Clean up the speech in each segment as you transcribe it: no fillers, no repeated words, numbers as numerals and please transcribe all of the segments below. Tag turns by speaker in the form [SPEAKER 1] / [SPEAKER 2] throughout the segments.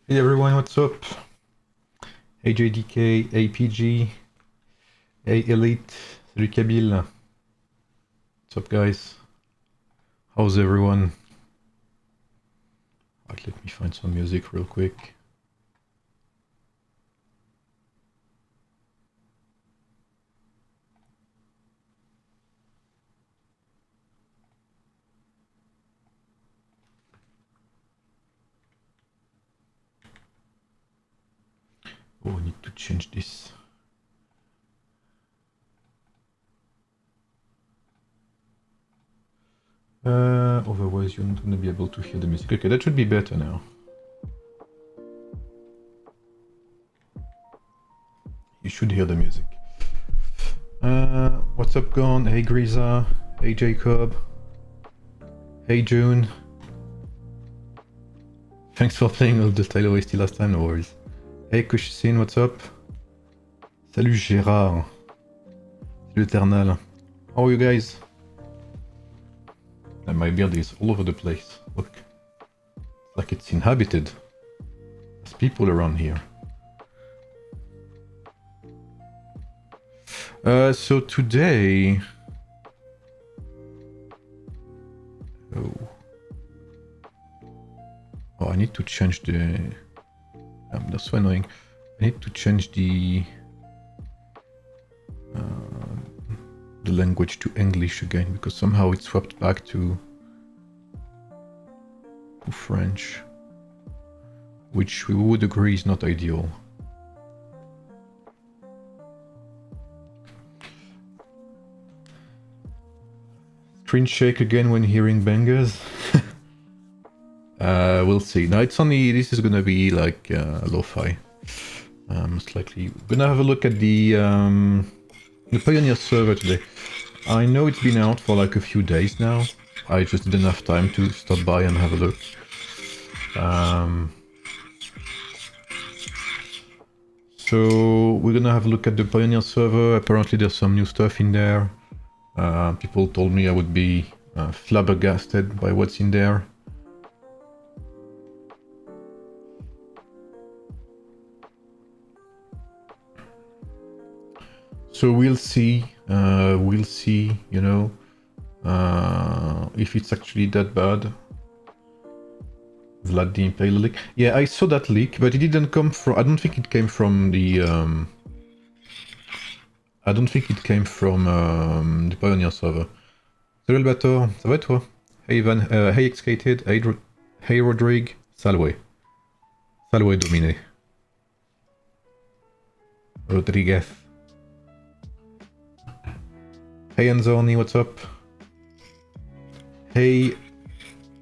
[SPEAKER 1] Hey everyone, what's up? Hey JDK, hey PG, hey Elite, salut Kabil. What's up guys? How's everyone? Right, let me find some music real quick. Oh, I need to change this. Otherwise you're not gonna be able to hear the music. Okay, that should be better now. You should hear the music. What's up, Gon? Hey Griza, hey Jacob, hey June. Thanks for playing all the style OST last time, no worries. Hey Kushisin, what's up? Salut Gérard. Salut Eternal. How are you guys? And my beard is all over the place. Look. Like it's inhabited. There's people around here. So today... Oh, I need to change the... that's so annoying. I need to change the language to English again, because somehow it swapped back to French, which we would agree is not ideal. Screen shake again when hearing bangers. We'll see. Now it's only, this is gonna be like lo-fi. Most likely. We're gonna have a look at the Pioneer Server today. I know it's been out for like a few days now. I just didn't have time to stop by and have a look. So we're gonna have a look at the Pioneer Server. Apparently there's some new stuff in there. People told me I would be flabbergasted by what's in there. So we'll see, you know, if it's actually that bad. Vlad the Impaler leak. Yeah, I saw that leak, but it didn't come from... I don't think it came from the... I don't think it came from the Pioneer server. Salut Albator, ça va et toi? Hey Ivan, hey Xcated, hey Rodrigue, Salwe. Salwe dominé. Rodriguez. Hey Anzorni, what's up? Hey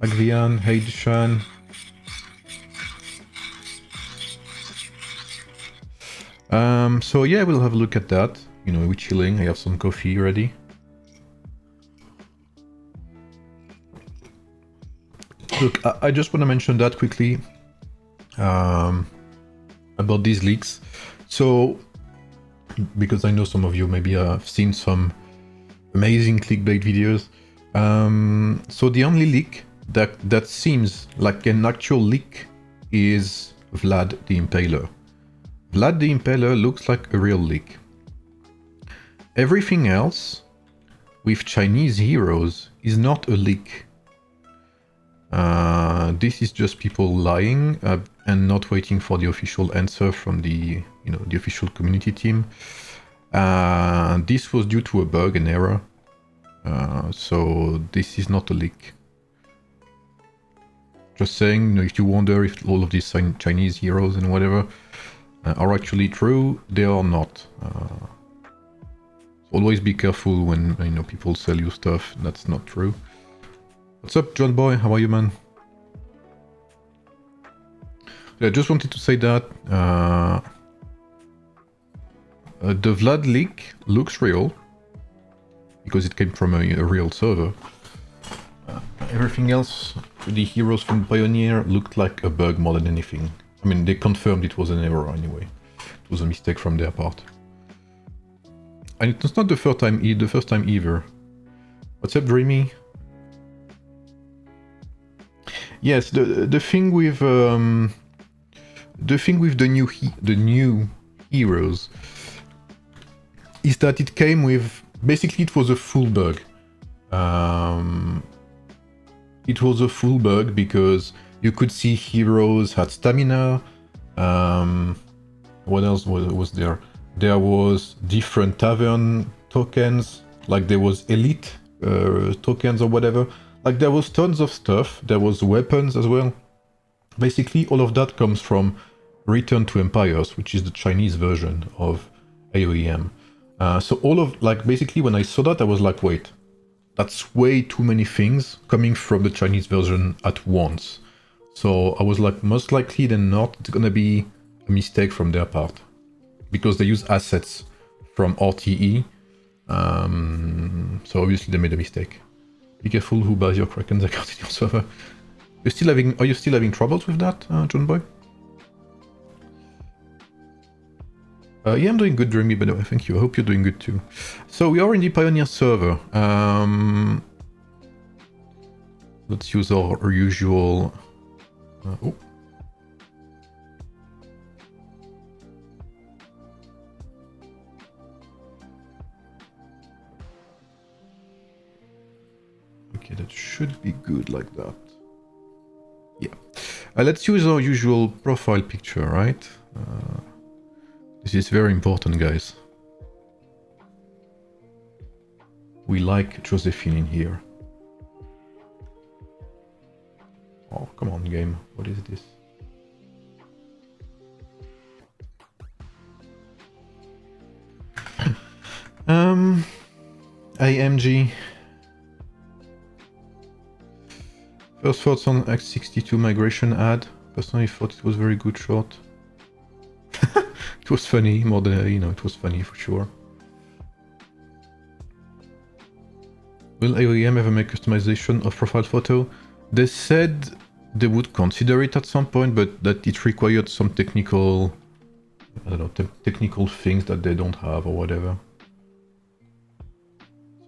[SPEAKER 1] Agvian, hey Dushan. So yeah, we'll have a look at that. You know, we're chilling, I have some coffee ready. Look, I just want to mention that quickly about these leaks. So, because I know some of you maybe have seen some amazing clickbait videos. So the only leak that seems like an actual leak is Vlad the Impaler. Vlad the Impaler looks like a real leak. Everything else with Chinese heroes is not a leak. This is just people lying and not waiting for the official answer from the, you know, the official community team. This was due to a bug, an error. So this is not a leak. Just saying, you know, if you wonder if all of these Chinese heroes and whatever are actually true, they are not. Always be careful when, you know, people sell you stuff that's not true. What's up, John Boy? How are you, man? I just wanted to say that the Vlad leak looks real because it came from a real server. Everything else, the heroes from Pioneer, looked like a bug more than anything. I mean, they confirmed it was an error anyway. It was a mistake from their part. And it's not the first time either. What's up, Dreamy? Yes, the thing with The thing with the new heroes is that it came with, basically it was a full bug. It was a full bug because you could see heroes had stamina. What else was there? There was different tavern tokens, like there was elite tokens or whatever. Like there was tons of stuff. There was weapons as well. Basically, all of that comes from Return to Empires, which is the Chinese version of AoEM. So all of, like, basically when I saw that, I was like, wait, that's way too many things coming from the Chinese version at once. So I was like, most likely than not, it's gonna be a mistake from their part. Because they use assets from RTE. So obviously they made a mistake. Be careful who buys your Kraken's account in your server. Are you still having troubles with that, John Boy? Yeah, I'm doing good, Dreamy, by the way, thank you. I hope you're doing good too. So we are in the Pioneer server. Let's use our usual... oh. Okay, that should be good like that. Yeah. Let's use our usual profile picture, right? This is very important, guys. We like Josephine in here. Oh, come on, game. What is this? AMG. First thoughts on X62 migration ad. Personally thought it was very good shot. It was funny, more than, you know, it was funny for sure. Will AoEM ever make customization of profile photo? They said they would consider it at some point, but that it required some technical, I don't know, technical things that they don't have or whatever.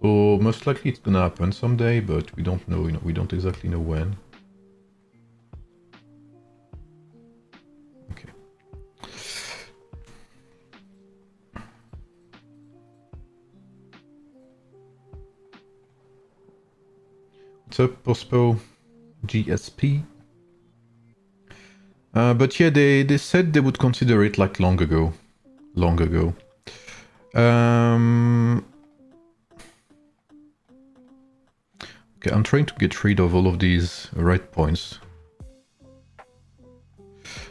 [SPEAKER 1] So most likely it's gonna happen someday, but we don't know, you know, we don't exactly know when. Okay. What's up, Pospo? GSP? But yeah, they said they would consider it like long ago. Long ago. Okay, I'm trying to get rid of all of these red points.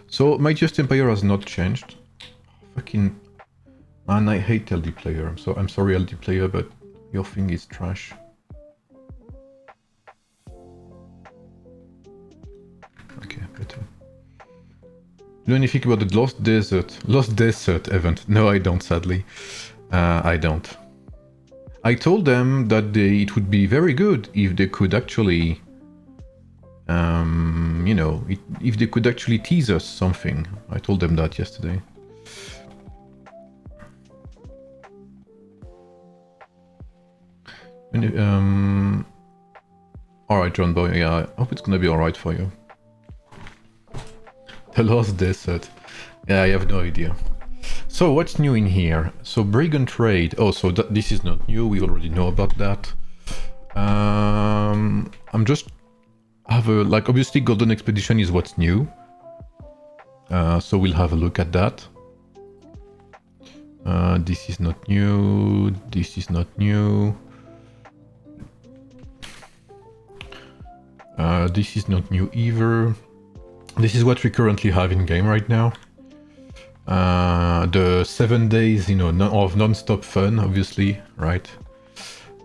[SPEAKER 1] So, Mightiest Empire has not changed. Fucking... Man, I hate LD player. So I'm sorry, LD player, but your thing is trash. Okay, better. You know anything about the Lost Desert event? No, I don't, sadly. I don't. I told them that it would be very good if they could actually, you know, if they could actually tease us something. I told them that yesterday. Alright, John Boy, yeah, I hope it's gonna be alright for you. The Lost Desert. Yeah, I have no idea. So, what's new in here? So, Brigand Trade. Oh, so this is not new. We already know about that. I'm just... like, obviously, Golden Expedition is what's new. So, we'll have a look at that. This is not new. This is not new. This is not new either. This is what we currently have in game right now. The 7 days, you know, of non-stop fun, obviously, right?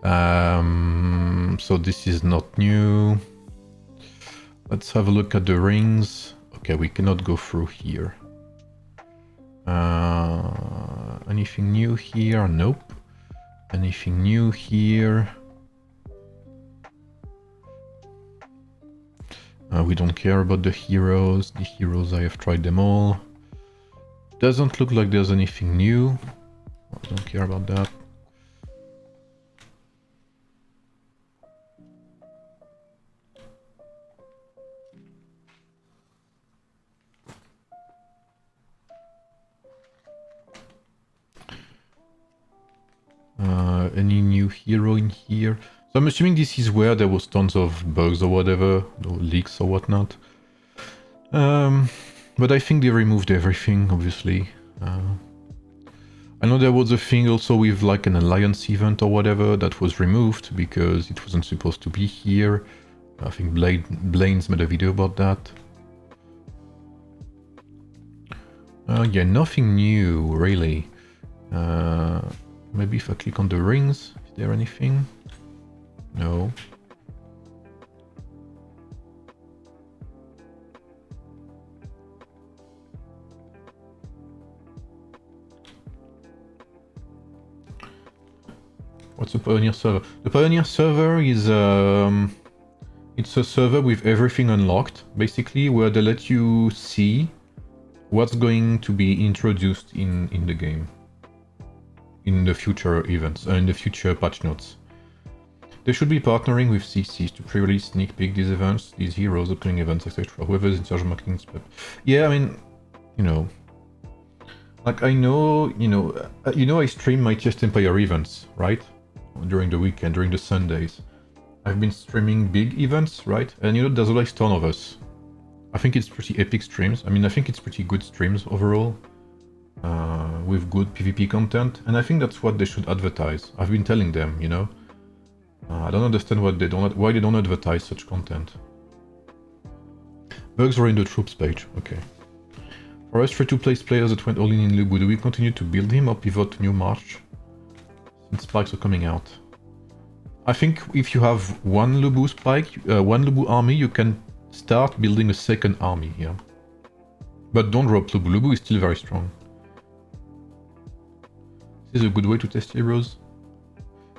[SPEAKER 1] So this is not new. Let's have a look at the rings. Okay, we cannot go through here. Anything new here? Nope. Anything new here? We don't care about the heroes. The heroes, I have tried them all. Doesn't look like there's anything new. I don't care about that. any new hero in here? So I'm assuming this is where there was tons of bugs or whatever, or leaks or whatnot. But I think they removed everything, obviously. I know there was a thing also with like an alliance event or whatever that was removed because it wasn't supposed to be here. I think Blaine's made a video about that. Yeah, nothing new, really. Maybe if I click on the rings, is there anything? No. What's the Pioneer server? The Pioneer server is it's a server with everything unlocked, basically, where they let you see what's going to be introduced in the game, in the future events, in the future patch notes. They should be partnering with CCs to pre-release, sneak peek these events, these heroes, upcoming events, etc. Whoever's in charge of marketing spec. Yeah, I mean, you know, like I know, I stream my Mightiest Empire events, right? During the weekend, during the Sundays. I've been streaming big events, right? And there's always a ton of us. I think it's pretty epic streams. I mean, I think it's pretty good streams overall, with good PvP content, and I think that's what they should advertise. I've been telling them, I don't understand why they don't advertise such content. Bugs are in the troops page, okay. For us free-to-play players that went all in Lubu, do we continue to build him or pivot to new March? Since spikes are coming out. I think if you have one Lubu spike, one Lubu army, you can start building a second army, yeah. But don't drop Lubu. Lubu is still very strong. This is a good way to test heroes.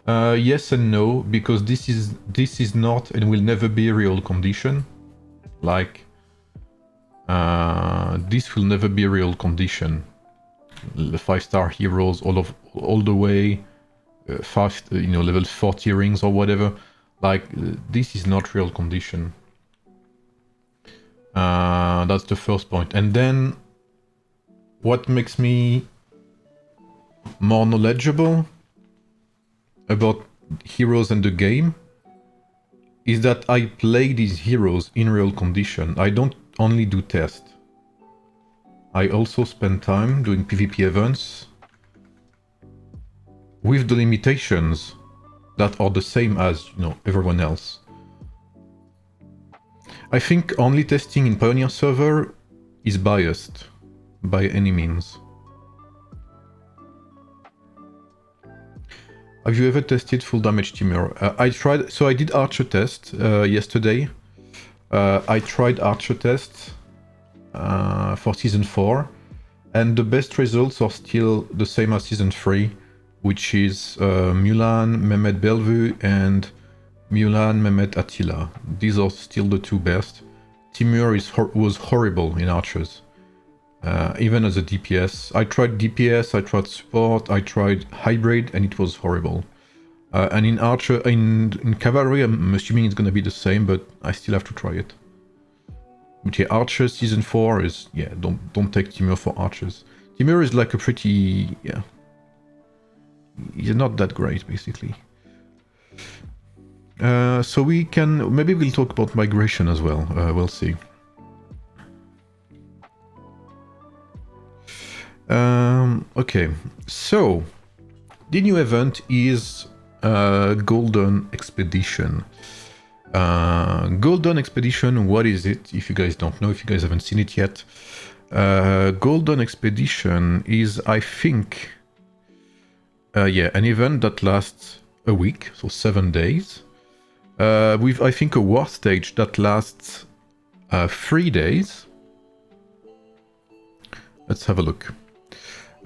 [SPEAKER 1] Yes and no, because this is not and will never be a real condition. Like, this will never be a real condition. The 5-star heroes, all the way, level 40 rings or whatever. Like, this is not real condition. That's the first point. And then, what makes me more knowledgeable about heroes and the game is that I play these heroes in real condition. I don't only do tests. I also spend time doing PvP events with the limitations that are the same as, everyone else. I think only testing in Pioneer server is biased by any means. Have you ever tested full damage Timur? I tried, so I did Archer test yesterday. I tried Archer test for Season 4, and the best results are still the same as Season 3, which is Mulan, Mehmet Bellevue, and Mulan, Mehmet Attila. These are still the two best. Timur was horrible in Archers. Even as a DPS. I tried DPS, I tried support, I tried hybrid, and it was horrible. And in Archer, in Cavalry, I'm assuming it's gonna be the same, but I still have to try it. But yeah, Archer Season 4 is, yeah, don't take Timur for Archers. Timur is like a pretty, yeah, he's not that great, basically. So we can, maybe we'll talk about migration as well, we'll see. Okay, so the new event is Golden Expedition. Golden Expedition, what is it? If you guys don't know, if you guys haven't seen it yet, Golden Expedition is, I think, yeah, an event that lasts a week, so 7 days, with, I think, a war stage that lasts 3 days. Let's have a look.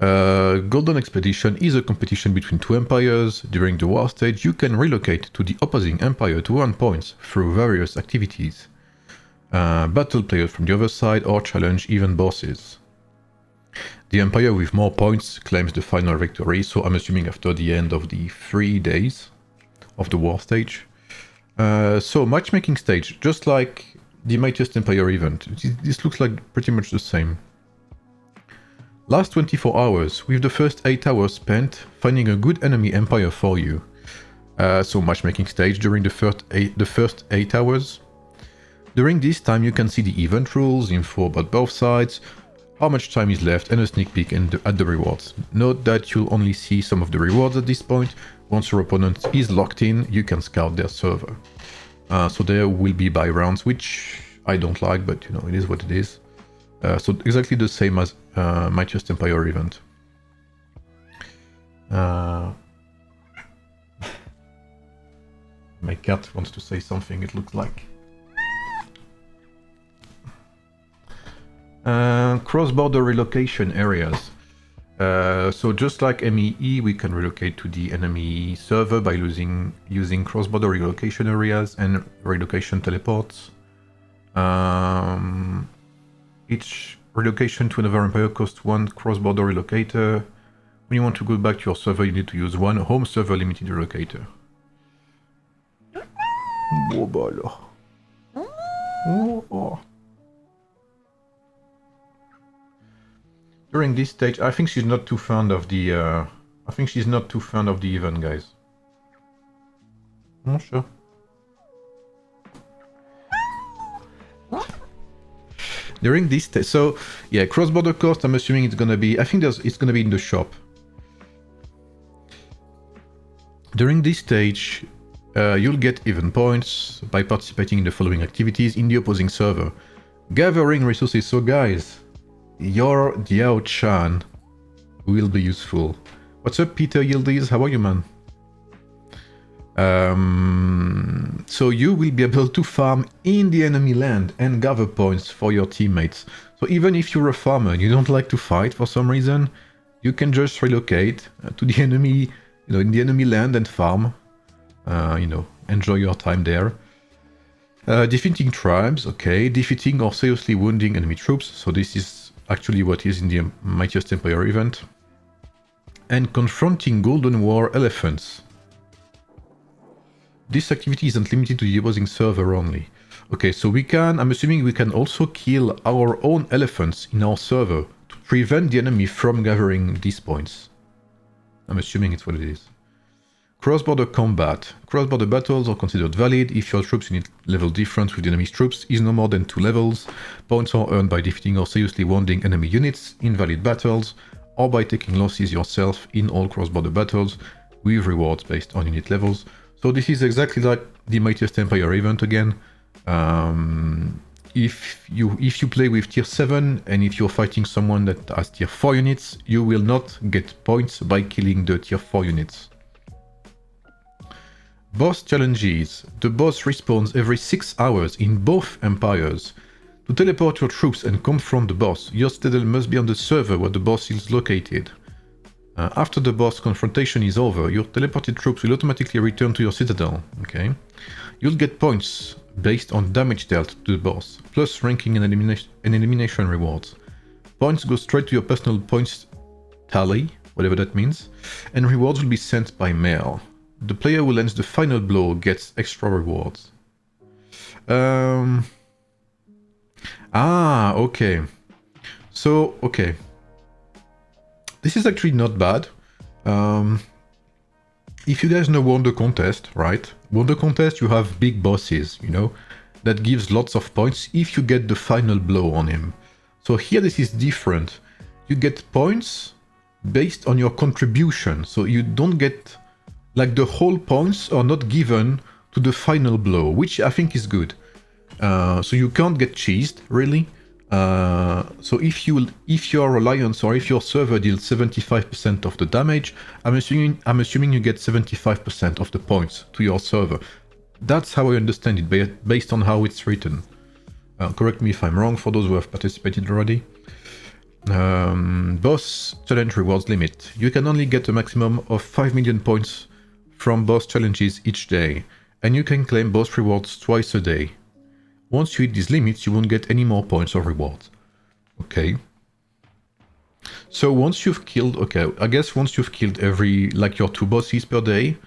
[SPEAKER 1] Golden Expedition is a competition between two empires. During the war stage, you can relocate to the opposing empire to earn points through various activities, battle players from the other side, or challenge even bosses. The empire with more points claims the final victory, so I'm assuming after the end of the 3 days of the war stage. So matchmaking stage, just like the Mightiest Empire event. This looks like pretty much the same. Last 24 hours, with the first 8 hours spent finding a good enemy empire for you. So matchmaking stage during the first 8 hours. During this time you can see the event rules, info about both sides, how much time is left, and a sneak peek at the rewards. Note that you'll only see some of the rewards at this point. Once your opponent is locked in, you can scout their server. So there will be buy rounds, which I don't like, but you know, it is what it is. So exactly the same as Mightiest Empire event. My cat wants to say something, it looks like. Cross-border relocation areas. So just like MEE, we can relocate to the enemy server by using cross-border relocation areas and relocation teleports. Each relocation to another empire costs 1 cross-border relocator. When you want to go back to your server, you need to use 1 home server limited relocator. During this stage, I think she's not too fond of the. I think she's not too fond of the event, guys. I'm not sure. During this stage, so yeah, cross-border cost. I'm assuming it's gonna be. I think it's gonna be in the shop. During this stage, you'll get even points by participating in the following activities in the opposing server. Gathering resources. So guys, your Diao Chan will be useful. What's up, Peter Yildiz? How are you, man? So you will be able to farm in the enemy land and gather points for your teammates. So even if you're a farmer and you don't like to fight for some reason, you can just relocate to the enemy, in the enemy land and farm. Enjoy your time there. Defeating tribes, okay. Defeating or seriously wounding enemy troops. So this is actually what is in the Mightiest Empire event. And confronting Golden War elephants. This activity isn't limited to the opposing server only. Okay, so I'm assuming we can also kill our own elephants in our server to prevent the enemy from gathering these points. I'm assuming it's what it is. Cross-border combat. Cross-border battles are considered valid if your troops unit level difference with the enemy's troops is no more than 2 levels. Points are earned by defeating or seriously wounding enemy units in valid battles, or by taking losses yourself in all cross-border battles, with rewards based on unit levels. So this is exactly like the Mightiest Empire event again. If you play with tier 7 and if you're fighting someone that has tier 4 units, you will not get points by killing the tier 4 units. Boss challenges. The boss respawns every 6 hours in both empires. To teleport your troops and confront the boss, your citadel must be on the server where the boss is located. After the boss confrontation is over, your teleported troops will automatically return to your citadel. Okay, you'll get points based on damage dealt to the boss, plus ranking and elimination rewards. Points go straight to your personal points tally, whatever that means, and rewards will be sent by mail. The player who lands the final blow gets extra rewards. Okay. So, okay. This is actually not bad. If you guys know Wonder Contest, right? Wonder Contest, you have big bosses, that gives lots of points if you get the final blow on him. So here this is different. You get points based on your contribution. So you don't get, like, the whole points are not given to the final blow, which I think is good. So you can't get cheesed, really. So if your alliance or if your server deals 75% of the damage, I'm assuming you get 75% of the points to your server. That's how I understand it, based on how it's written. Correct me if I'm wrong, for those who have participated already. Boss challenge rewards limit. You can only get a maximum of 5 million points from boss challenges each day, and you can claim boss rewards twice a day. Once you hit these limits, you won't get any more points or rewards. Okay. So once you've killed, I guess once you've killed your 2 bosses per day,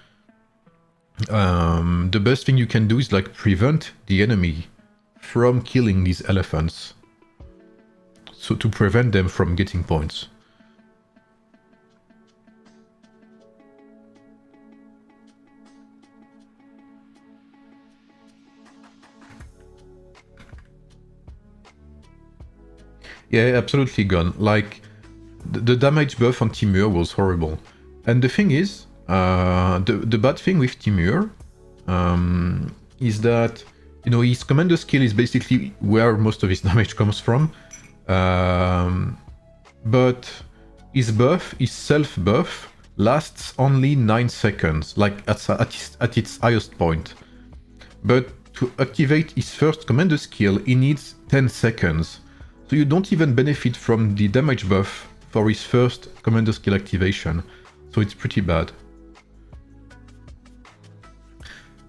[SPEAKER 1] the best thing you can do is prevent the enemy from killing these elephants. So to prevent them from getting points. Yeah, absolutely gone. Like, the damage buff on Timur was horrible. And the thing is, the bad thing with Timur is that, you know, his commander skill is basically where most of his damage comes from. But his buff, his self-buff, lasts only 9 seconds, like at its highest point. But to activate his first commander skill, he needs 10 seconds. So you don't even benefit from the damage buff for his first commander skill activation. So it's pretty bad.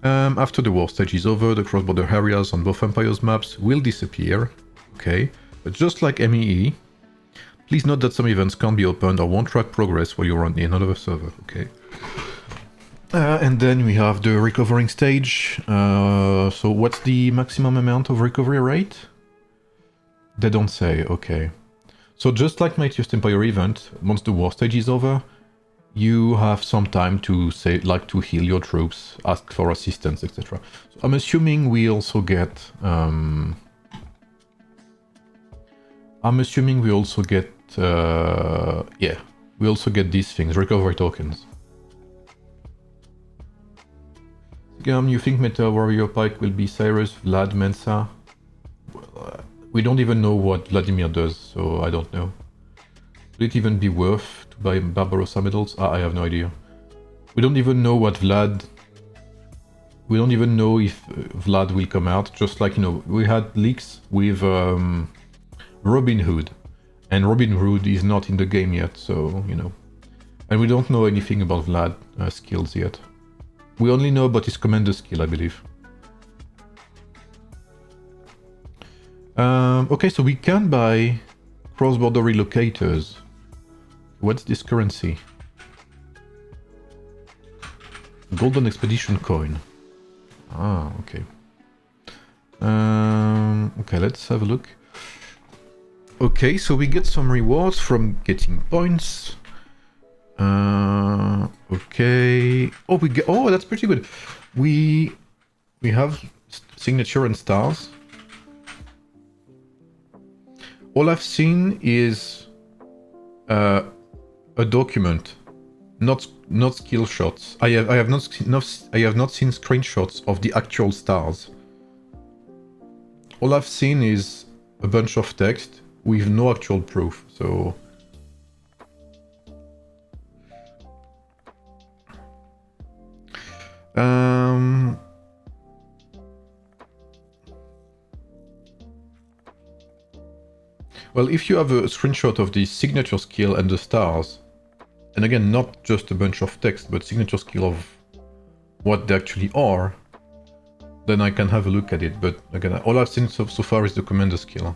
[SPEAKER 1] After the war stage is over, the cross-border areas on both Empires maps will disappear. Okay, but just like MEE, please note that some events can't be opened or won't track progress while you're on another server. Okay. And then we have the recovering stage. So what's the maximum amount of recovery rate? They don't say. Okay. So just like Mightiest Empire event, once the war stage is over, you have some time to say, like, to heal your troops, ask for assistance, etc. So I'm assuming we also get. Yeah, we also get these things, recovery tokens. You think Meta Warrior Pike will be Cyrus, Vlad, Mensa? Well, we don't even know what Vladimir does, so I don't know. Would it even be worth to buy Barbarossa medals? I have no idea. We don't even know what Vlad... We don't even know if Vlad will come out, just like, you know, we had leaks with Robin Hood. And Robin Hood is not in the game yet, so, you know. And we don't know anything about Vlad skills yet. We only know about his commander skill, I believe. Okay, so we can buy cross-border relocators. What's this currency? Golden Expedition coin. Ah, okay. Okay, let's have a look. Okay, so we get some rewards from getting points. Okay. Oh, we get. Oh, that's pretty good. We have signature and stars. All I've seen is a document, not skill shots. I have not seen screenshots of the actual stars. All I've seen is a bunch of text with no actual proof. So. Well, if you have a screenshot of the signature skill and the stars, and again, not just a bunch of text, but signature skill of what they actually are, then I can have a look at it. But again, all I've seen so far is the commander skill.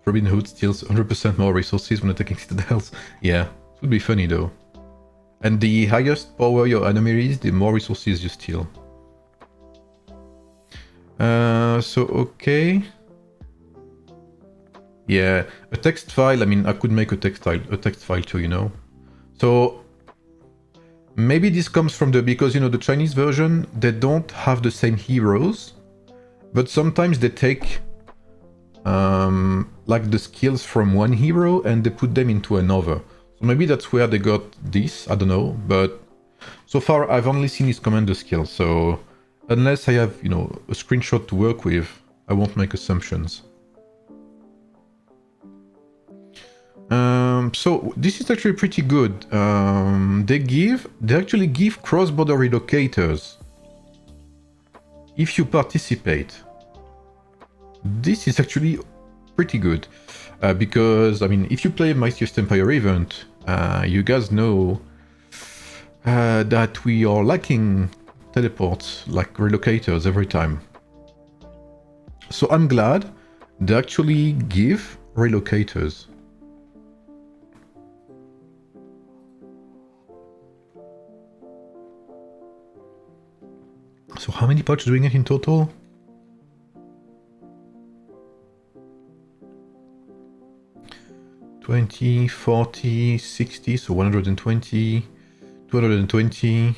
[SPEAKER 1] Robin Hood steals 100% more resources when attacking citadels. Yeah, it would be funny though. And the highest power your enemy is, the more resources you steal. So okay. Yeah, a text file. I mean, I could make a text file too, you know. So maybe this comes from because, you know, the Chinese version, they don't have the same heroes, but sometimes they take like the skills from one hero and they put them into another. So maybe that's where they got this. I don't know, but so far I've only seen his commander skill. So unless I have, you know, a screenshot to work with, I won't make assumptions. So this is actually pretty good. They actually give cross-border relocators if you participate. This is actually pretty good because, I mean, if you play Mightiest Empire event, you guys know that we are lacking teleports like relocators every time. So I'm glad they actually give relocators. So how many parts doing it in total? $20, $40, $60, so 120, 220,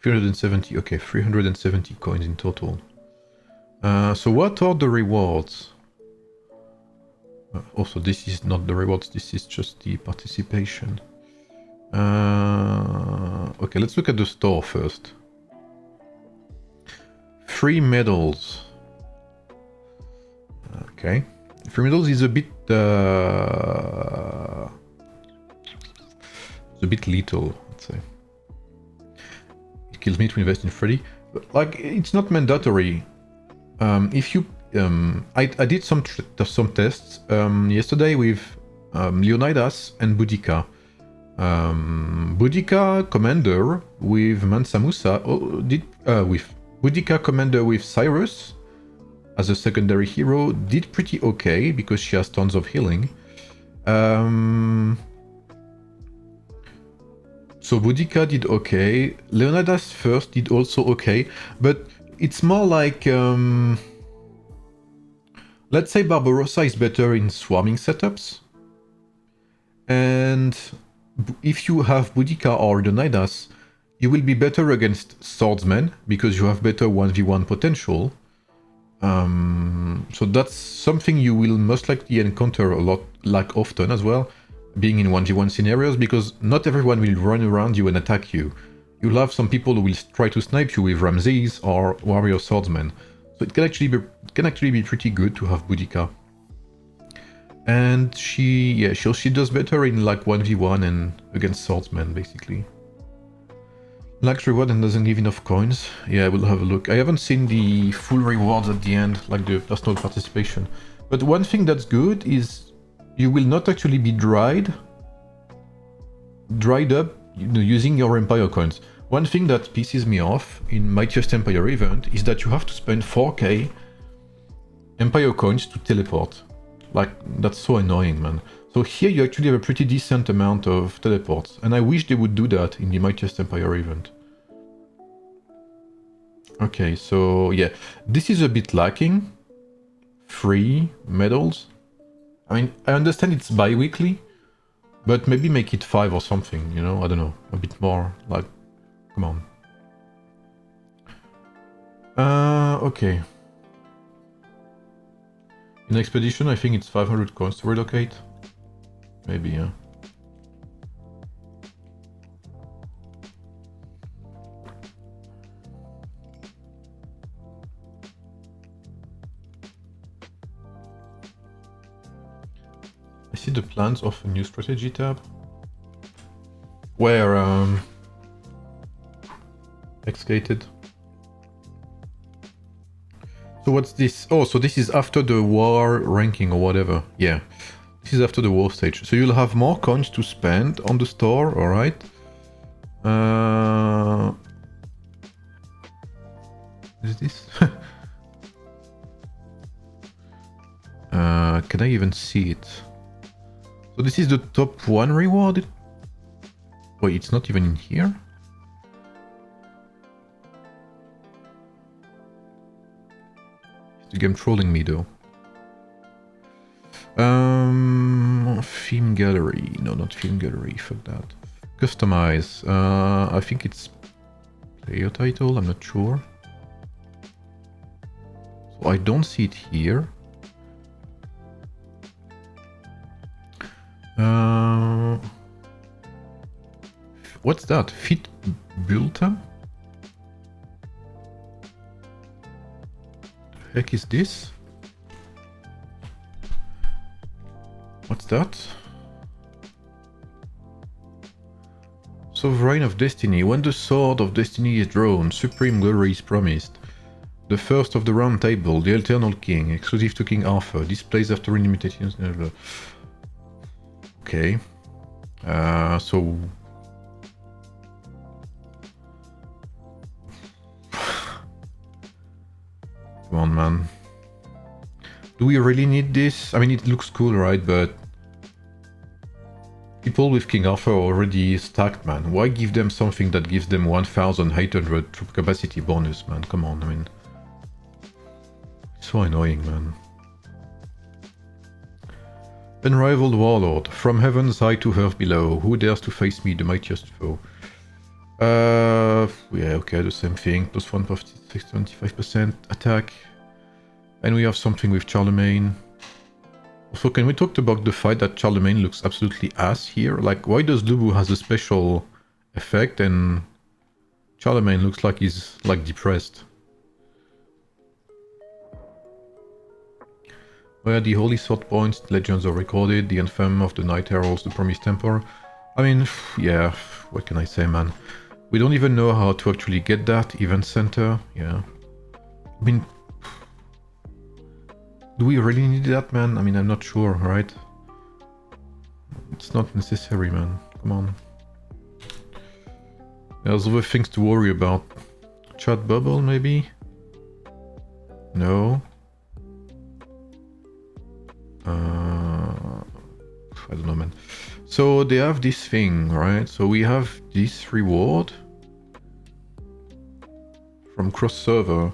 [SPEAKER 1] 370. Okay, 370 coins in total. So what are the rewards? Also, this is not the rewards, this is just the participation. Okay, let's look at the store first. Free medals. Okay. Free medals is a bit... it's a bit little, let's say. It kills me to invest in Freddy. But, like, it's not mandatory. If you... I did some tests yesterday with Leonidas and Boudica. Boudica Commander with Mansa Musa with Boudica Commander with Cyrus as a secondary hero did pretty okay because she has tons of healing. So Boudica did okay. Leonidas first did also okay, but it's more like let's say Barbarossa is better in swarming setups, and if you have Boudica or Leonidas, you will be better against swordsmen because you have better 1v1 potential. So that's something you will most likely encounter a lot, like often as well, being in 1v1 scenarios, because not everyone will run around you and attack you. You'll have some people who will try to snipe you with Ramses or warrior swordsmen. So it can actually be pretty good to have Boudica. And she does better in like 1v1 and against swordsmen, basically. Lacks reward and doesn't give enough coins. Yeah, we'll have a look. I haven't seen the full rewards at the end, like the personal participation. But one thing that's good is you will not actually be dried up, you know, using your Empire coins. One thing that pisses me off in Mightiest Empire event is that you have to spend 4k Empire coins to teleport. Like, that's so annoying, man. So here you actually have a pretty decent amount of teleports, and I wish they would do that in the Mightiest Empire event. Okay, so yeah, this is a bit lacking. Free medals. I mean, I understand it's bi-weekly, but maybe make it 5 or something, you know? I don't know, a bit more, like, come on. Okay. In Expedition, I think it's 500 coins to relocate. Maybe, yeah. I see the plans of a new strategy tab. Where, excavated. So what's this? Oh, so this is after the war ranking or whatever. Yeah. This is after the war stage. So you'll have more coins to spend on the store, alright? Is this? Can I even see it? So this is the top 1 reward? Wait, it's not even in here? Is the game trolling me though? Theme gallery. No, not theme gallery. Fuck that. Customize. I think it's player title. I'm not sure. So I don't see it here. What's that? Fit Bulta? The heck is this? What's that? Sovereign of Destiny. When the Sword of Destiny is drawn, supreme glory is promised. The first of the Round Table, the Eternal King, exclusive to King Arthur, displays after limitations. Okay. So... Come on, man. Do we really need this? I mean, it looks cool, right? But... people with King Arthur are already stacked, man. Why give them something that gives them 1,800 troop capacity bonus, man? Come on, I mean... so annoying, man. Unrivaled Warlord. From heavens high to earth below. Who dares to face me, the mightiest foe? Yeah, okay, the same thing. Plus 1 25% attack. And we have something with Charlemagne. Also, can we talk about the fact that Charlemagne looks absolutely ass here? Like, why does Lubu has a special effect and Charlemagne looks like he's, like, depressed? Where the holy sword points, legends are recorded, the anthem of the Night Heralds, the Promised Temple. I mean, yeah, what can I say, man? We don't even know how to actually get that event center, yeah. I mean, do we really need that, man? I mean, I'm not sure, right? It's not necessary, man. Come on. There's other things to worry about. Chat bubble, maybe? No. I don't know, man. So they have this thing, right? So we have this reward from cross server,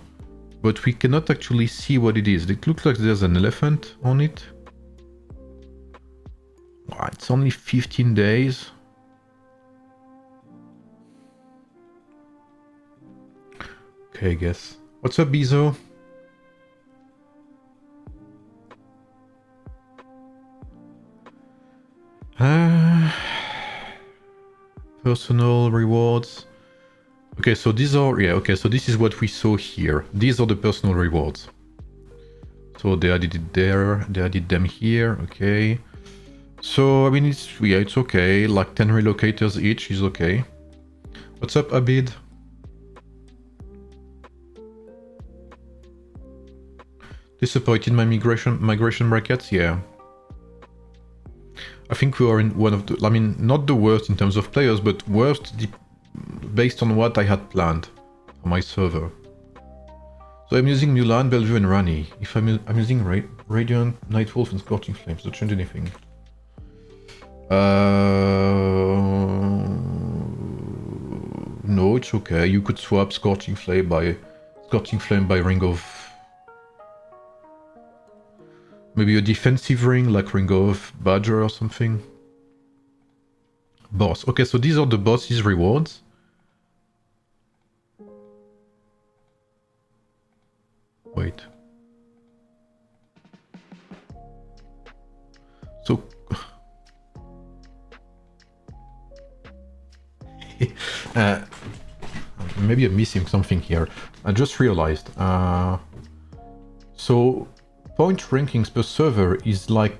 [SPEAKER 1] but we cannot actually see what it is. It looks like there's an elephant on it. Wow, it's only 15 days. Okay, I guess. What's up, Bizo? Personal rewards. Okay, so these are, yeah, okay, so this is what we saw here. These are the personal rewards. So they added it there, they added them here, okay. So, I mean, it's, yeah, it's okay. Like 10 relocators each is okay. What's up, Abid? Disappointed my migration brackets? Yeah. I think we are in one of the, I mean, not the worst in terms of players, but worst based on what I had planned for my server. So I'm using Mulan, Bellevue, and Rani. If I'm using Radiant, Nightwolf, and Scorching Flames, does that change anything? No, it's okay. You could swap Scorching Flame by Ring of... Maybe a defensive ring, like Ring of Badger or something. Boss. Okay, so these are the boss's rewards. Wait. So... maybe I'm missing something here. I just realized. So... point rankings per server is like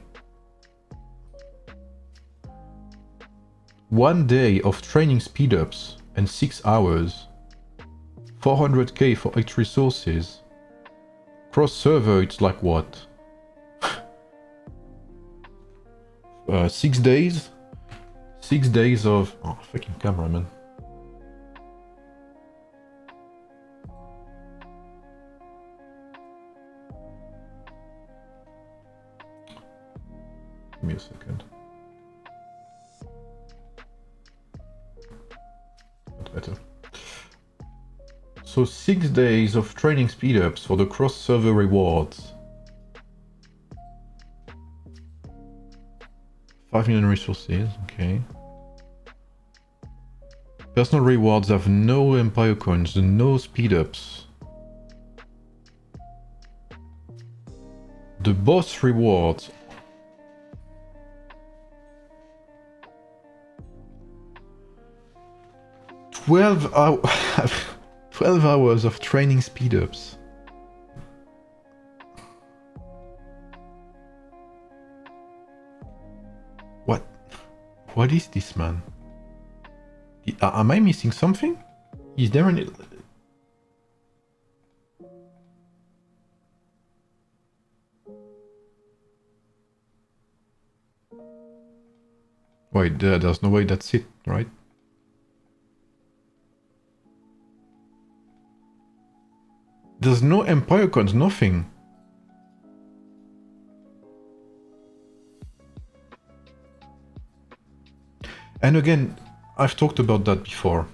[SPEAKER 1] 1 day of training speedups and 6 hours, 400k for extra resources. Cross server, it's like what? 6 days? 6 days of... Oh, fucking cameraman. Give me a second. That's better. So 6 days of training speedups for the cross-server rewards. 5 million resources, okay. Personal rewards have no Empire coins, no speedups. The boss rewards. — 12 hours of training speedups. What is this, man? Am I missing something? Is there any... Wait, there's no way that's it, right? There's no Empire coins, nothing. And again, I've talked about that before.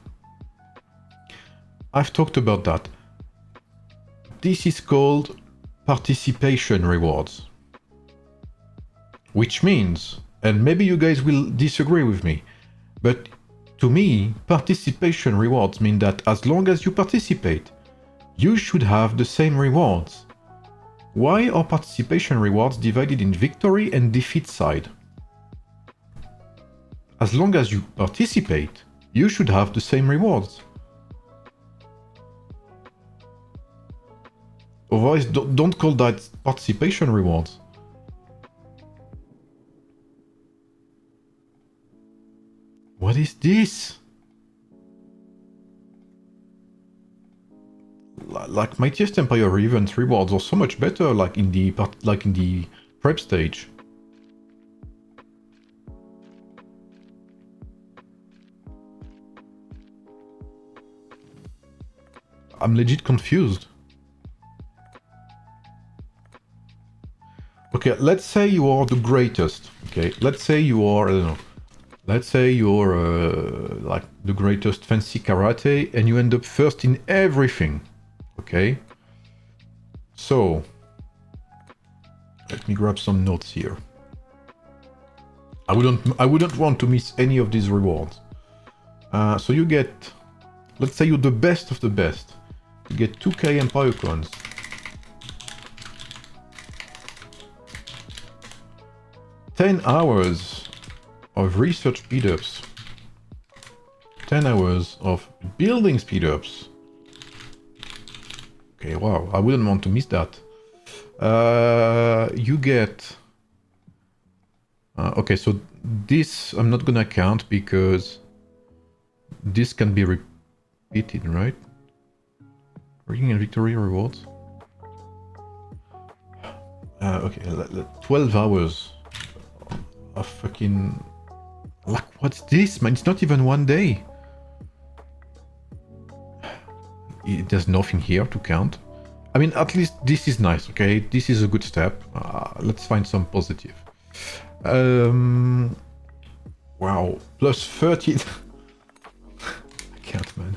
[SPEAKER 1] This is called participation rewards. Which means, and maybe you guys will disagree with me, but to me, participation rewards mean that as long as you participate, you should have the same rewards. Why are participation rewards divided in victory and defeat side? As long as you participate, you should have the same rewards. Otherwise, don't call that participation rewards. What is this? Like Mightiest Empire event rewards are so much better, like in the prep stage. I'm legit confused. Okay, let's say you are the greatest. Okay, let's say you are, I don't know. Let's say you're like the greatest fancy karate and you end up first in everything. Okay. So, let me grab some notes here. I wouldn't want to miss any of these rewards. So you get, let's say you're the best of the best. You get 2k Empire coins. 10 hours of research speedups. 10 hours of building speedups. Okay, wow, I wouldn't want to miss that. You get... okay, so this I'm not gonna count because this can be repeated, right? Ranking and victory rewards. Okay, 12 hours of fucking... Like, what's this, man? It's not even one day. There's nothing here to count. I mean, at least this is nice, okay? This is a good step. Let's find some positive. Wow, plus 30... I can't, man.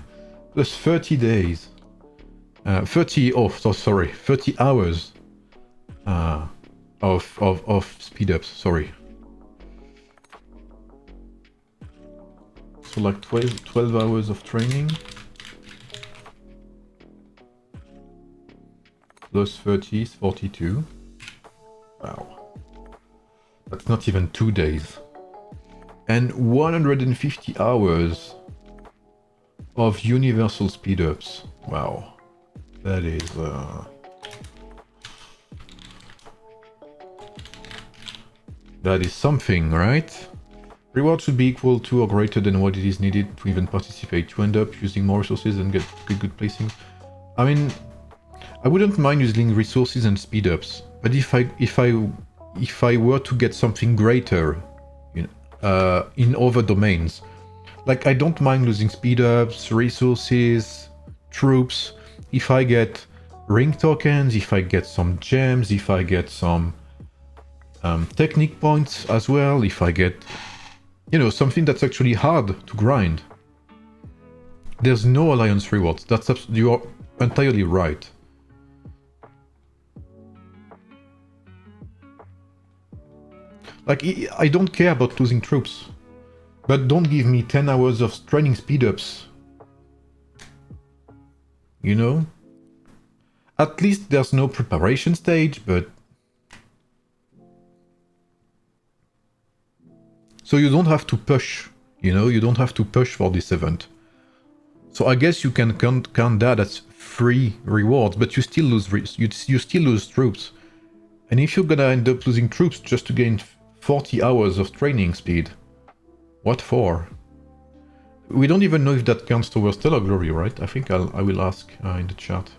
[SPEAKER 1] Plus 30 days. 30 hours of speed ups, sorry. So like 12 hours of training. Plus 30 is 42. Wow. That's not even 2 days. And 150 hours of universal speedups. Wow. That is... that is something, right? Reward should be equal to or greater than what it is needed to even participate. To end up using more resources and get good placings. I mean, I wouldn't mind using resources and speedups, but if I were to get something greater in other domains, like I don't mind losing speedups, resources, troops, if I get ring tokens, if I get some gems, if I get some technique points as well, if I get, you know, something that's actually hard to grind. There's no alliance rewards. You are entirely right. Like, I don't care about losing troops, but don't give me 10 hours of training speedups. You know? At least there's no preparation stage, but... So you don't have to push, you know? You don't have to push for this event. So I guess you can count that as free rewards, but you still lose you still lose troops. And if you're gonna end up losing troops just to gain 40 hours of training speed, what for? We don't even know if that counts towards Stellar Glory, right? I think I will ask in the chat.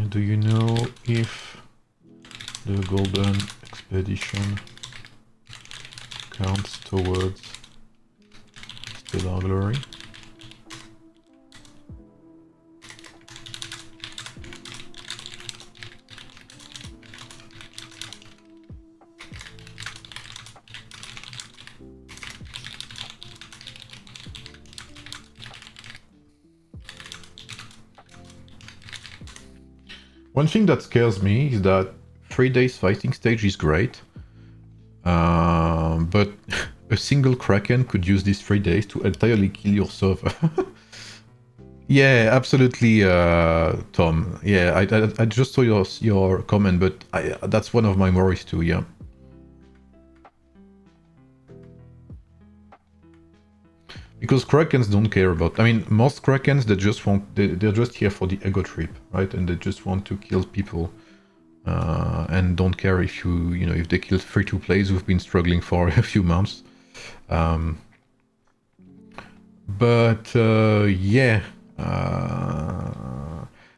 [SPEAKER 1] Do you know if the Golden Expedition counts towards Stellar Glory? One thing that scares me is that 3 days fighting stage is great, but a single Kraken could use these 3 days to entirely kill your server. Yeah, absolutely, Tom. Yeah, I just saw your comment, but that's one of my worries too, yeah. Because Krakens don't care about... I mean, most Krakens, they just want... They're just here for the ego trip, right? And they just want to kill people. And don't care if you know, if they kill free-to-plays who've been struggling for a few months. Yeah.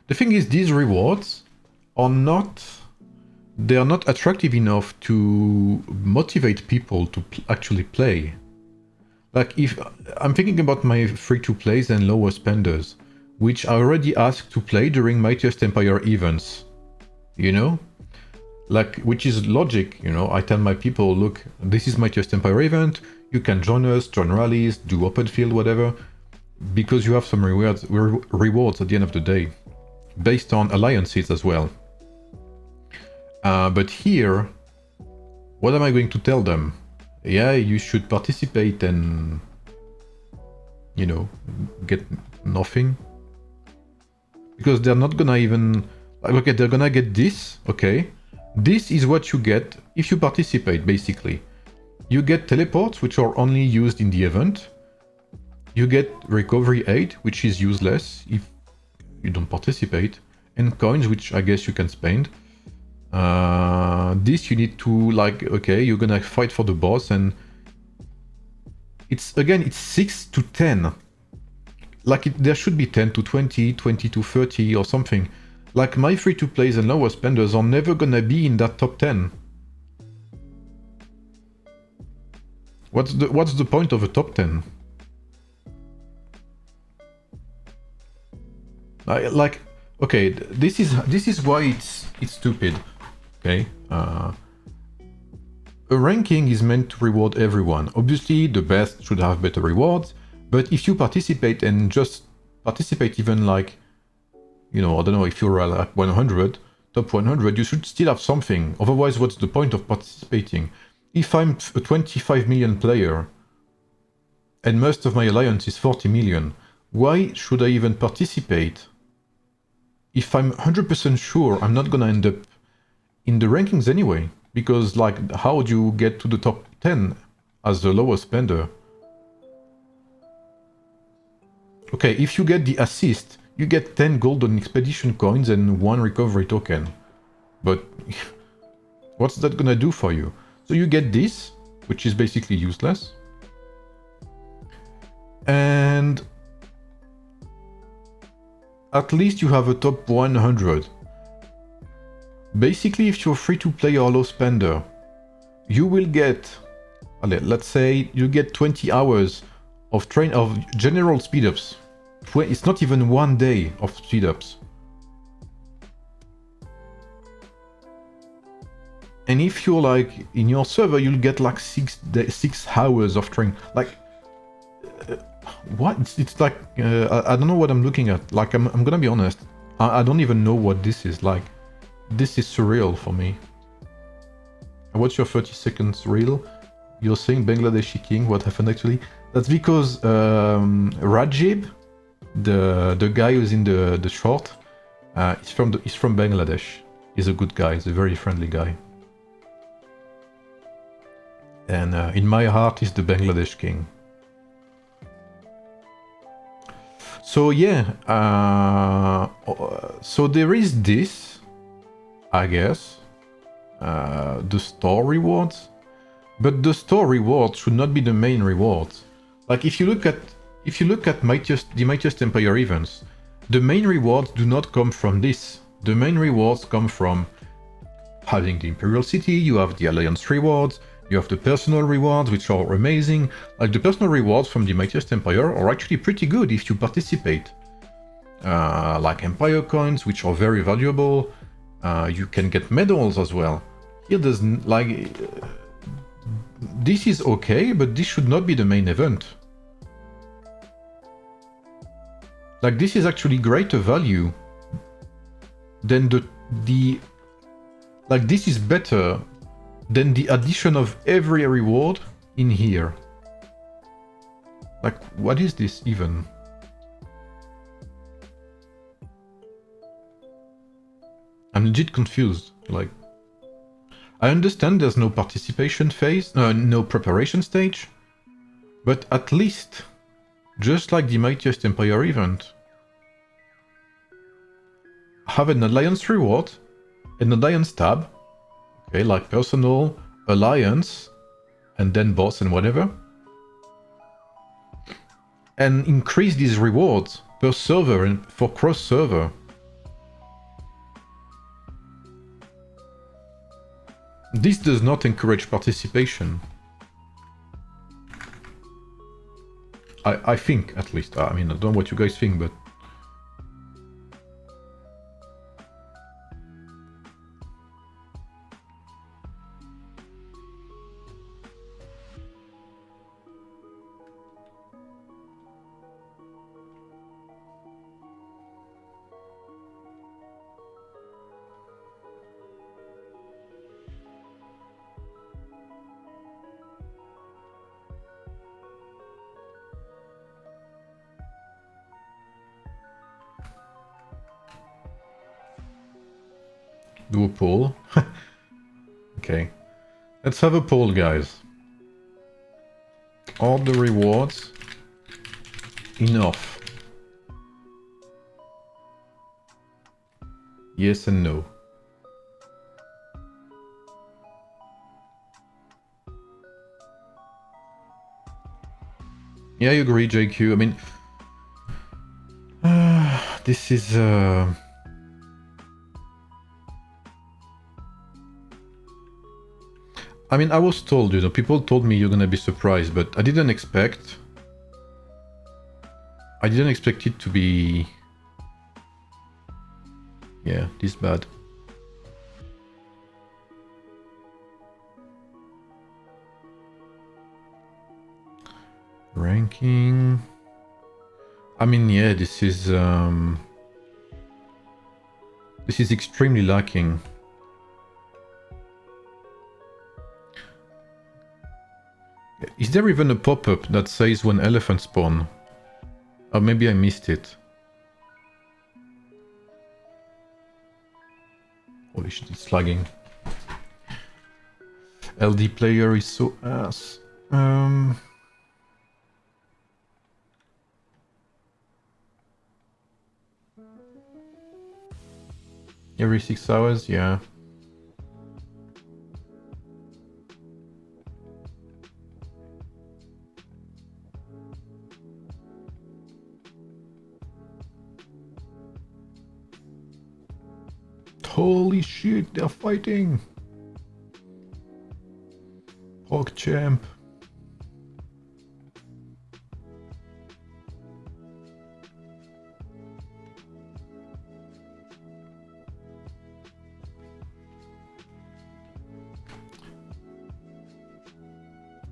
[SPEAKER 1] The thing is, these rewards are not... They are not attractive enough to motivate people to actually play. Like, if I'm thinking about my free-to-plays and lower spenders, which I already asked to play during Mightiest Empire events, you know? Like, which is logic, you know? I tell my people, look, this is Mightiest Empire event, you can join us, join rallies, do open field, whatever, because you have some rewards at the end of the day, based on alliances as well. But here, what am I going to tell them? Yeah, you should participate and, you know, get nothing. Because they're not gonna even... Okay, they're gonna get this, okay. This is what you get if you participate, basically. You get teleports, which are only used in the event. You get recovery aid, which is useless if you don't participate. And coins, which I guess you can spend. This you need to, like, okay, you're gonna fight for the boss, and it's, again, it's 6 to 10. Like, there should be 10 to 20, 20 to 30 or something. Like, my free-to-plays and lower spenders are never gonna be in that top 10. What's the point of a top 10? Like, okay, this is why it's stupid. Okay, a ranking is meant to reward everyone. Obviously, the best should have better rewards, but if you participate and just participate even like, you know, I don't know, if you're like 100, top 100, you should still have something. Otherwise, what's the point of participating? If I'm a 25 million player, and most of my alliance is 40 million, why should I even participate? If I'm 100% sure I'm not gonna end up in the rankings anyway, because, like, how do you get to the top 10 as the lowest spender? Okay, if you get the assist, you get 10 golden expedition coins and 1 recovery token. But what's that gonna do for you? So you get this, which is basically useless. And at least you have a top 100. Basically, if you're free to play or low spender, you will get, let's say you get 20 hours of general speed-ups. It's not even 1 day of speed-ups. And if you're like in your server, you'll get like 6 hours of training. Like, what? It's like, I don't know what I'm looking at. Like, I'm gonna be honest. I don't even know what this is like. This is surreal for me. What's your 30 seconds reel? You're saying Bangladeshi king. What happened actually? That's because Rajib, the guy who's in the short, he's from Bangladesh. He's a good guy. He's a very friendly guy. And in my heart, he's the Bangladesh king. So yeah, so there is this, I guess, the store rewards, but the store rewards should not be the main rewards. Like, if you look at the Mightiest Empire events, the main rewards do not come from this. The main rewards come from having the Imperial City. You have the Alliance rewards. You have the personal rewards, which are amazing. Like, the personal rewards from the Mightiest Empire are actually pretty good if you participate. Like Empire coins, which are very valuable. You can get medals as well. Here there's, like... this is okay, but this should not be the main event. Like, this is actually greater value than the like this is better than the addition of every reward in here. Like, what is this even? I'm legit confused. Like, I understand there's no participation phase, no preparation stage, but at least, just like the Mightiest Empire event, have an alliance reward, an alliance tab, okay, like personal, alliance, and then boss and whatever, and increase these rewards per server and for cross-server. This does not encourage participation. I think, at least. I mean, I don't know what you guys think, but... do a poll. Okay. Let's have a poll, guys. Are the rewards enough? Yes and no. Yeah, I agree, JQ. I mean... this is... I mean, I was told, you know, people told me you're gonna be surprised, but I didn't expect it to be... yeah, this bad. Ranking... I mean, yeah, this is extremely lacking. Is there even a pop-up that says when elephants spawn? Or maybe I missed it. Holy shit, it's lagging. LD player is so ass. Every 6 hours, yeah. Holy shit, they're fighting! PogChamp.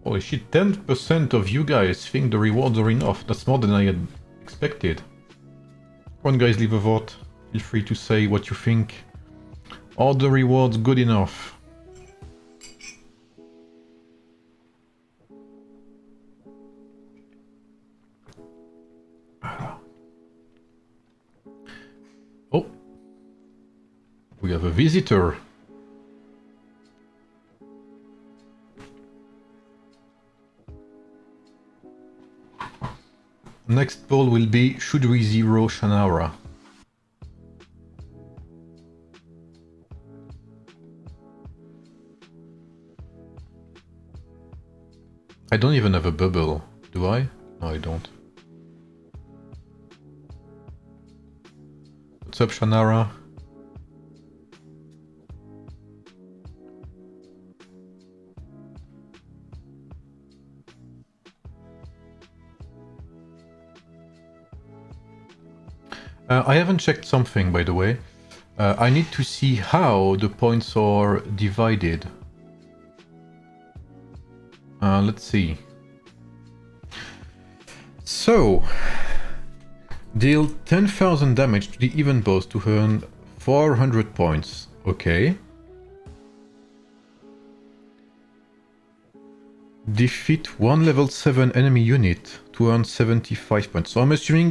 [SPEAKER 1] Holy shit, 10% of you guys think the rewards are enough. That's more than I had expected. Come on guys, leave a vote. Feel free to say what you think. Are the rewards good enough? Oh! We have a visitor! Next poll will be, should we zero Shannara? I don't even have a bubble, do I? No, I don't. What's up, Shannara? I haven't checked something, by the way. I need to see how the points are divided. Let's see. So, deal 10,000 damage to the event boss to earn 400 points. Okay. Defeat one level 7 enemy unit to earn 75 points. So I'm assuming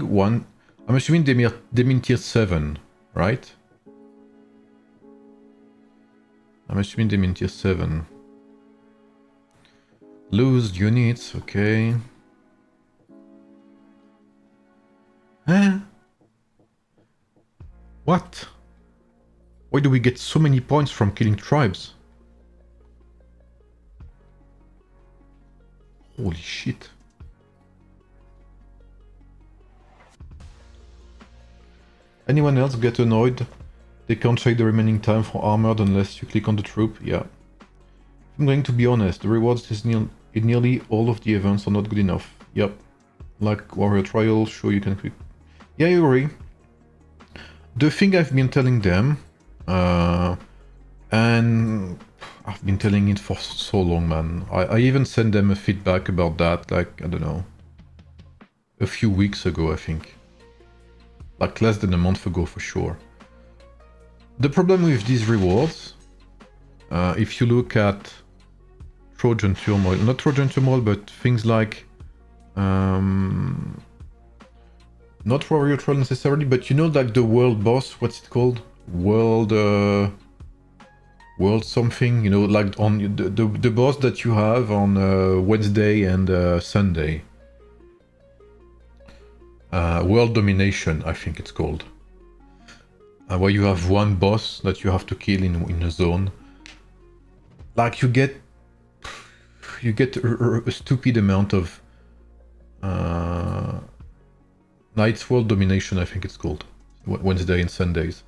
[SPEAKER 1] they mean tier 7, right? I'm assuming they mean tier 7. Lose units, okay. Huh? What? Why do we get so many points from killing tribes? Holy shit. Anyone else get annoyed? They can't check the remaining time for armored unless you click on the troop? Yeah. I'm going to be honest, the rewards in nearly all of the events are not good enough. Yep. Like Warrior Trial, sure you can click. Yeah, I agree. The thing I've been telling them, and I've been telling it for so long, man. I even sent them a feedback about that, like, I don't know, a few weeks ago, I think. Like less than a month ago for sure. The problem with these rewards, if you look at Trojan Turmoil, not Trojan Turmoil, but things like, not Warrior Trial necessarily, but you know, like the world boss, what's it called? World something, you know, like on the boss that you have on Wednesday and Sunday. World Domination, I think it's called. Where you have one boss that you have to kill in a zone. Like you get a stupid amount of Night's World Domination, I think it's called. Wednesday and Sundays.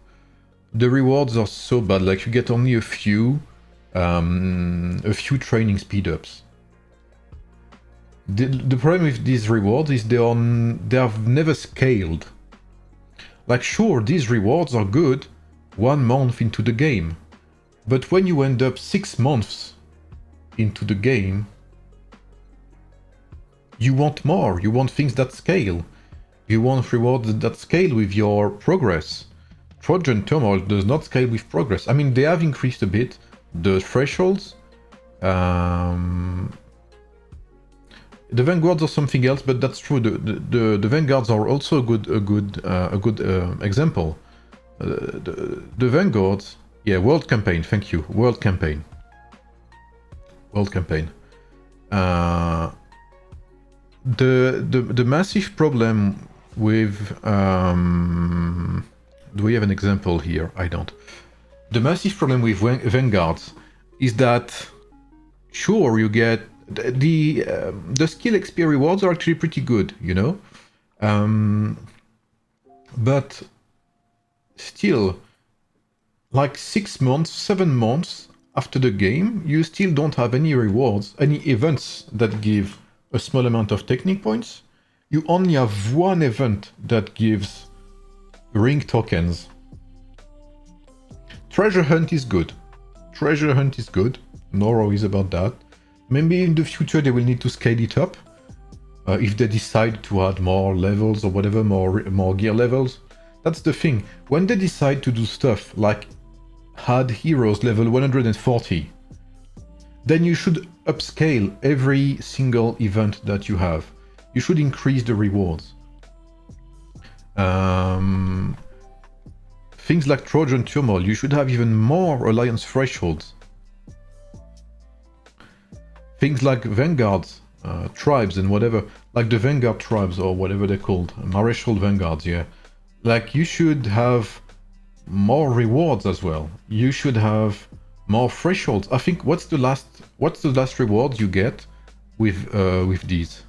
[SPEAKER 1] The rewards are so bad, like you get only a few training speed-ups. The problem with these rewards is they have never scaled. Like sure, these rewards are good 1 month into the game, but when you end up 6 months into the game, you want more, you want things that scale. You want rewards that scale with your progress. Trojan Turmoil does not scale with progress. I mean, they have increased a bit the thresholds. The Vanguards are something else, but that's true. The Vanguards are also a good example. The Vanguards, yeah, World Campaign. Thank you, World Campaign. World Campaign. The massive problem with do we have an example here? I don't. The massive problem with Vanguards is that sure you get the skill XP rewards are actually pretty good, you know, but still, like 6 months, 7 months after the game, you still don't have any rewards, any events that give a small amount of technique points. You only have one event that gives ring tokens. Treasure Hunt is good. Treasure Hunt is good. No worries about that. Maybe in the future they will need to scale it up. If they decide to add more levels or whatever, more gear levels. That's the thing. When they decide to do stuff like add heroes level 140, then you should upscale every single event that you have. You should increase the rewards. Things like Trojan Turmoil, you should have even more alliance thresholds. Things like Vanguards, tribes and whatever, like the Vanguard tribes or whatever they're called, Maréchal Vanguards, yeah. Like you should have more rewards as well. You should have more thresholds. I think what's the last reward you get with these?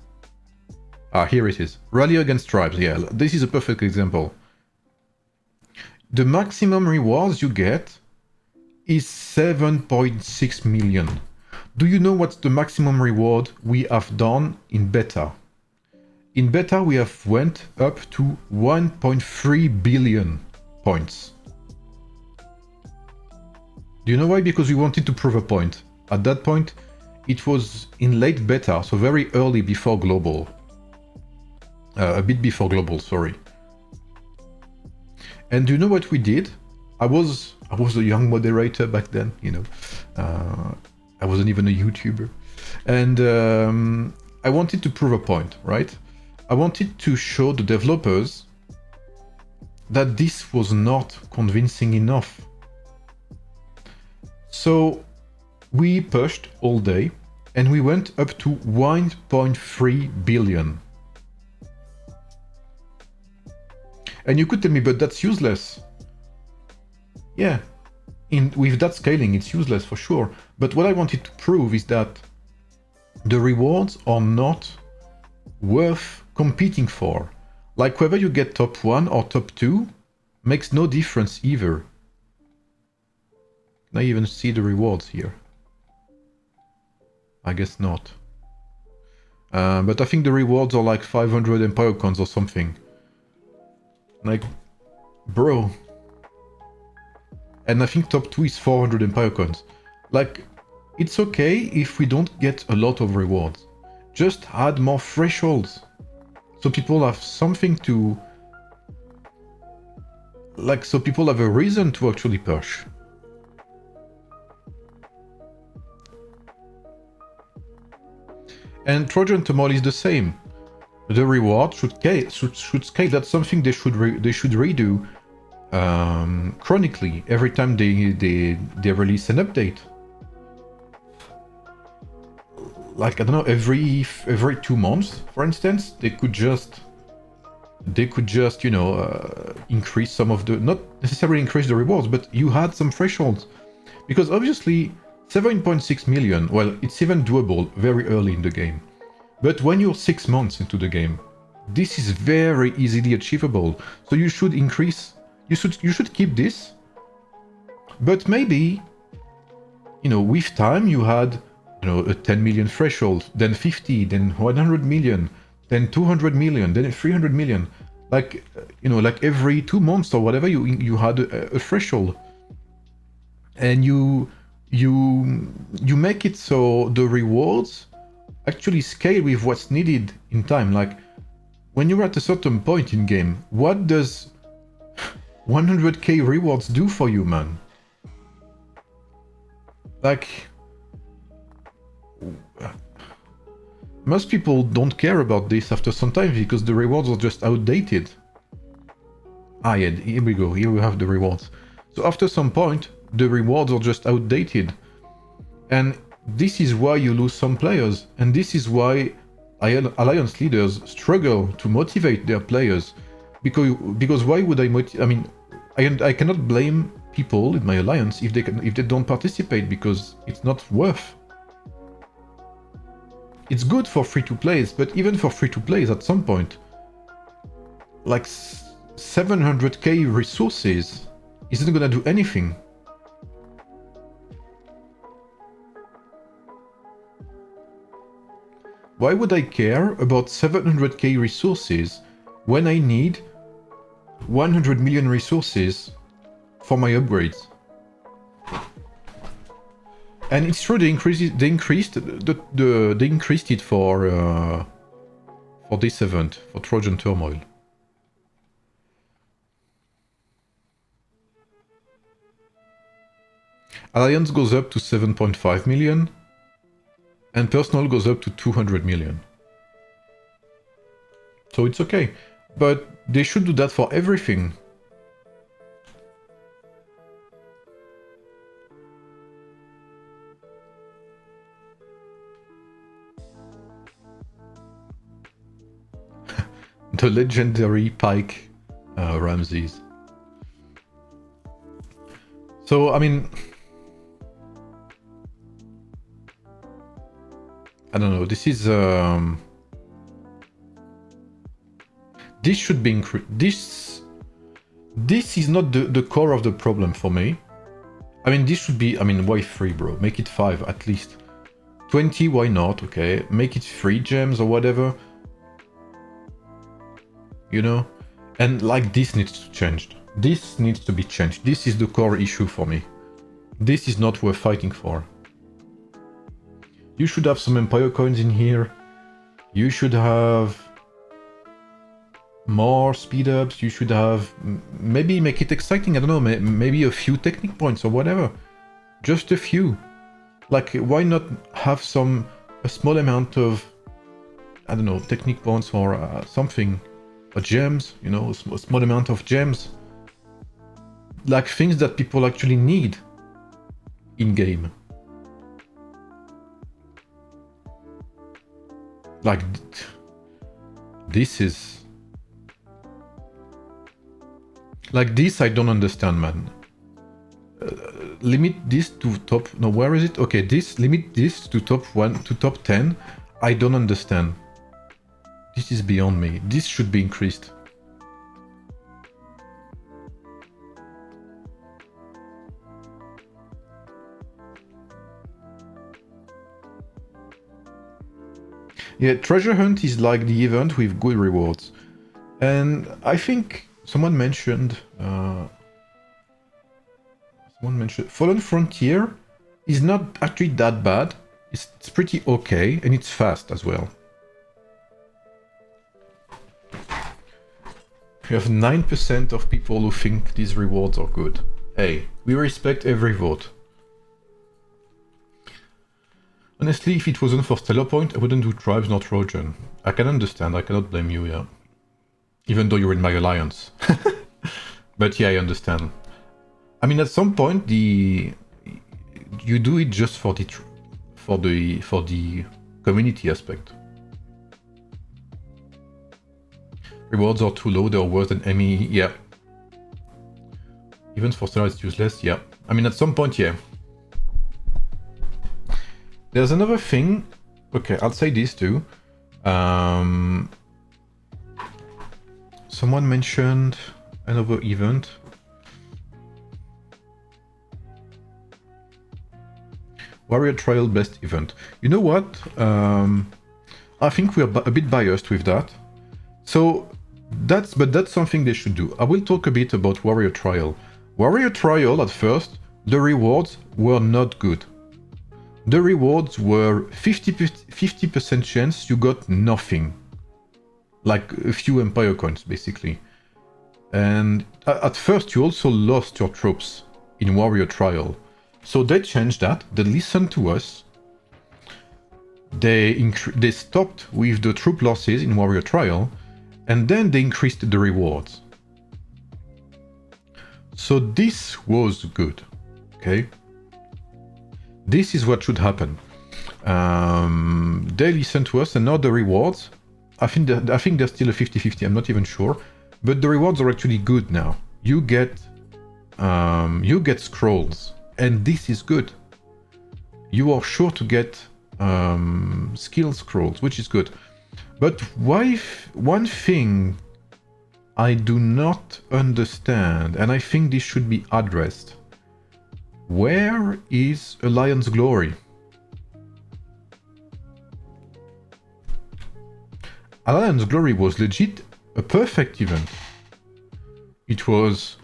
[SPEAKER 1] Ah, here it is. Rally against tribes. Yeah, this is a perfect example. The maximum rewards you get is 7.6 million. Do you know what's the maximum reward we have done in beta? In beta, we have went up to 1.3 billion points. Do you know why? Because we wanted to prove a point. At that point, it was in late beta, so very early before global. A bit before global, sorry. And do you know what we did? I was a young moderator back then, you know. I wasn't even a YouTuber, and I wanted to prove a point, right? I wanted to show the developers that this was not convincing enough. So we pushed all day, and we went up to 1.3 billion. And you could tell me, but that's useless. Yeah, with that scaling, it's useless for sure. But what I wanted to prove is that the rewards are not worth competing for. Like whether you get top 1 or top 2 makes no difference either. Can I even see the rewards here? I guess not. But I think the rewards are like 500 Empire Coins or something. Like, bro. And I think top 2 is 400 Empire Coins. Like, it's okay if we don't get a lot of rewards. Just add more thresholds. So people have something to... Like, so people have a reason to actually push. And Trojan Turmoil is the same. The reward should scale. That's something they should redo chronically every time they release an update. Like, I don't know, every 2 months, for instance, they could just you know, increase some of the, not necessarily increase the rewards, but you had some thresholds, because obviously 7.6 million, well, it's even doable very early in the game, but when you're 6 months into the game, this is very easily achievable. So you should increase, you should keep this, but maybe, you know, with time you had, you know, a 10 million threshold, then 50, then 100 million, then 200 million, then 300 million. Like, you know, like every 2 months or whatever, you had a threshold, and you make it so the rewards actually scale with what's needed in time. Like, when you're at a certain point in game, what does 100k rewards do for you, man? Like, most people don't care about this after some time because the rewards are just outdated. Ah yeah, here we go, here we have the rewards. So after some point, the rewards are just outdated. And this is why you lose some players, and this is why alliance leaders struggle to motivate their players. Because why would I mean, I cannot blame people in my alliance if they don't participate, because it's not worth. It's good for free-to-plays, but even for free-to-plays at some point, like 700k resources isn't gonna do anything. Why would I care about 700k resources when I need 100 million resources for my upgrades? And it's true, they increased it for this event, for Trojan Turmoil. Alliance goes up to 7.5 million, and personal goes up to 200 million. So it's okay, but they should do that for everything. The legendary Pike Ramses. So, I mean, I don't know, this is... this should be increased. This is not the core of the problem for me. I mean, this should be... I mean, why 3, bro? Make it 5 at least. 20, why not? Okay, make it 3 gems or whatever. You know? And like, this needs to change. This needs to be changed. This is the core issue for me. This is not worth fighting for. You should have some Empire coins in here. You should have... more speed ups. You should have maybe make it exciting. I don't know, maybe a few technique points or whatever. Just a few. Like, why not have a small amount of, I don't know, technique points or something, or gems, you know, a small amount of gems. Like things that people actually need in game. Like, this is... Like this, I don't understand, man. Limit this to top... No, where is it? Okay, limit this to top 1, to top 10. I don't understand. This is beyond me. This should be increased. Yeah, treasure hunt is like the event with good rewards. And I think someone mentioned Fallen Frontier is not actually that bad. It's pretty okay, and it's fast as well. You have 9% of people who think these rewards are good. Hey, we respect every vote. Honestly, if it wasn't for Stellar Point, I wouldn't do Tribes nor Trojan. I can understand, I cannot blame you, yeah. Even though you're in my alliance. But yeah, I understand. I mean, at some point, you do it just for the community aspect. Rewards are too low, they're worse than ME, yeah. Even for Stellar it's useless, yeah. I mean, at some point, yeah. There's another thing. Okay, I'll say this too. Someone mentioned another event. Warrior Trial best event. You know what? I think we're a bit biased with that. So that's something they should do. I will talk a bit about Warrior Trial. Warrior Trial at first, the rewards were not good. The rewards were 50% chance you got nothing. Like a few Empire coins, basically. And at first you also lost your troops in Warrior Trial. So they changed that, they listened to us. They stopped with the troop losses in Warrior Trial, and then they increased the rewards. So this was good, okay? This is what should happen. They listen to us, and now the rewards, I think they're still a 50-50, I'm not even sure, but the rewards are actually good now. You get scrolls, and this is good. You are sure to get skill scrolls, which is good. But one thing I do not understand, and I think this should be addressed. Where is Alliance Glory? Alliance Glory was legit a perfect event. It was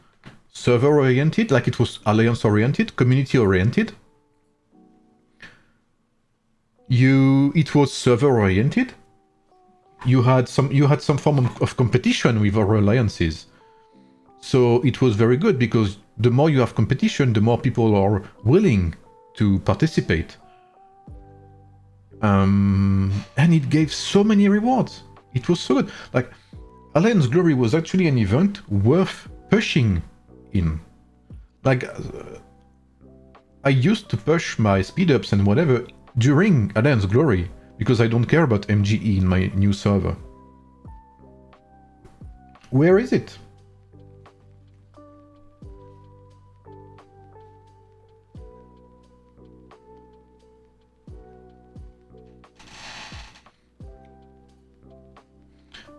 [SPEAKER 1] server-oriented, like it was Alliance-oriented, community-oriented. It was server-oriented. You had some form of competition with our alliances. So it was very good, because the more you have competition, the more people are willing to participate. And it gave so many rewards. It was so good. Like, Alliance Glory was actually an event worth pushing in. Like, I used to push my speed ups and whatever during Alliance Glory, because I don't care about MGE in my new server. Where is it?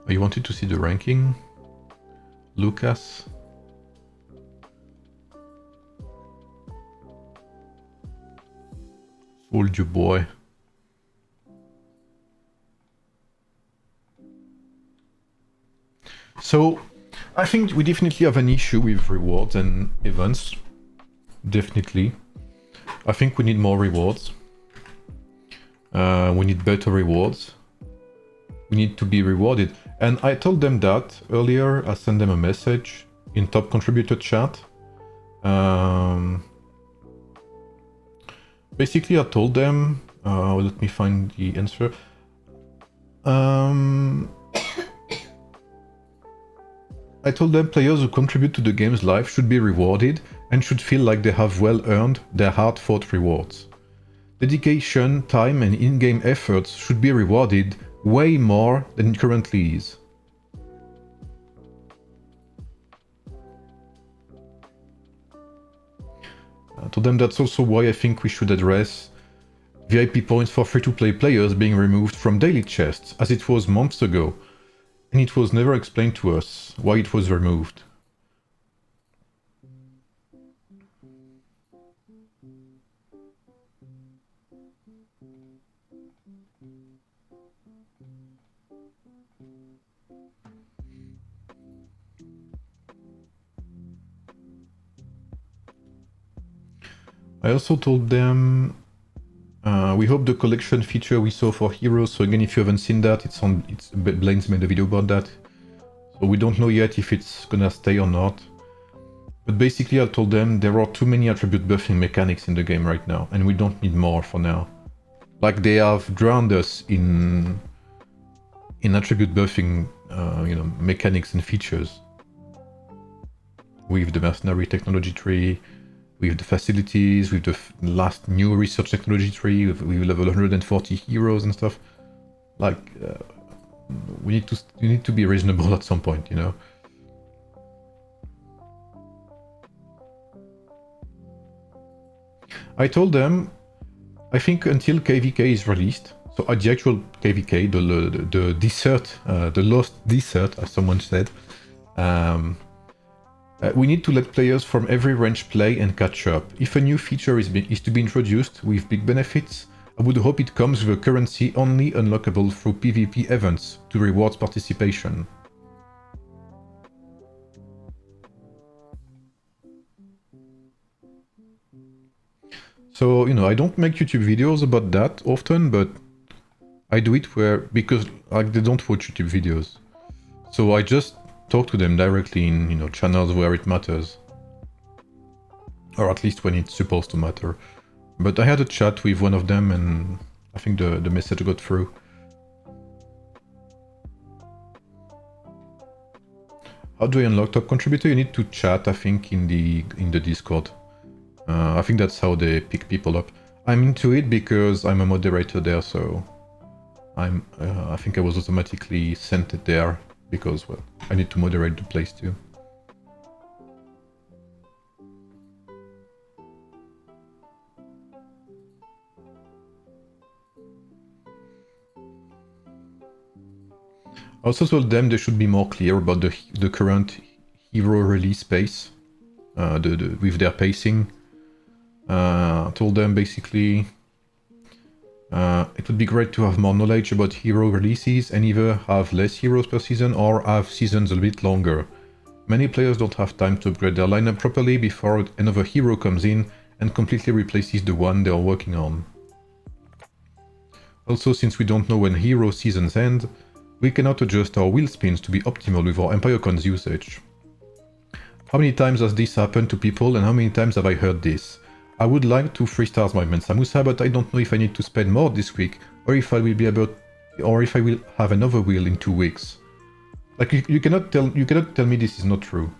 [SPEAKER 1] You wanted to see the ranking? Lucas? Old you boy. So, I think we definitely have an issue with rewards and events. Definitely. I think we need more rewards. We need better rewards. We need to be rewarded. And I told them that earlier. I sent them a message in top contributor chat. Basically, I told them, let me find the answer. I told them players who contribute to the game's life should be rewarded and should feel like they have well earned their hard-fought rewards. Dedication, time and in-game efforts should be rewarded way more than it currently is. I told them that's also why I think we should address VIP points for free-to-play players being removed from daily chests, as it was months ago, and it was never explained to us why it was removed. I also told them we hope the collection feature we saw for heroes. So again, if you haven't seen that, Blaine's made a video about that. So we don't know yet if it's gonna stay or not. But basically, I told them there are too many attribute buffing mechanics in the game right now, and we don't need more for now. Like they have drowned us in attribute buffing, mechanics and features. With the mercenary technology tree, with the facilities, with the last new research technology tree, with level 140 heroes and stuff. Like, you need to be reasonable at some point, you know. I told them, I think until KVK is released, so at the actual KVK, the desert, the lost desert, as someone said, we need to let players from every range play and catch up. If a new feature is to be introduced with big benefits, I would hope it comes with a currency only unlockable through PvP events to reward participation. So, you know, I don't make YouTube videos about that often, but I do it because like, they don't watch YouTube videos. So I just talk to them directly in, you know, channels where it matters. Or at least when it's supposed to matter. But I had a chat with one of them and I think the message got through. How do I unlock top contributor? You need to chat, I think, in the Discord. I think that's how they pick people up. I'm into it because I'm a moderator there, so I think I was automatically sent there because, well, I need to moderate the place too. I also told them they should be more clear about the current hero release pace, with their pacing. I told them basically it would be great to have more knowledge about hero releases and either have less heroes per season or have seasons a bit longer. Many players don't have time to upgrade their lineup properly before another hero comes in and completely replaces the one they are working on. Also, since we don't know when hero seasons end, we cannot adjust our wheel spins to be optimal with our Empire Cons usage. How many times has this happened to people and how many times have I heard this? I would like to 3-star my Mensa Musa, but I don't know if I need to spend more this week, or if I will be able, or if I will have another wheel in 2 weeks. Like you cannot tell me this is not true.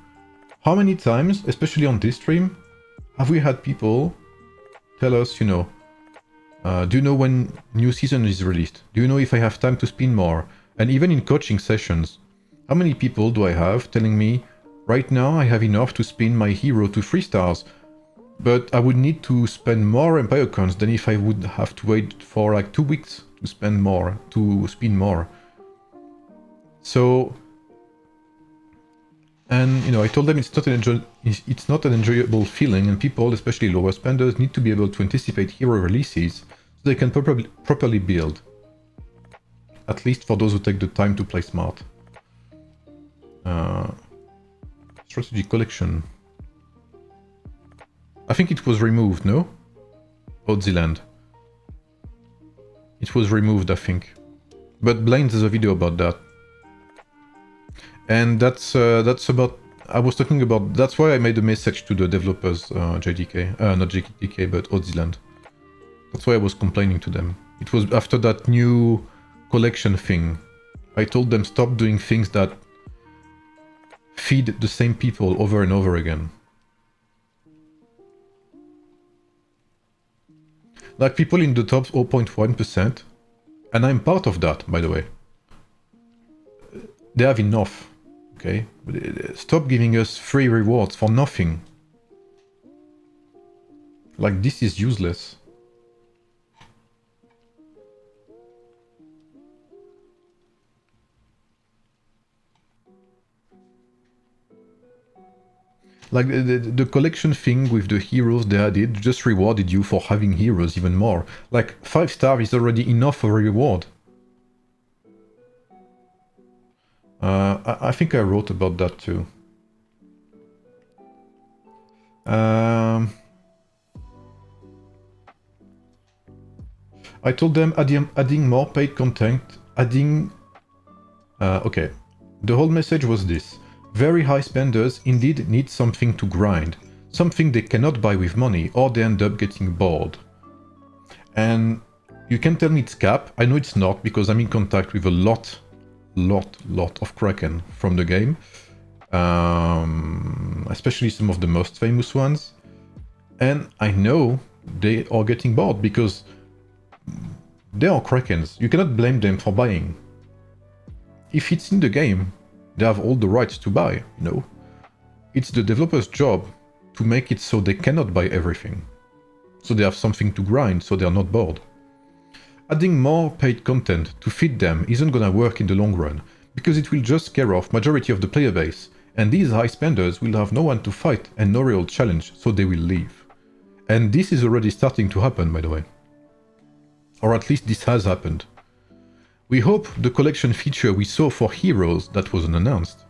[SPEAKER 1] How many times, especially on this stream, have we had people tell us, you know, do you know when new season is released? Do you know if I have time to spin more? And even in coaching sessions, how many people do I have telling me, right now I have enough to spin my hero to 3 stars, but I would need to spend more Empire Cons than if I would have to wait for like 2 weeks to spin more. So, and you know, I told them it's not an enjoyable feeling, and people, especially lower spenders, need to be able to anticipate hero releases so they can properly build. At least for those who take the time to play smart. Strategy collection. I think it was removed, no? Odziland. It was removed, I think. But Blaine has a video about that. And that's about. I was talking about. That's why I made a message to the developers, JDK, not JDK, but Odziland. That's why I was complaining to them. It was after that new collection thing. I told them stop doing things that feed the same people over and over again. Like people in the top 0.1%, and I'm part of that, by the way. They have enough, okay? Stop giving us free rewards for nothing. Like, this is useless. Like, the collection thing with the heroes they added just rewarded you for having heroes even more. Like, 5 star is already enough for a reward. I think I wrote about that too. I told them adding more paid content, okay, the whole message was this. Very high spenders indeed need something to grind, something they cannot buy with money, or they end up getting bored. And you can tell me it's cap, I know it's not, because I'm in contact with a lot of Kraken from the game. Especially some of the most famous ones. And I know they are getting bored, because they are Krakens. You cannot blame them for buying. If it's in the game, they have all the rights to buy, you know. It's the developer's job to make it so they cannot buy everything. So they have something to grind, so they are not bored. Adding more paid content to feed them isn't gonna work in the long run, because it will just scare off majority of the player base, and these high spenders will have no one to fight and no real challenge, so they will leave. And this is already starting to happen, by the way. Or at least this has happened. We hope the collection feature we saw for heroes that wasn't announced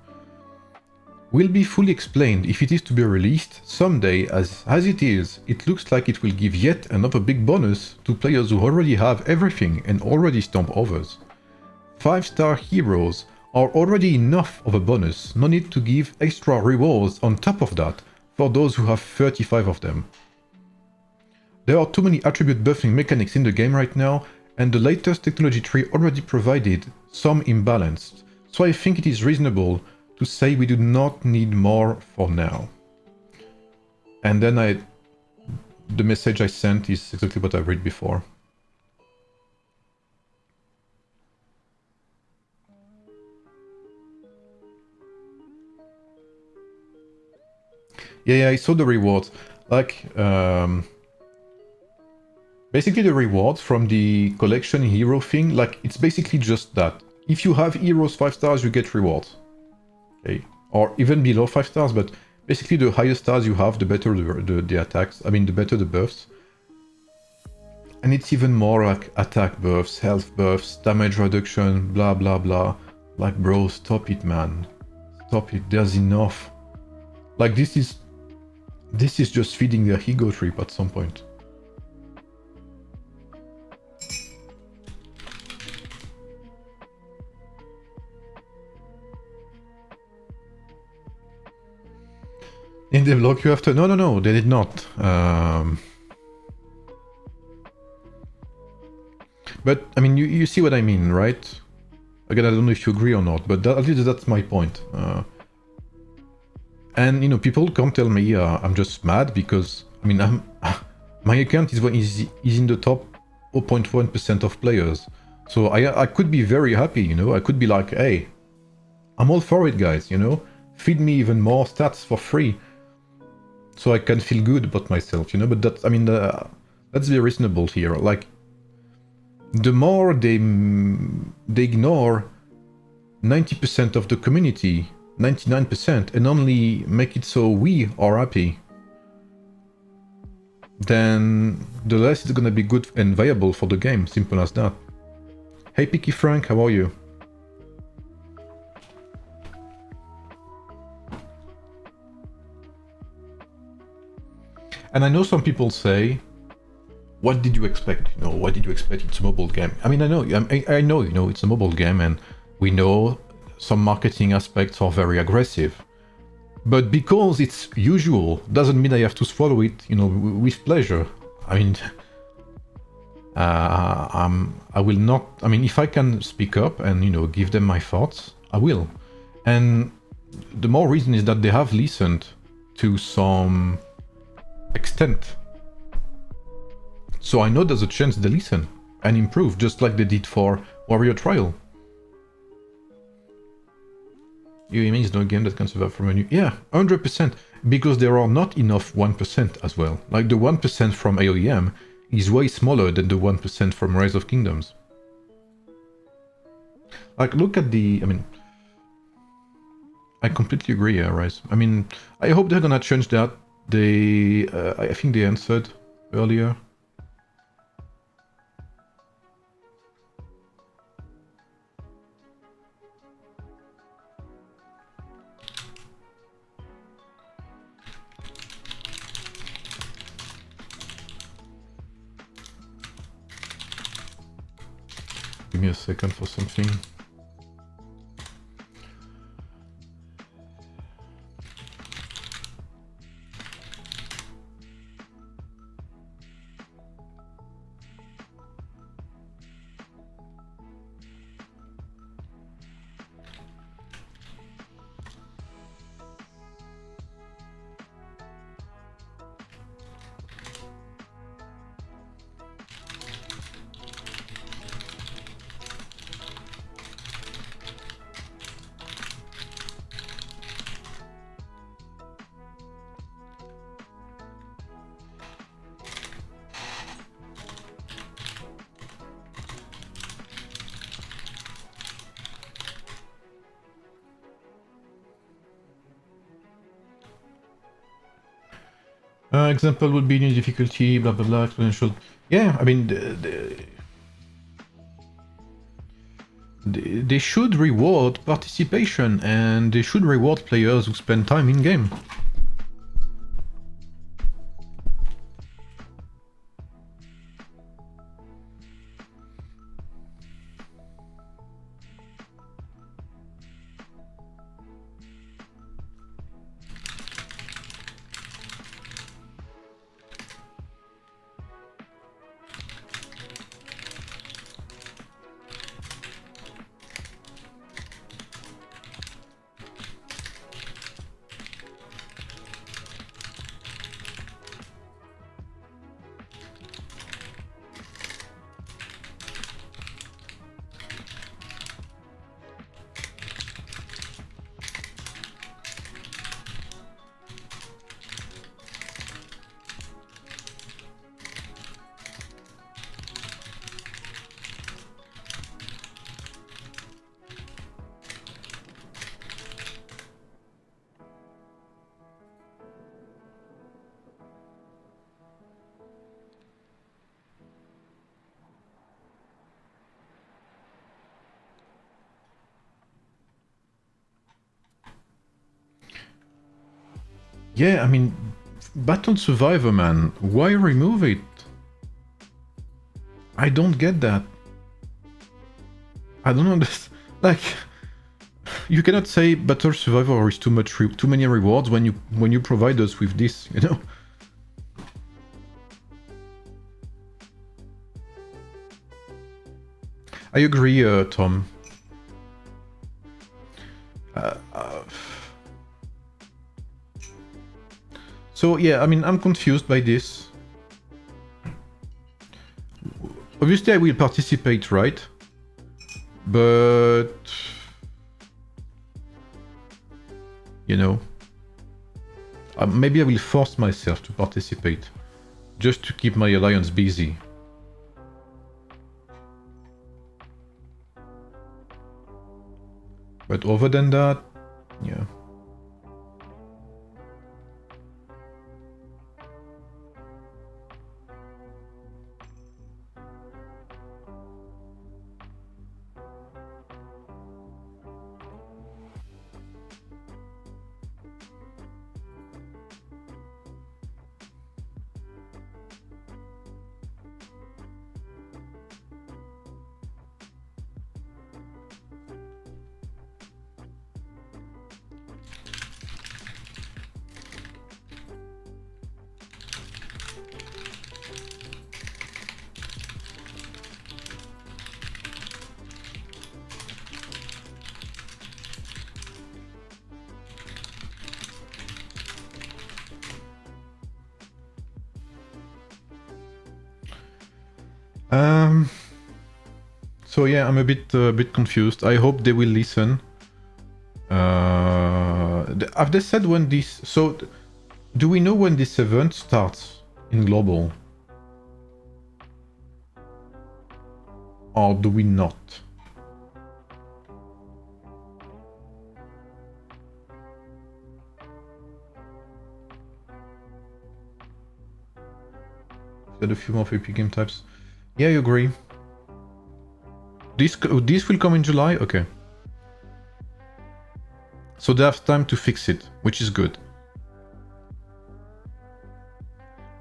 [SPEAKER 1] will be fully explained if it is to be released someday. As it is, it looks like it will give yet another big bonus to players who already have everything and already stomp others. 5-star heroes are already enough of a bonus, no need to give extra rewards on top of that for those who have 35 of them. There are too many attribute buffing mechanics in the game right now, and the latest technology tree already provided some imbalanced, so I think it is reasonable to say we do not need more for now. And then the message I sent is exactly what I read before. Yeah, I saw the rewards. Like, basically the rewards from the collection hero thing, like, it's basically just that. If you have heroes 5 stars, you get rewards. Okay. Or even below 5 stars, but basically the higher stars you have, the better the attacks. I mean, the better the buffs. And it's even more like attack buffs, health buffs, damage reduction, blah blah blah. Like, bro, stop it, man. Stop it, there's enough. Like, this is just feeding their ego trip at some point. In the block you have to... No, they did not. But, I mean, you see what I mean, right? Again, I don't know if you agree or not, but at least that's my point. And, you know, people can't tell me I'm just mad because, I mean, my account is in the top 0.1% of players. So I could be very happy, you know? I could be like, hey, I'm all for it, guys, you know? Feed me even more stats for free. So I can feel good about myself, you know, but that's, I mean, let's be reasonable here. Like, the more they ignore 90% of the community, 99%, and only make it so we are happy, then the less it's gonna be good and viable for the game, simple as that. Hey Picky Frank, how are you? And I know some people say, what did you expect? You know, what did you expect? It's a mobile game. I mean, I know, you know, it's a mobile game, and we know some marketing aspects are very aggressive. But because it's usual, doesn't mean I have to swallow it, you know, with pleasure. I mean, I will not. I mean, if I can speak up and, you know, give them my thoughts, I will. And the more reason is that they have listened to some extent. So I know there's a chance they listen and improve, just like they did for Warrior Trial. AoEM is no game that can survive from a new... Yeah, 100%. Because there are not enough 1% as well. Like the 1% from AoEM is way smaller than the 1% from Rise of Kingdoms. Like, look at the... I mean... I completely agree, Rise. I mean, I hope they're gonna change that. They... I think they answered earlier. Give me a second for something. Example would be new difficulty, blah blah blah, exponential. Yeah, I mean, they should reward participation and they should reward players who spend time in game. Yeah, I mean, Battle Survivor, man, why remove it? I don't get that. I don't understand. Like, you cannot say Battle Survivor is too many rewards when you provide us with this, you know? I agree, Tom. So yeah, I mean, I'm confused by this. Obviously, I will participate, right? But you know, maybe I will force myself to participate, just to keep my alliance busy. But other than that, yeah. So yeah, I'm a bit confused. I hope they will listen. Have they said when this... So, do we know when this event starts in global? Or do we not? Got a few more VP game types. Yeah, I agree. This will come in July? Okay. So they have time to fix it, which is good.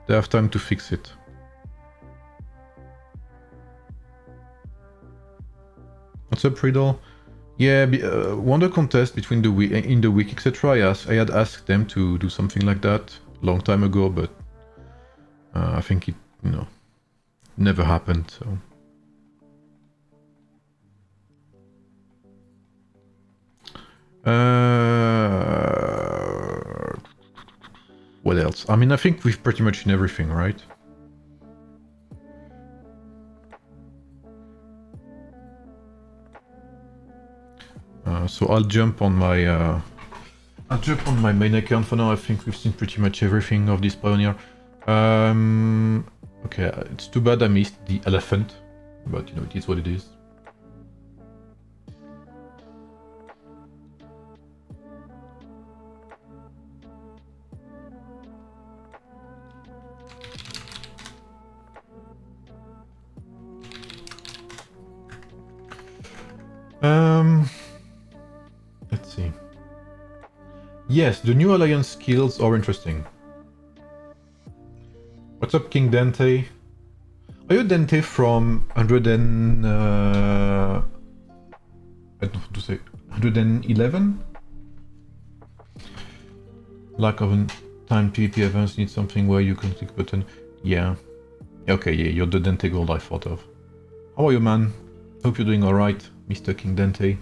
[SPEAKER 1] They have time to fix it. What's up, Riddle? Yeah, Wonder contest between the week, in the week, etc. I had asked them to do something like that a long time ago, but I think it, never happened. So. What else? I mean, I think we've pretty much in everything, right? So I'll jump on my main account for now. I think we've seen pretty much everything of this Pioneer. Okay, it's too bad I missed the elephant, but it is what it is. Let's see. Yes, the new alliance skills are interesting. What's up, King Dante? Are you Dante from 100 I don't know how to say 111? Lack of time PvP events need something where you can click button. Yeah. Okay, yeah, you're the Dante Gold I thought of. How are you, man? Hope you're doing alright, Mr. King Dante.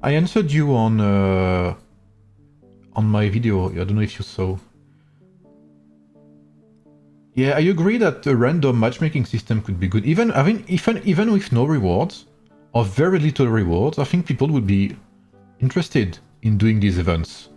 [SPEAKER 1] I answered you on my video. I don't know if you saw. Yeah, I agree that a random matchmaking system could be good. Even with no rewards, or very little rewards, I think people would be interested in doing these events.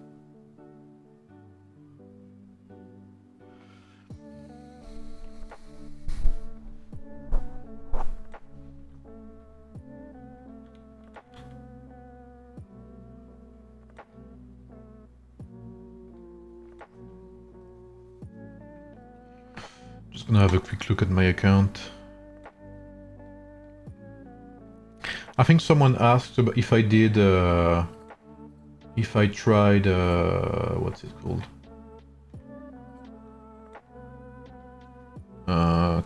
[SPEAKER 1] Just gonna have a quick look at my account. I think someone asked about if I did, if I tried, what's it called?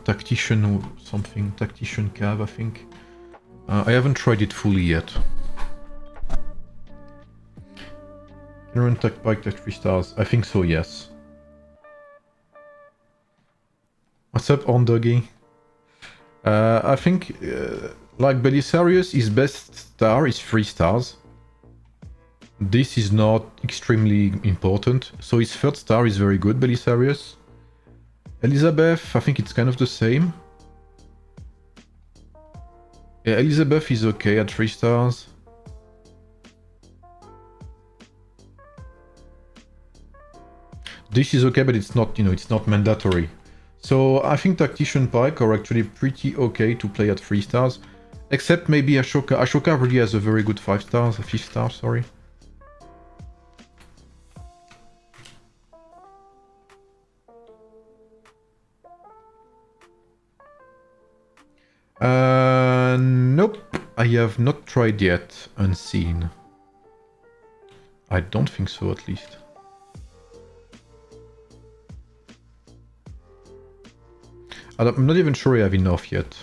[SPEAKER 1] Tactician something, Tactician Cav, I think. I haven't tried it fully yet. Can you run Tac Pike, Tac 3 stars? I think so, yes. What's up, on doggy? I think, like Belisarius, his best star is 3 stars. This is not extremely important, so his third star is very good, Belisarius. Elizabeth, I think it's kind of the same. Yeah, Elizabeth is okay at 3 stars. This is okay, but it's not, it's not mandatory. So I think Tactician Pike are actually pretty okay to play at 3 stars. Except maybe Ashoka. Ashoka really has a very good 5 stars, a 5th star, sorry. Nope, I have not tried yet Unseen. I don't think so, at least. I'm not even sure I have enough yet.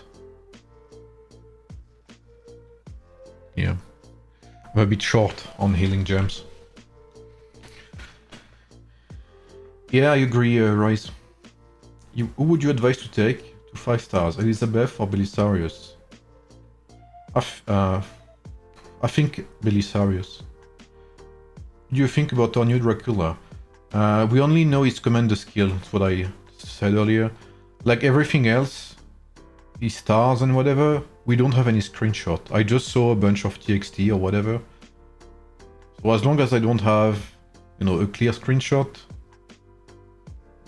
[SPEAKER 1] Yeah. I'm a bit short on healing gems. Yeah, I agree, Rice. Who would you advise to take to 5 stars? Elizabeth or Belisarius? I think Belisarius. What do you think about our new Dracula? We only know his commander skill, that's what I said earlier. Like everything else, these stars and whatever, we don't have any screenshot. I just saw a bunch of TXT or whatever. So as long as I don't have, you know, a clear screenshot,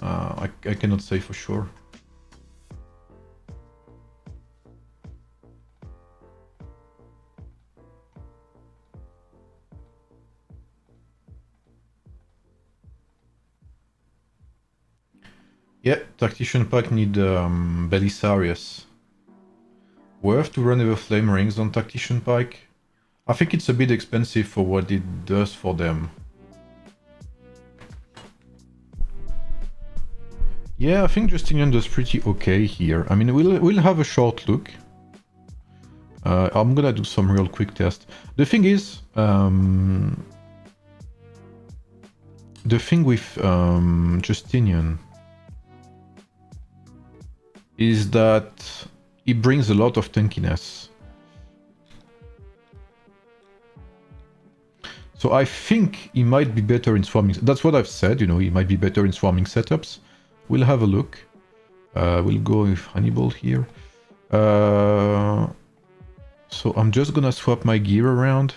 [SPEAKER 1] I cannot say for sure. Yeah, Tactician Pack need Belisarius. Worth to run over Flame Rings on Tactician Pack? I think it's a bit expensive for what it does for them. Yeah, I think Justinian does pretty okay here. I mean, we'll have a short look. I'm gonna do some real quick test. The thing is, the thing with Justinian is that he brings a lot of tankiness. So I think he might be better in swarming. That's what I've said, you know, he might be better in swarming setups. We'll have a look. We'll go with Hannibal here. So I'm just gonna swap my gear around.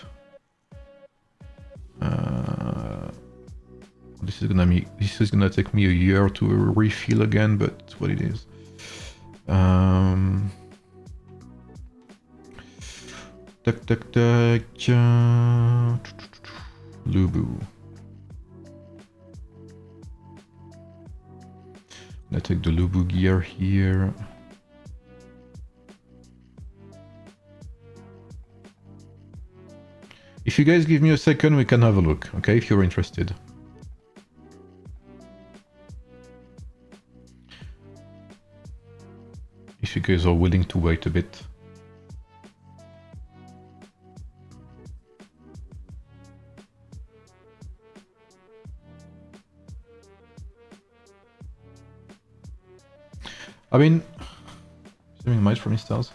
[SPEAKER 1] This is gonna take me a year to refill again, but it's what it is. Lubu. Let's take the Lubu gear here. If you guys give me a second, we can have a look, okay, if you're interested. If you guys are willing to wait a bit. I mean, saving might from stars.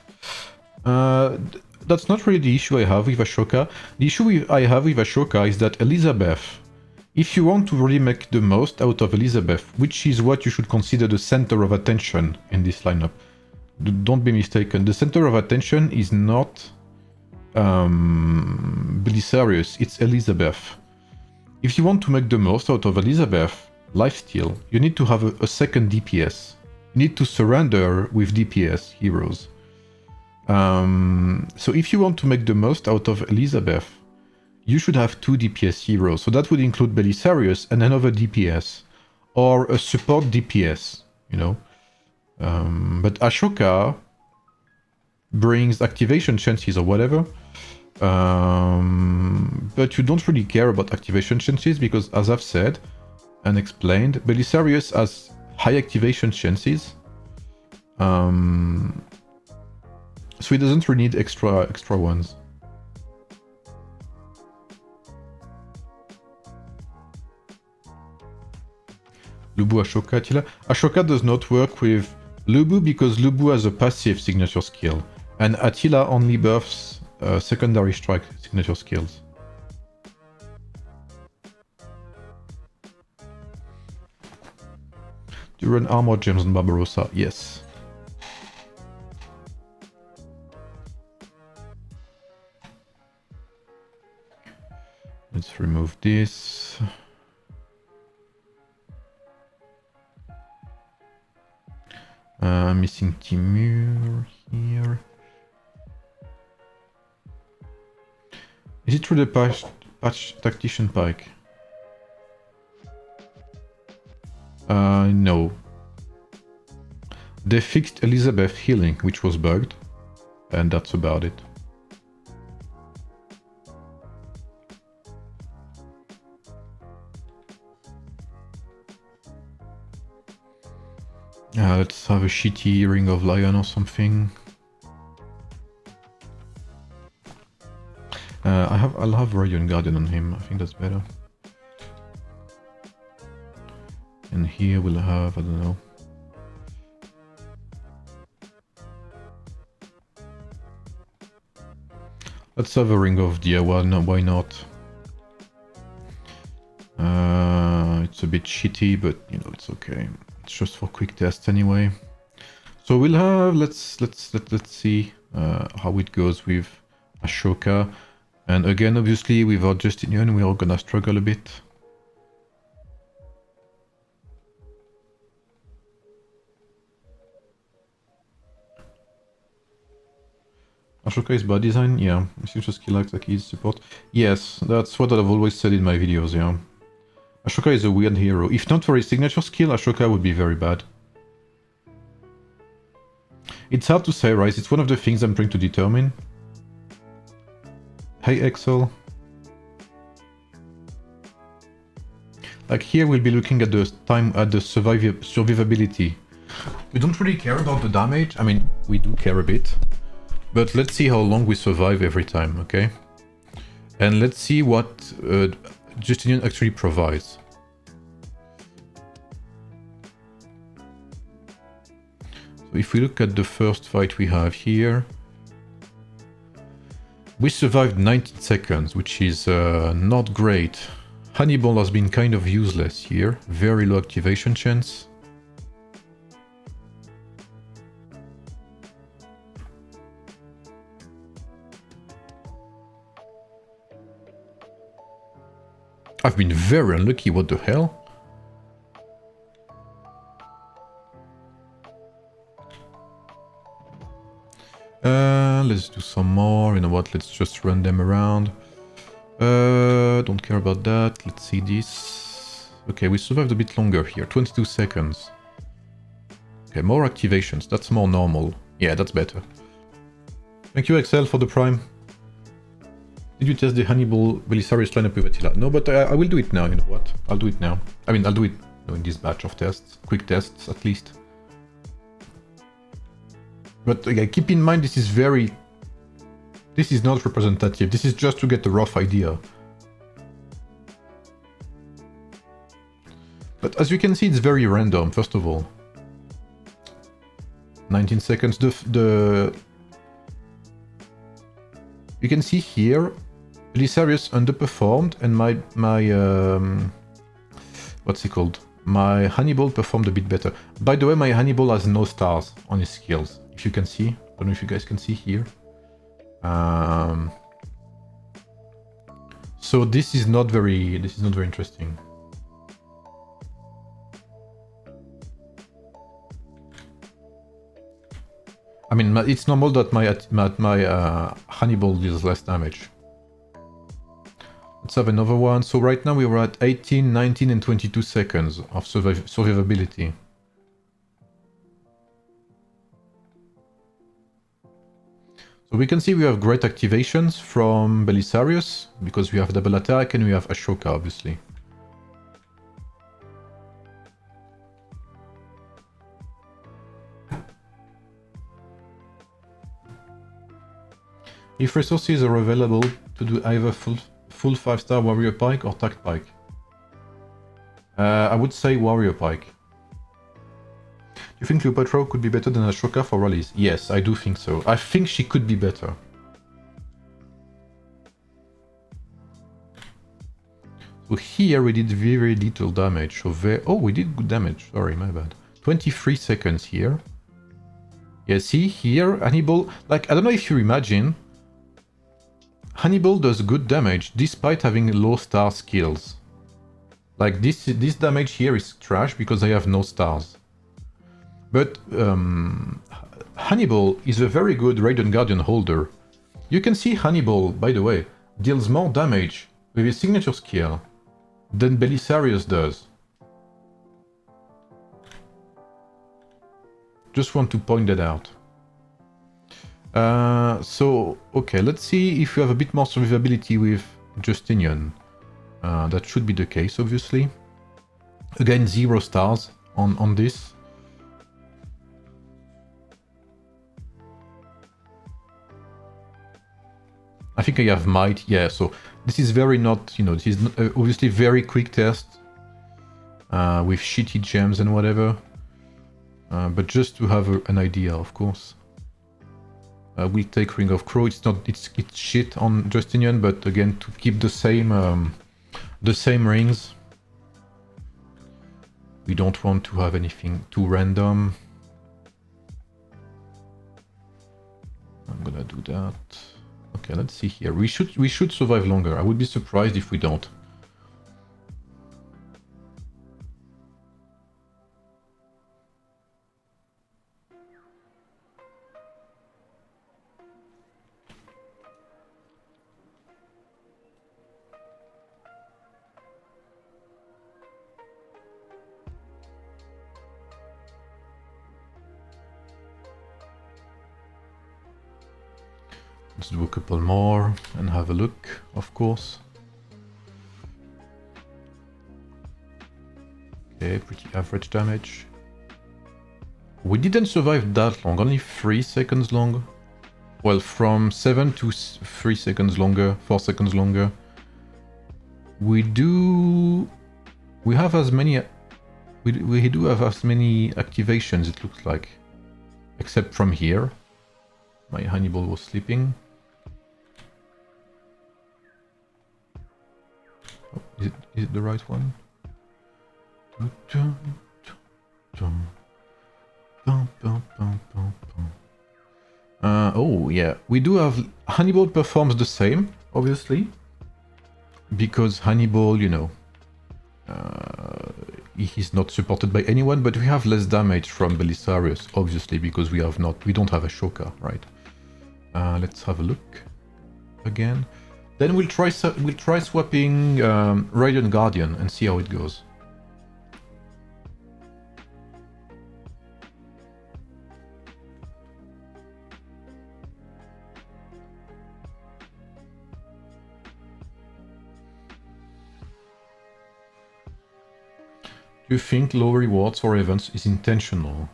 [SPEAKER 1] That's not really the issue I have with Ashoka. The issue I have with Ashoka is that Elizabeth, if you want to really make the most out of Elizabeth, which is what you should consider the center of attention in this lineup, don't be mistaken, the center of attention is not Belisarius, it's Elizabeth. If you want to make the most out of Elizabeth, lifesteal, you need to have a second DPS. You need to surrender with DPS heroes. So if you want to make the most out of Elizabeth, you should have 2 DPS heroes. So that would include Belisarius and another DPS. Or a support DPS, you know. But Ashoka brings activation chances or whatever. But you don't really care about activation chances because, as I've said and explained, Belisarius has high activation chances. So he doesn't really need extra ones. Lubu, Ashoka, Attila. Ashoka does not work with Lubu because Lubu has a passive signature skill, and Attila only buffs secondary strike signature skills. Do you run armor gems on Barbarossa? Yes. Let's remove this. Missing Timur here. Is it through the patch Tactician Pike? No. They fixed Elizabeth healing, which was bugged, and that's about it. Let's have a shitty Ring of Lion or something. I'll have Radiant Guardian on him. I think that's better. And here we'll have, I don't know. Let's have a Ring of Diawa. No, why not? It's a bit shitty, but you know, it's okay. It's just for quick test anyway. So we'll have let's see how it goes with Ashoka, and again obviously without Justinian we are gonna struggle a bit. Ashoka is by design, yeah. Future skill acts like easy support. Yes, that's what I've always said in my videos, yeah. Ashoka is a weird hero. If not for his signature skill, Ashoka would be very bad. It's hard to say, right? It's one of the things I'm trying to determine. Hey, Excel. Like here, we'll be looking at the survivability. We don't really care about the damage. I mean, we do care a bit. But let's see how long we survive every time, okay? And let's see what Justinian actually provides. So if we look at the first fight we have here, we survived 19 seconds, which is not great. Hannibal has been kind of useless here, very low activation chance. I've been very unlucky, what the hell? Let's do some more, you know what, let's just run them around. Don't care about that, let's see this. Okay, we survived a bit longer here, 22 seconds. Okay, more activations, that's more normal. Yeah, that's better. Thank you, Excel, for the prime. Did you test the Hannibal Belisarius lineup with Attila? No, but I will do it now, you know what? I'll do it now. I mean, I'll do it in this batch of tests. Quick tests, at least. But again, keep in mind, this is not representative. This is just to get a rough idea. But as you can see, it's very random, first of all. 19 seconds. You can see here, Belisarius underperformed, and my what's it called? My Hannibal performed a bit better. By the way, my Hannibal has no stars on his skills. If you can see, I don't know if you guys can see here. So this is not very interesting. I mean, it's normal that my Hannibal deals less damage. Let's have another one. So right now we were at 18, 19 and 22 seconds of survivability. So we can see we have great activations from Belisarius, because we have double attack and we have Ashoka, obviously. If resources are available to do either full 5-star warrior pike or tact pike. I would say warrior pike. Do you think Cleopatra could be better than Ashoka for rallies? Yes, I do think so. I think she could be better. So here we did very little damage. So oh, we did good damage. Sorry, my bad. 23 seconds here. Yeah, see here, Hannibal, like, I don't know if you imagine, Hannibal does good damage despite having low star skills. Like this damage here is trash because I have no stars. But Hannibal is a very good Radiant Guardian holder. You can see Hannibal, by the way, deals more damage with his signature skill than Belisarius does. Just want to point that out. So, okay, let's see if we have a bit more survivability with Justinian. That should be the case, obviously. Again, 0 stars on this. I think I have might, yeah, so this is very not, you know, this is not, obviously very quick test with shitty gems and whatever, but just to have an idea, of course. We'll take Ring of Crow, it's shit on Justinian, but again, to keep the same rings. We don't want to have anything too random. do that. Okay, let's see here. We should survive longer. I would be surprised if we don't. Let's do a couple more and have a look, of course. Okay, pretty average damage. We didn't survive that long, only 3 seconds long. Well, from 7 to 3 seconds longer, 4 seconds longer. We have as many... We do have as many activations, it looks like. Except from here. My Hannibal was sleeping. Oh, is it the right one? Oh yeah, we do have... Hannibal performs the same, obviously. Because Hannibal, you know, he's not supported by anyone, but we have less damage from Belisarius, obviously, because we don't have a Shoka, right? Let's have a look again. Then we'll try swapping Radiant Guardian and see how it goes. Do you think low rewards for events is intentional?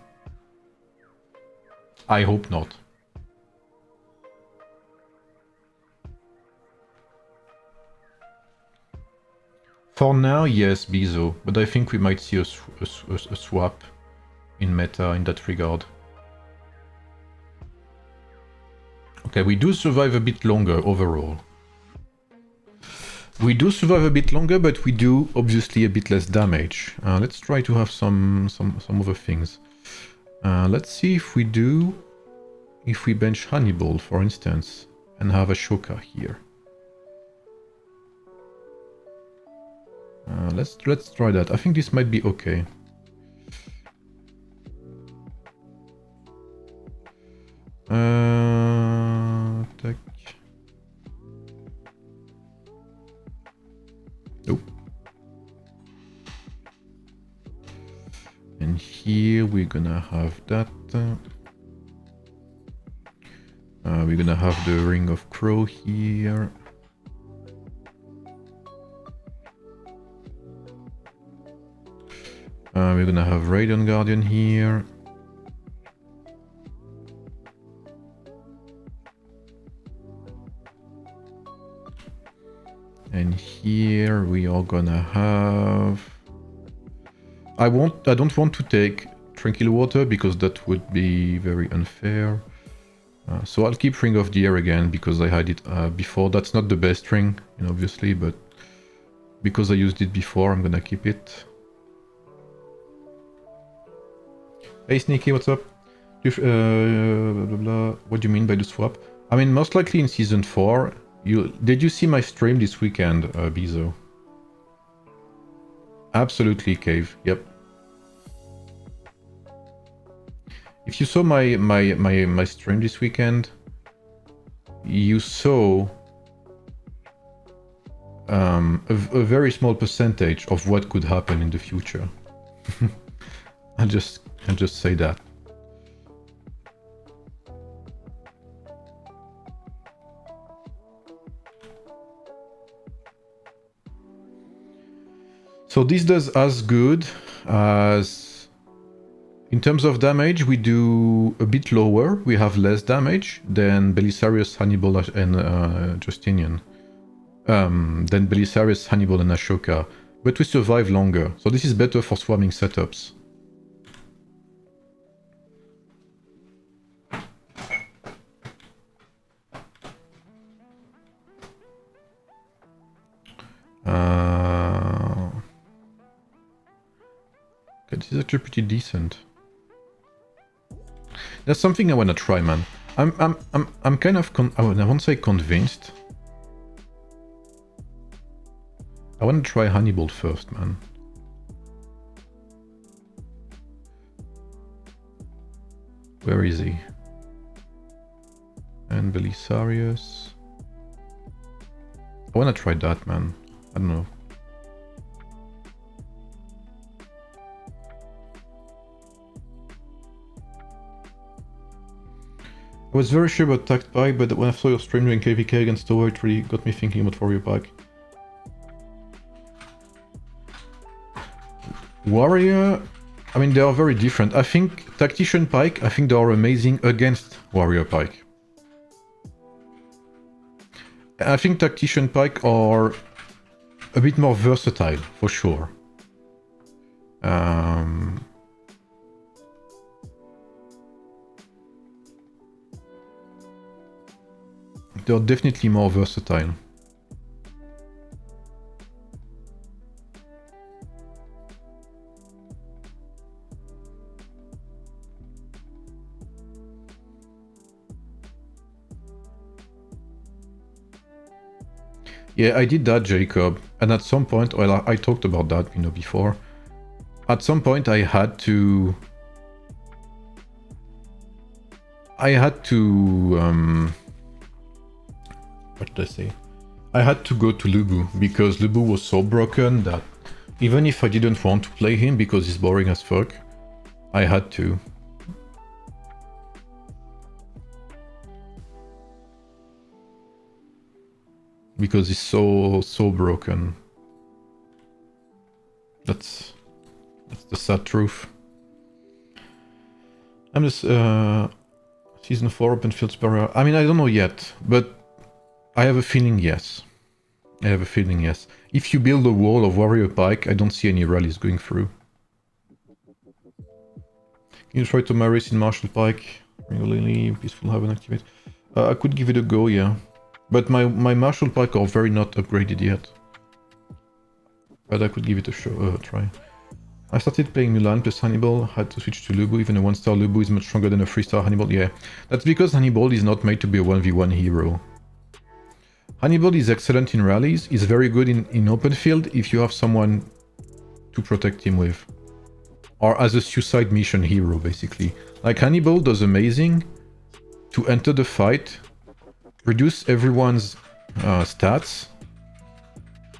[SPEAKER 1] I hope not. For now, yes, Bizo, but I think we might see a swap in meta in that regard. Okay, we do survive a bit longer overall. We do survive a bit longer, but we do obviously a bit less damage. Let's try to have some other things. Let's see if we bench Hannibal, for instance, and have a Shoka here. Let's try that. I think this might be okay. Attack. Nope. And here we're gonna have that. We're gonna have the Ring of Crow here. We're gonna have Radiant Guardian here. And here we are gonna have... I don't want to take Tranquil Water because that would be very unfair. So I'll keep Ring of the Air again because I had it before. That's not the best ring, you know, obviously, but because I used it before, I'm gonna keep it. Hey Sneaky, what's up? Blah, blah, blah. What do you mean by the swap? I mean, most likely in Season 4. Did you see my stream this weekend, Bizo? Absolutely, Cave. Yep. If you saw my stream this weekend, you saw a very small percentage of what could happen in the future. I'll just say that. So this does as good as... In terms of damage, we do a bit lower. We have less damage than Belisarius, Hannibal, and Justinian. Than Belisarius, Hannibal, and Ashoka. But we survive longer. So this is better for swarming setups. Okay, this is actually pretty decent. There's something I wanna try, man. I'm kind of I won't say convinced. I want to try Hannibal first, man. Where is he? And Belisarius. I want to try that, man. I don't know. I was very sure about Tact Pike, but when I saw your stream doing KVK against Tower, it really got me thinking about Warrior Pike. Warrior, I mean, they are very different. I think Tactician Pike, I think they are amazing against Warrior Pike. I think Tactician Pike are a bit more versatile, for sure. They're definitely more versatile. Yeah, I did that, Jacob. And at some point, well, I talked about that, you know, before. At some point, I had to... what did I say? I had to go to Lubu, because Lubu was so broken that even if I didn't want to play him because he's boring as fuck, I had to. Because he's so broken. That's the sad truth. I'm just season 4 open field superior. I mean, I don't know yet, but I have a feeling yes. I have a feeling yes. If you build a wall of Warrior Pike, I don't see any rallies going through. Can you try to marry in Marshall Pike? Regularly, peaceful haven activate. I could give it a go, yeah. But my Marshall Pike are very not upgraded yet. But I could give it a try. I started playing Milan plus Hannibal, had to switch to Lubu, even a 1-star Lubu is much stronger than a 3-star Hannibal, yeah. That's because Hannibal is not made to be a 1v1 hero. Hannibal is excellent in rallies, he's very good in open field if you have someone to protect him with. Or as a suicide mission hero, basically. Like Hannibal does amazing to enter the fight, reduce everyone's stats,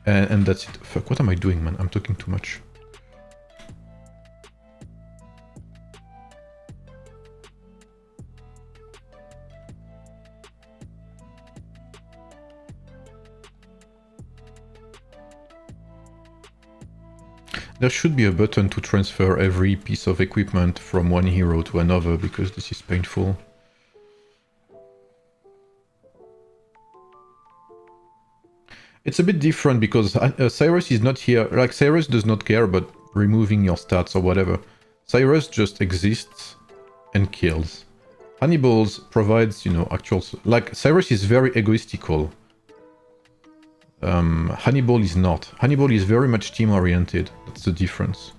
[SPEAKER 1] and that's it. Fuck, what am I doing, man? I'm talking too much. There should be a button to transfer every piece of equipment from one hero to another, because this is painful. It's a bit different because Cyrus is not here. Like, Cyrus does not care about removing your stats or whatever. Cyrus just exists and kills. Hannibal's provides, you know, actual... Like, Cyrus is very egoistical. Hannibal is not. Hannibal is very much team-oriented. That's the difference.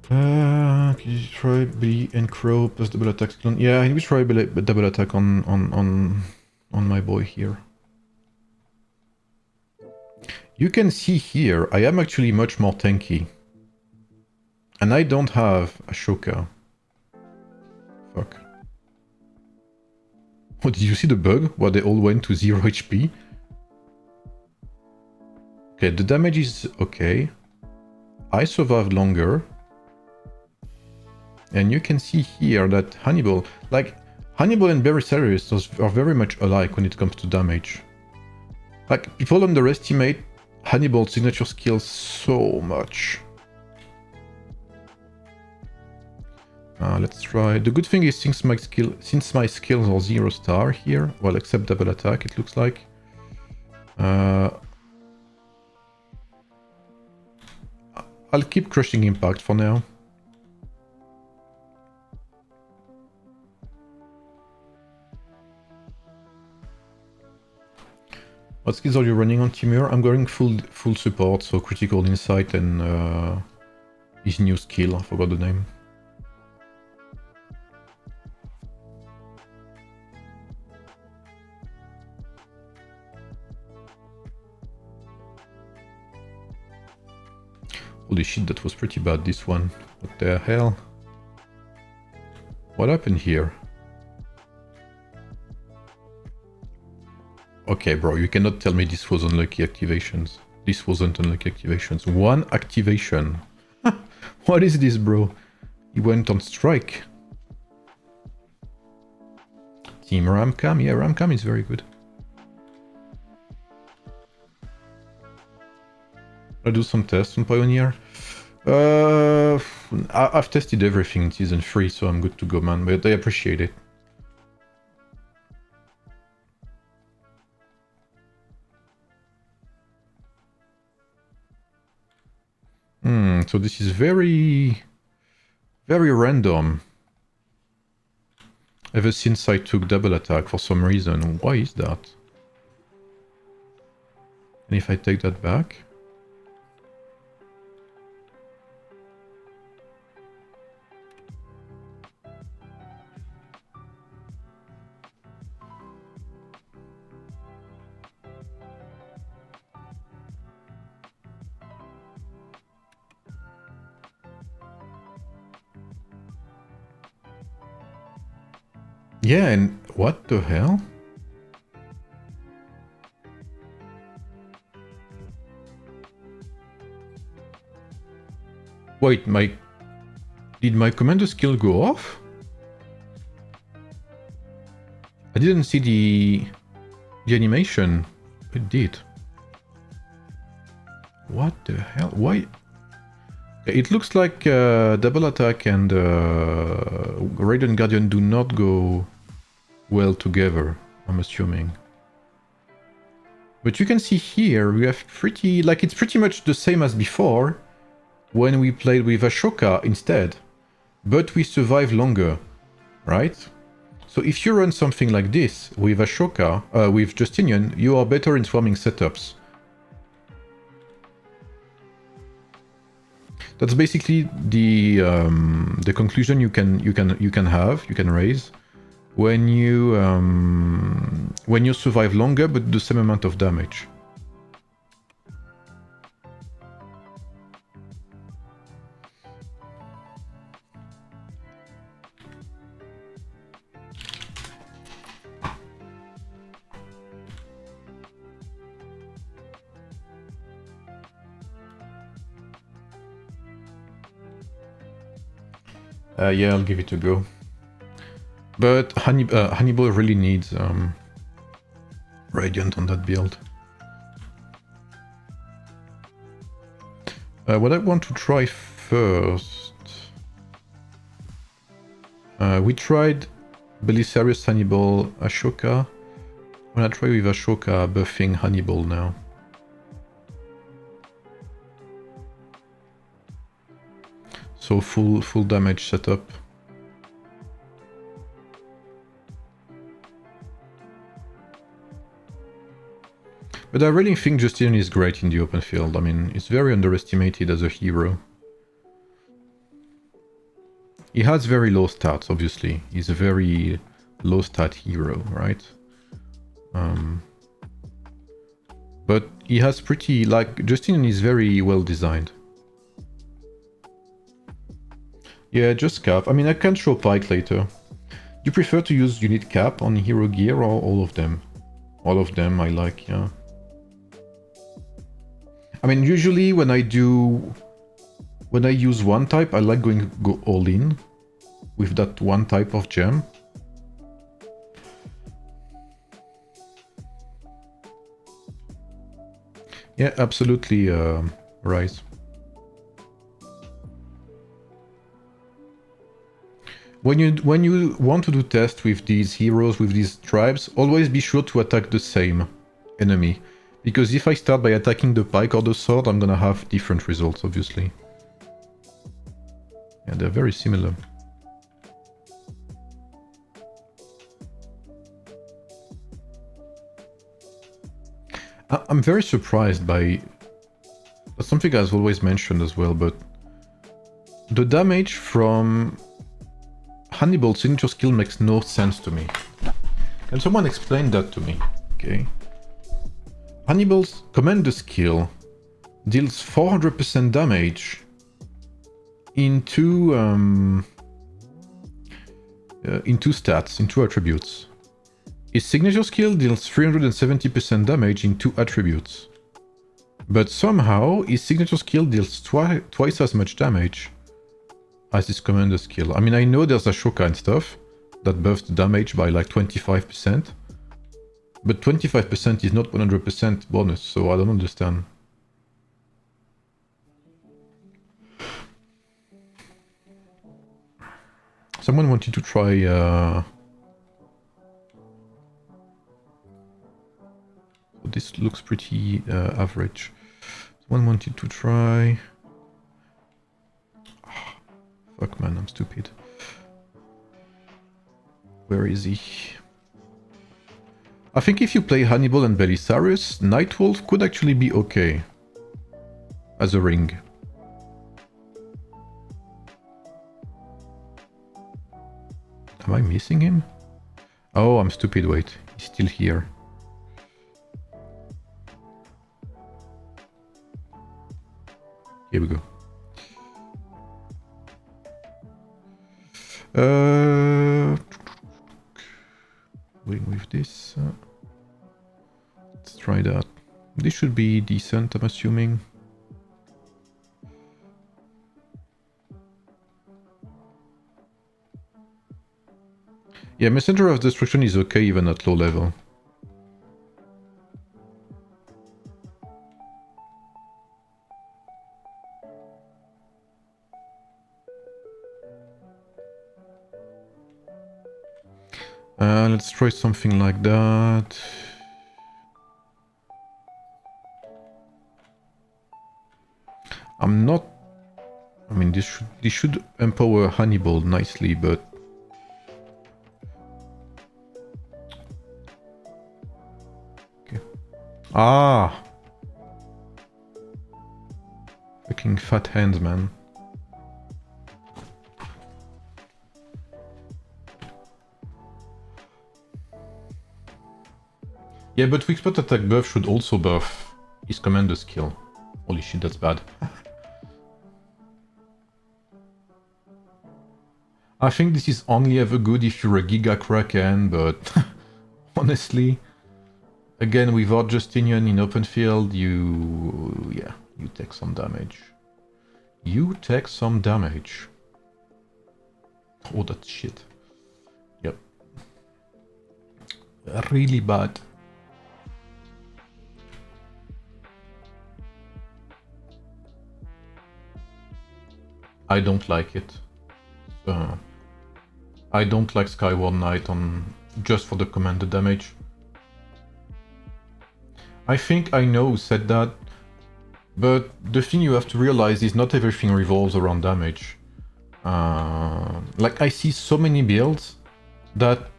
[SPEAKER 1] Can you try B and Crow plus double attack? Yeah, I will try double attack on my boy here. You can see here, I am actually much more tanky. And I don't have Ashoka. Fuck. Oh, did you see the bug? Where they all went to 0 HP? Okay, the damage is okay. I survived longer. And you can see here that Hannibal... Like, Hannibal and Belisarius are very much alike when it comes to damage. Like, people underestimate Hannibal's signature skills so much. Let's try. The good thing is since my skills are 0 star here, well, except double attack, it looks like. I'll keep crushing impact for now. What skills are you running on Timur? I'm going full support, so critical insight and his new skill, I forgot the name. Holy shit, that was pretty bad, this one. What the hell? What happened here? Okay, bro, you cannot tell me this was unlucky activations. This wasn't unlucky activations. One activation. What is this, bro? He went on strike. Team Ramcam? Yeah, Ramcam is very good. I'll do some tests on Pioneer. I've tested everything in Season 3, so I'm good to go, man. But I appreciate it. So this is very random. Ever since I took double attack for some reason. Why is that? And if I take that back? Yeah, and what the hell? Wait, did my commander skill go off? I didn't see the animation. It did. What the hell? Why? It looks like double attack and Radiant Guardian do not go well together, I'm assuming. But you can see here we have it's pretty much the same as before when we played with Ashoka instead. But we survive longer, right? So if you run something like this with Ashoka, with Justinian, you are better in swarming setups. That's basically the conclusion you can raise when you survive longer but the same amount of damage. Yeah, I'll give it a go. But Hannibal really needs Radiant on that build. What I want to try first... we tried Belisarius, Hannibal, Ashoka. I'm gonna try with Ashoka buffing Hannibal now. So full damage setup. But I really think Justinian is great in the open field. I mean, it's very underestimated as a hero. He has very low stats, obviously. He's a very low stat hero, right? But he has pretty... Justinian is very well designed. Yeah, just cap. I mean, I can show Pike later. You prefer to use unit cap on hero gear or all of them? All of them I like, yeah. I mean, usually when I use one type, I like go all in with that one type of gem. Yeah, absolutely, Rise. When you want to do tests with these heroes, with these tribes, always be sure to attack the same enemy. Because if I start by attacking the pike or the sword, I'm gonna have different results, obviously. Yeah, they're very similar. I'm very surprised by... That's something I've always mentioned as well, but... The damage from Hannibal's signature skill makes no sense to me. Can someone explain that to me? Okay. Hannibal's commander skill deals 400% damage in two stats, in two attributes. His signature skill deals 370% damage in two attributes. But somehow, his signature skill deals twice as much damage as his commander skill. I mean, I know there's Ashoka and stuff that buffs the damage by like 25%. But 25% is not 100% bonus, so I don't understand. Someone wanted to try... This looks pretty average. Someone wanted to try... Fuck man, I'm stupid. Where is he? I think if you play Hannibal and Belisarius, Nightwolf could actually be okay. As a ring. Am I missing him? Oh, I'm stupid, wait. He's still here. Here we go. Going with this. Let's try that. This should be decent, I'm assuming. Yeah, Messenger of Destruction is okay even at low level. Let's try something like that. I'm not... I mean, this should empower Hannibal nicely, but... Okay. Ah! Fucking fat hands, man. Yeah, but weak spot attack buff should also buff his commander skill. Holy shit, that's bad. I think this is only ever good if you're a Giga Kraken, but honestly, again, without Justinian in open field, you take some damage. You take some damage. Oh, that shit. Yep. Really bad. I don't like it. I don't like Skyward Knight on just for the commander damage. I think I know who said that, but the thing you have to realize is not everything revolves around damage. Like I see so many builds that...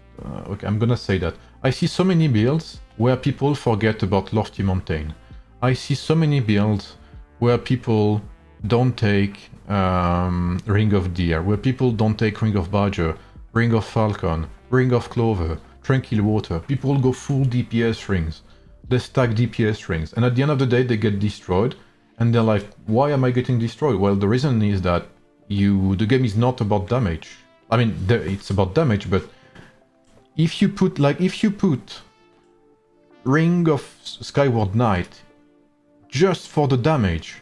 [SPEAKER 1] okay, I'm gonna say that. I see so many builds where people forget about Lofty Mountain. I see so many builds where people don't take Ring of Deer, where people don't take Ring of Badger, Ring of Falcon, Ring of Clover, Tranquil Water. People go full DPS rings. They stack DPS rings, and at the end of the day they get destroyed, and they're like, why am I getting destroyed? Well, the reason is that the game is not about damage. I mean, it's about damage, but if you put Ring of Skyward Knight just for the damage,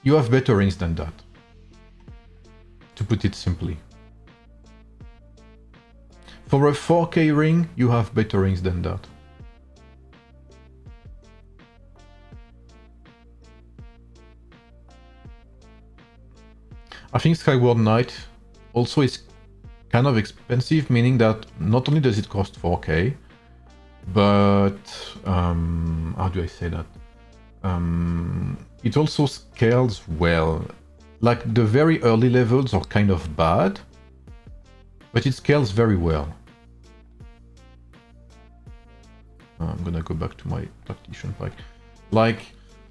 [SPEAKER 1] you have better rings than that, to put it simply. For a 4K ring, you have better rings than that. I think Skyward Knight also is kind of expensive, meaning that not only does it cost 4K, but how do I say that? It also scales well. Like the very early levels are kind of bad, but it scales very well. I'm gonna go back to my tactician pack. Like,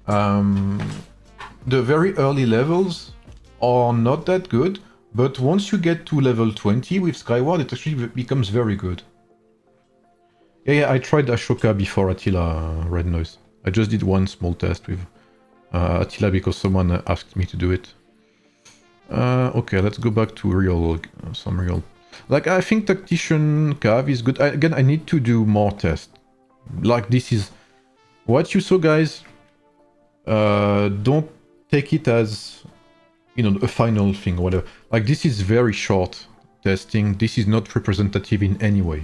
[SPEAKER 1] the very early levels are not that good, but once you get to level 20 with Skyward, it actually becomes very good. Yeah, I tried Ashoka before Attila, Red Noise. I just did one small test with Attila because someone asked me to do it. Okay, let's go back to some real... Like, I think Tactician Cav is good. Again, I need to do more tests. Like, this is... What you saw, guys, don't take it as, you know, a final thing or whatever. Like, this is very short testing. This is not representative in any way.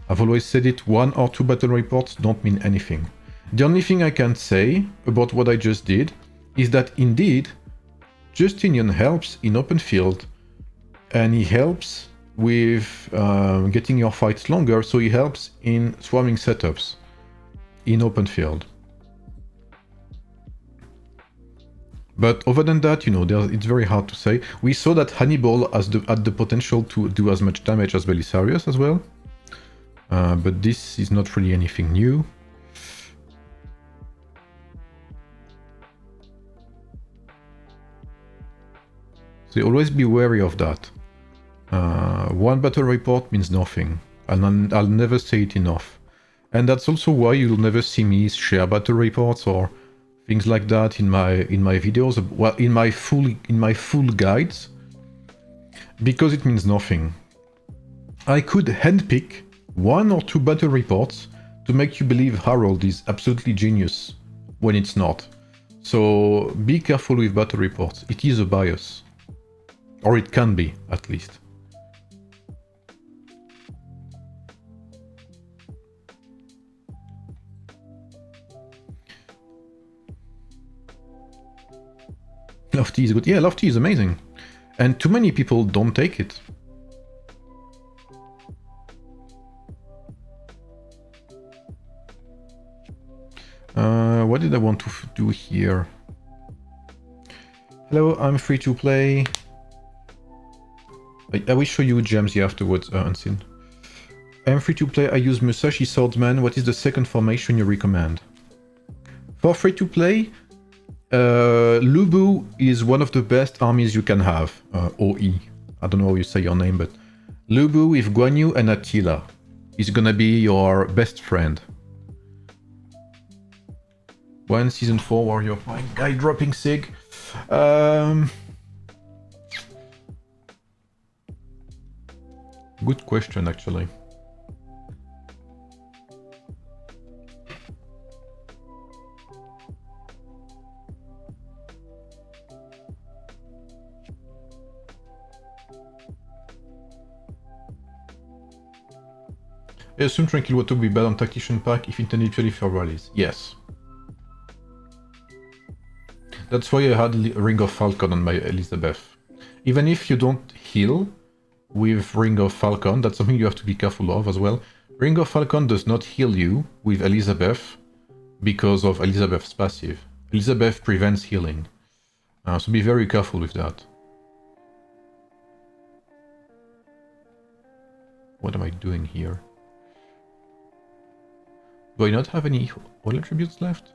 [SPEAKER 1] I've always said it, 1 or 2 battle reports don't mean anything. The only thing I can say about what I just did is that indeed, Justinian helps in open field, and he helps with getting your fights longer, so he helps in swarming setups in open field. But other than that, you know, it's very hard to say. We saw that Hannibal had the potential to do as much damage as Belisarius as well. But this is not really anything new. So always be wary of that. One battle report means nothing, and I'll never say it enough. And that's also why you'll never see me share battle reports or things like that in my videos, well, in my full guides, because it means nothing. I could handpick 1 or 2 battle reports to make you believe Harold is absolutely genius when it's not. So be careful with battle reports. It is a bias. Or it can be, at least. Lofty is good. Yeah, Lofty is amazing. And too many people don't take it. What did I want to do here? Hello, I'm free to play. I will show you gems here afterwards, Unseen. I'm free to play. I use Musashi Swordsman. What is the second formation you recommend? For free to play, Lubu is one of the best armies you can have. OE. I don't know how you say your name, but Lubu with Guan Yu and Attila is gonna be your best friend. One season 4 warrior. My guy dropping sig. Good question, actually. I assume Tranquil Water will be bad on Tactician Pack if intended purely for rallies. Yes. That's why I had Ring of Falcon on my Elizabeth. Even if you don't heal with Ring of Falcon, that's something you have to be careful of as well. Ring of Falcon does not heal you with Elizabeth because of Elizabeth's passive. Elizabeth prevents healing. So be very careful with that. What am I doing here? Do I not have any oil attributes left?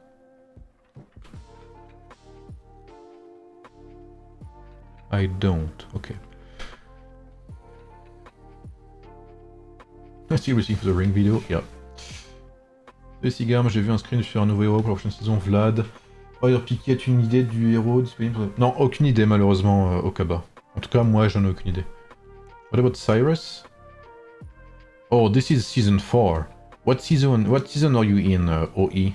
[SPEAKER 1] I don't. Okay. Seriously for the ring video, yeah. Le cigare, j'ai vu un screen sur un nouveau héros pour la prochaine saison, Vlad. Fire Piquet, as-tu une idée du héros disponible? Non, aucune idée malheureusement, Okaba. En tout cas, moi j'en ai aucune idée. What about Cyrus? Oh, this is season 4. What season are you in, OE?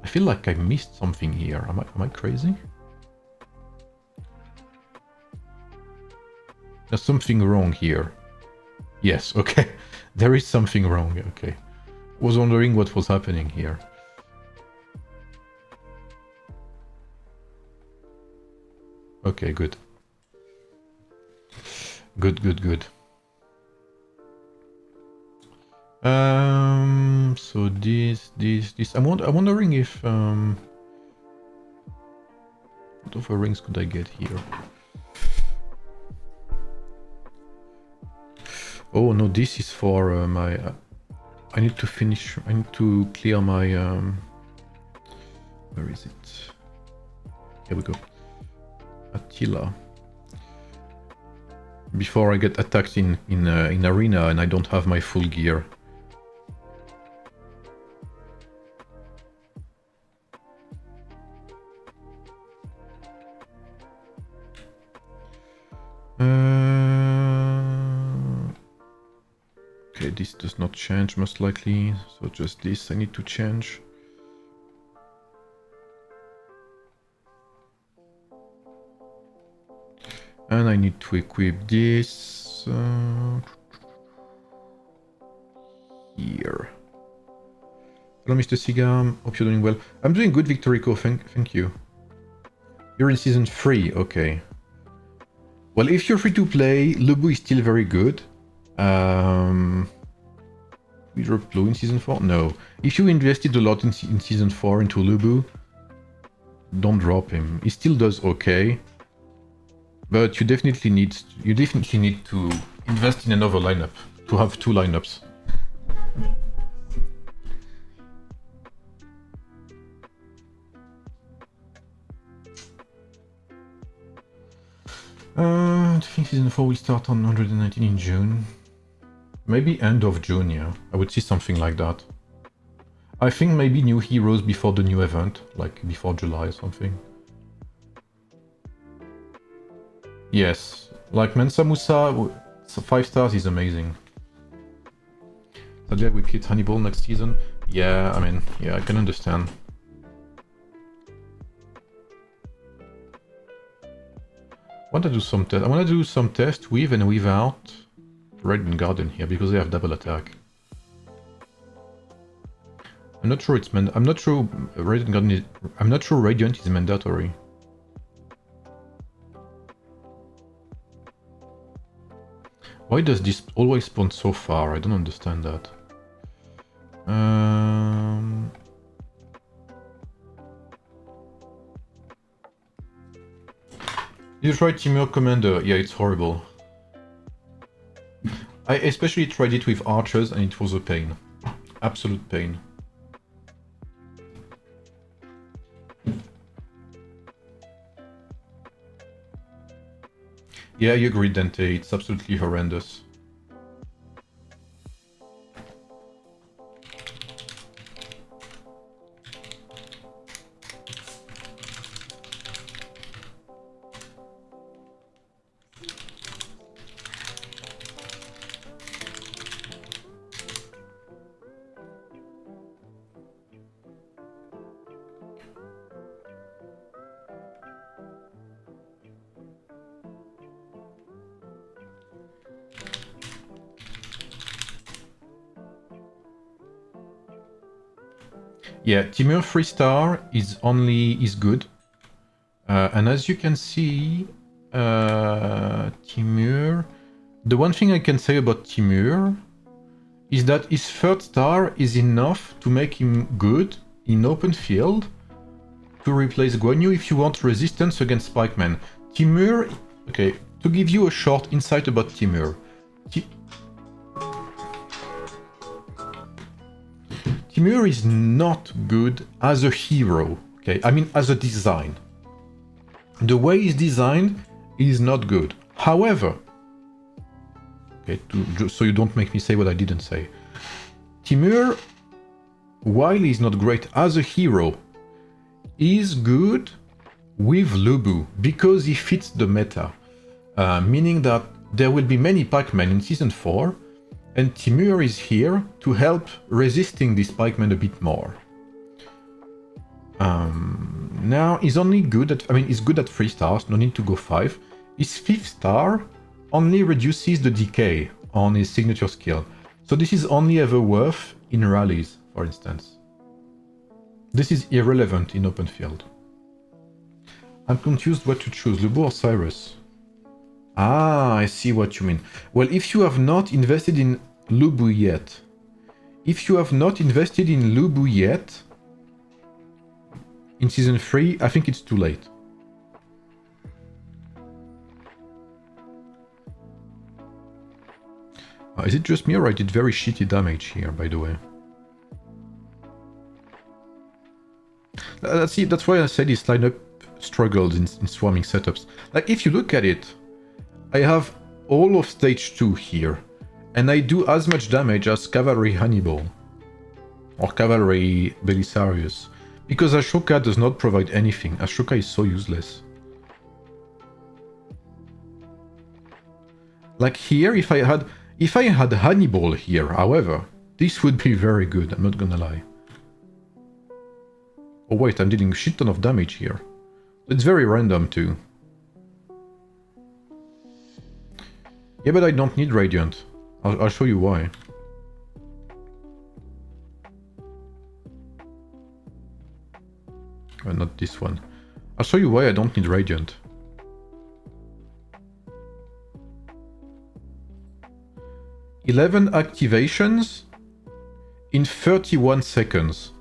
[SPEAKER 1] I feel like I missed something here. Am I crazy? There's something wrong here. Yes, okay. There is something wrong, okay. Was wondering what was happening here. Okay, good. Good. So this. I'm wondering if what other rings could I get here? Oh no, this is for my... I need to finish... I need to clear my... Where is it? Here we go. Attila. Before I get attacked in arena and I don't have my full gear. Okay, this does not change most likely, so just this I need to change. And I need to equip this here. Hello, Mr. Sigam. Hope you're doing well. I'm doing good, Victorico. Thank you. You're in season 3. Okay. Well, if you're free to play, Lubu is still very good. We dropped low in season 4? No. If you invested a lot in season 4 into Lubu, don't drop him. He still does okay. But you definitely need to invest in another lineup, to have 2 lineups. I think season 4 will start on 119 in June. Maybe end of June, yeah. I would see something like that. I think maybe new heroes before the new event, like before July or something. Yes, like Mensa Musa, 5 stars is amazing. Sadly, we hit Hannibal next season. Yeah, I mean, yeah, I can understand. I want to do some tests with and without Radiant Guardian here because they have double attack. I'm not sure I'm not sure Radiant Guardian is... I'm not sure Radiant is mandatory. Why does this always spawn so far? I don't understand that. You tried Timur Commander? Yeah, it's horrible. I especially tried it with archers and it was a pain. Absolute pain. Yeah, you agree, Dante. It's absolutely horrendous. Yeah, Timur 3-star is good. And as you can see, Timur... The one thing I can say about Timur is that his 3rd star is enough to make him good in open field to replace Guan Yu if you want resistance against Spikeman. Timur... Okay, to give you a short insight about Timur. Timur is not good as a hero, okay? I mean, as a design. The way he's designed is not good. However, okay, so you don't make me say what I didn't say. Timur, while he's not great as a hero, is good with Lubu because he fits the meta. Meaning that there will be many pikemen in Season 4, and Timur is here to help resisting this pikeman a bit more. Now, he's only good at... I mean, he's good at 3 stars, no need to go 5. His 5th star only reduces the decay on his signature skill. So this is only ever worth in rallies, for instance. This is irrelevant in open field. I'm confused what to choose, Lubu or Cyrus? Ah, I see what you mean. Well, if you have not invested in Lubu yet, in Season 3, I think it's too late. Is it just me or I did very shitty damage here, by the way? See, that's why I said this lineup struggled in swarming setups. Like, if you look at it, I have all of stage 2 here, and I do as much damage as Cavalry Hannibal, or Cavalry Belisarius, because Ashoka does not provide anything. Ashoka is so useless. Like here, if I had Hannibal here, however, this would be very good, I'm not gonna lie. Oh wait, I'm dealing a shit ton of damage here. It's very random too. Yeah, but I don't need Radiant. I'll show you why. Not this one. I'll show you why I don't need Radiant. "11 activations in 31 seconds.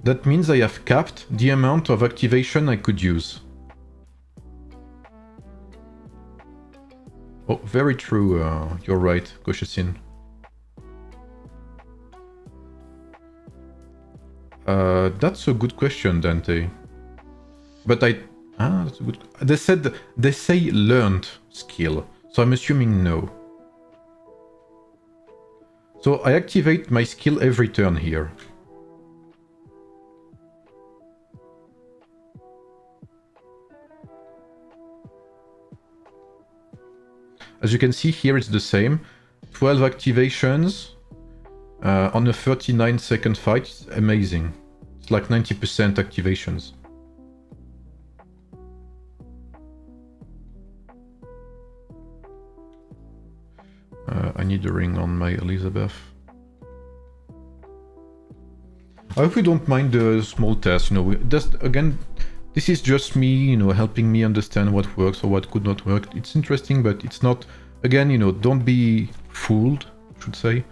[SPEAKER 1] That means I have capped the amount of activation I could use. Oh, very true, you're right, Goshesin. That's a good question, Dante. But that's a good... They say learned skill, so I'm assuming no. So I activate my skill every turn here. As you can see here, it's the same. 12 activations on a 39-second fight. It's amazing. It's like 90% activations. I need a ring on my Elizabeth. I hope you don't mind the small test. You know, again, this is just me, you know, helping me understand what works or what could not work. It's interesting, but it's not... Again, you know, don't be fooled, I should say.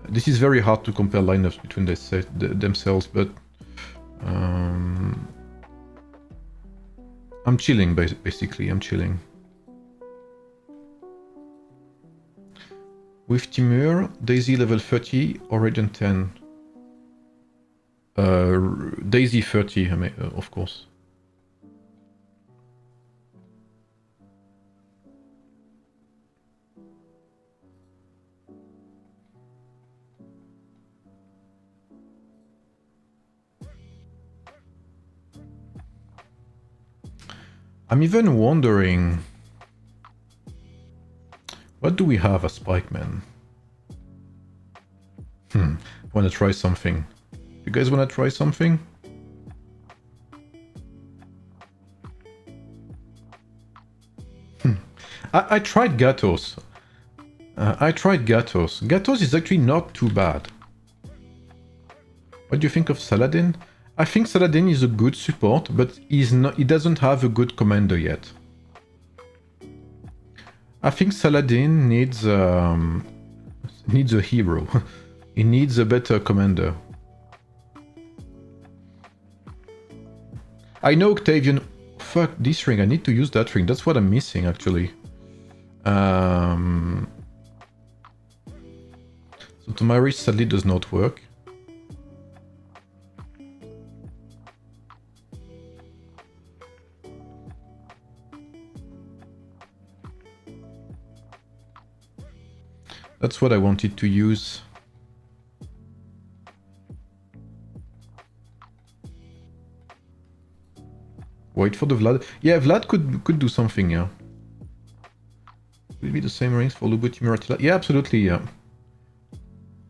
[SPEAKER 1] This is very hard to compare lineups between themselves, but... I'm chilling, basically. I'm chilling. With Timur, Daisy level 30, or Radiant 10. Daisy 30, of course. I'm even wondering... What do we have as Spikeman? Wanna try something? You guys wanna try something? I tried Gatos. Gatos is actually not too bad. What do you think of Saladin? I think Saladin is a good support, but he doesn't have a good commander yet. I think Saladin needs a hero. He needs a better commander. I know Octavian... Fuck this ring, I need to use that ring. That's what I'm missing, actually. So Tomaris sadly does not work. That's what I wanted to use. Wait for the Vlad. Yeah, Vlad could do something, yeah. Will it be the same rings for Lubu, Timur, Attila? Yeah, absolutely, yeah.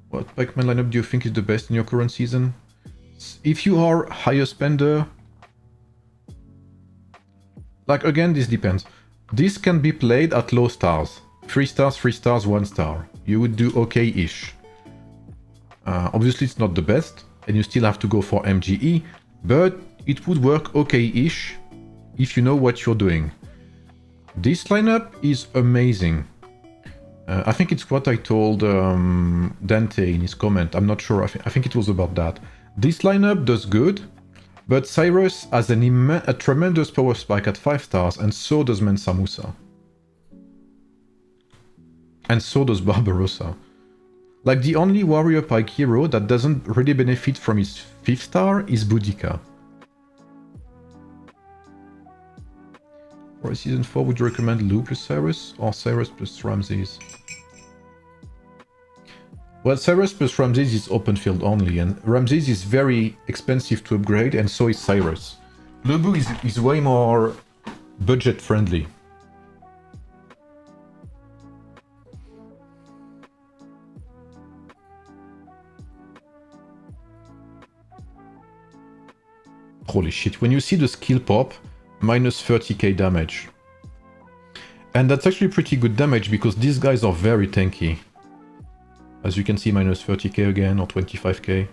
[SPEAKER 1] What Pikeman lineup do you think is the best in your current season? If you are higher spender... Like, again, this depends. This can be played at low stars. 3 stars, 3 stars, 1 star. You would do okay-ish. Obviously it's not the best, and you still have to go for MGE, but it would work okay-ish if you know what you're doing. This lineup is amazing. I think it's what I told Dante in his comment. I'm not sure. I think it was about that. This lineup does good, But Cyrus has a tremendous power spike at 5 stars, and so does Mensa Musa. And so does Barbarossa. Like, the only warrior pike hero that doesn't really benefit from his 5th star is Boudica. For Season 4, would you recommend Lou plus Cyrus, or Cyrus plus Ramses? Well, Cyrus plus Ramses is open field only, and Ramses is very expensive to upgrade, and so is Cyrus. Lubu is way more budget friendly. Holy shit, when you see the skill pop, minus 30k damage. And that's actually pretty good damage because these guys are very tanky. As you can see, minus 30k again, or 25k.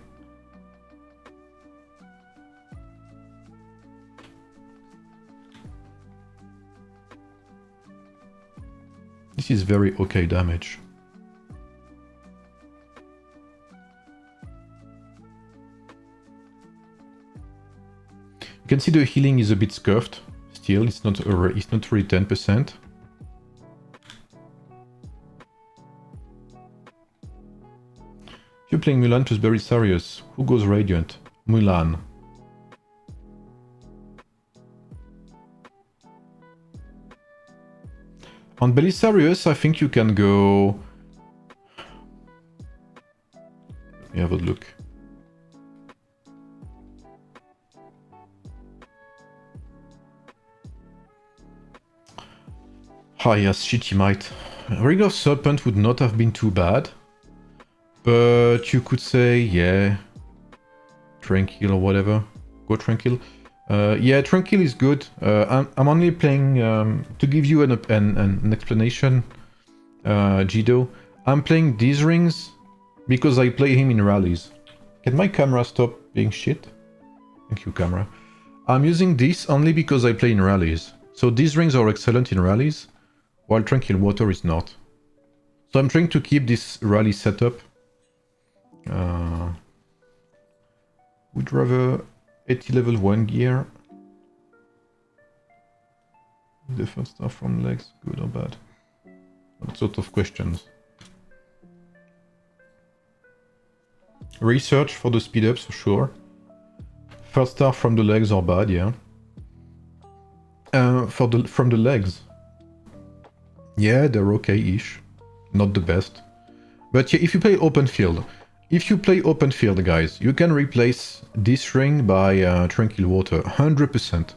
[SPEAKER 1] This is very okay damage. You can see the healing is a bit scuffed. Still, it's not really 10%. If you're playing Mulan plus Belisarius, who goes Radiant? Mulan. On Belisarius, I think you can go... Let me have a look. Ah yes, shitty might. Ring of Serpent would not have been too bad. But you could say, yeah, Tranquil or whatever. Go Tranquil. Yeah, Tranquil is good. I'm only playing, to give you an explanation, Jido. I'm playing these rings because I play him in rallies. Can my camera stop being shit? Thank you, camera. I'm using this only because I play in rallies. So these rings are excellent in rallies, while Tranquil Water is not. So I'm trying to keep this rally setup. Would rather 80 level 1 gear. The first star from legs, good or bad? That sort of questions. Research for the speed ups for sure. First star from the legs are bad, yeah. From the legs. Yeah, they're okay-ish. Not the best. But yeah, if you play open field, guys, you can replace this ring by Tranquil Water, 100%.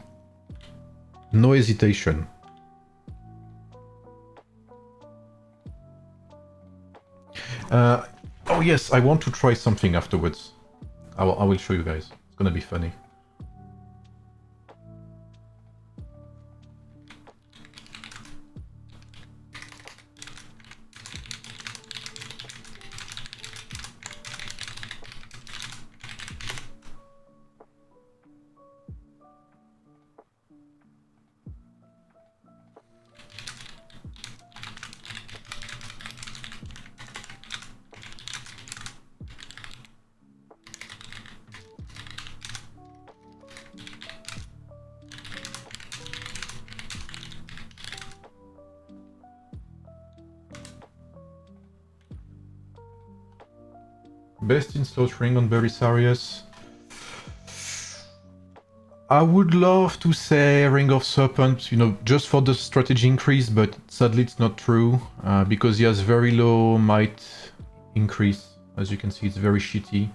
[SPEAKER 1] No hesitation. Oh yes, I want to try something afterwards. I will show you guys. It's gonna be funny. Best in slot ring on Belisarius. I would love to say Ring of Serpent, you know, just for the strategy increase, but sadly it's not true, because he has very low might increase. As you can see, it's very shitty.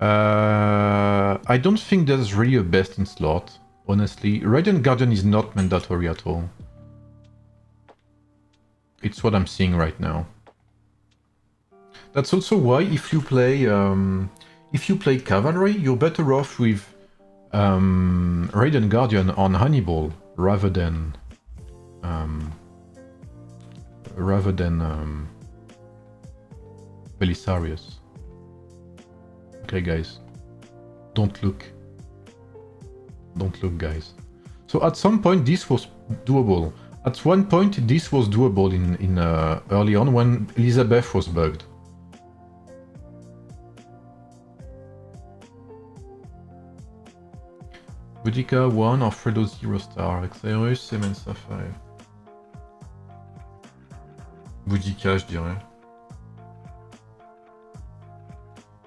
[SPEAKER 1] I don't think there's really a best in slot, honestly. Radiant Guardian is not mandatory at all. It's what I'm seeing right now. That's also why if you play Cavalry, you're better off with Radiant Guardian on Hannibal rather than Belisarius. Okay, guys, don't look, guys. So at some point this was doable. At one point this was doable in early on when Elizabeth was bugged. Boudica 1, Alfredo 0 star, Xaerus et Mensa 5. Boudica, je dirais.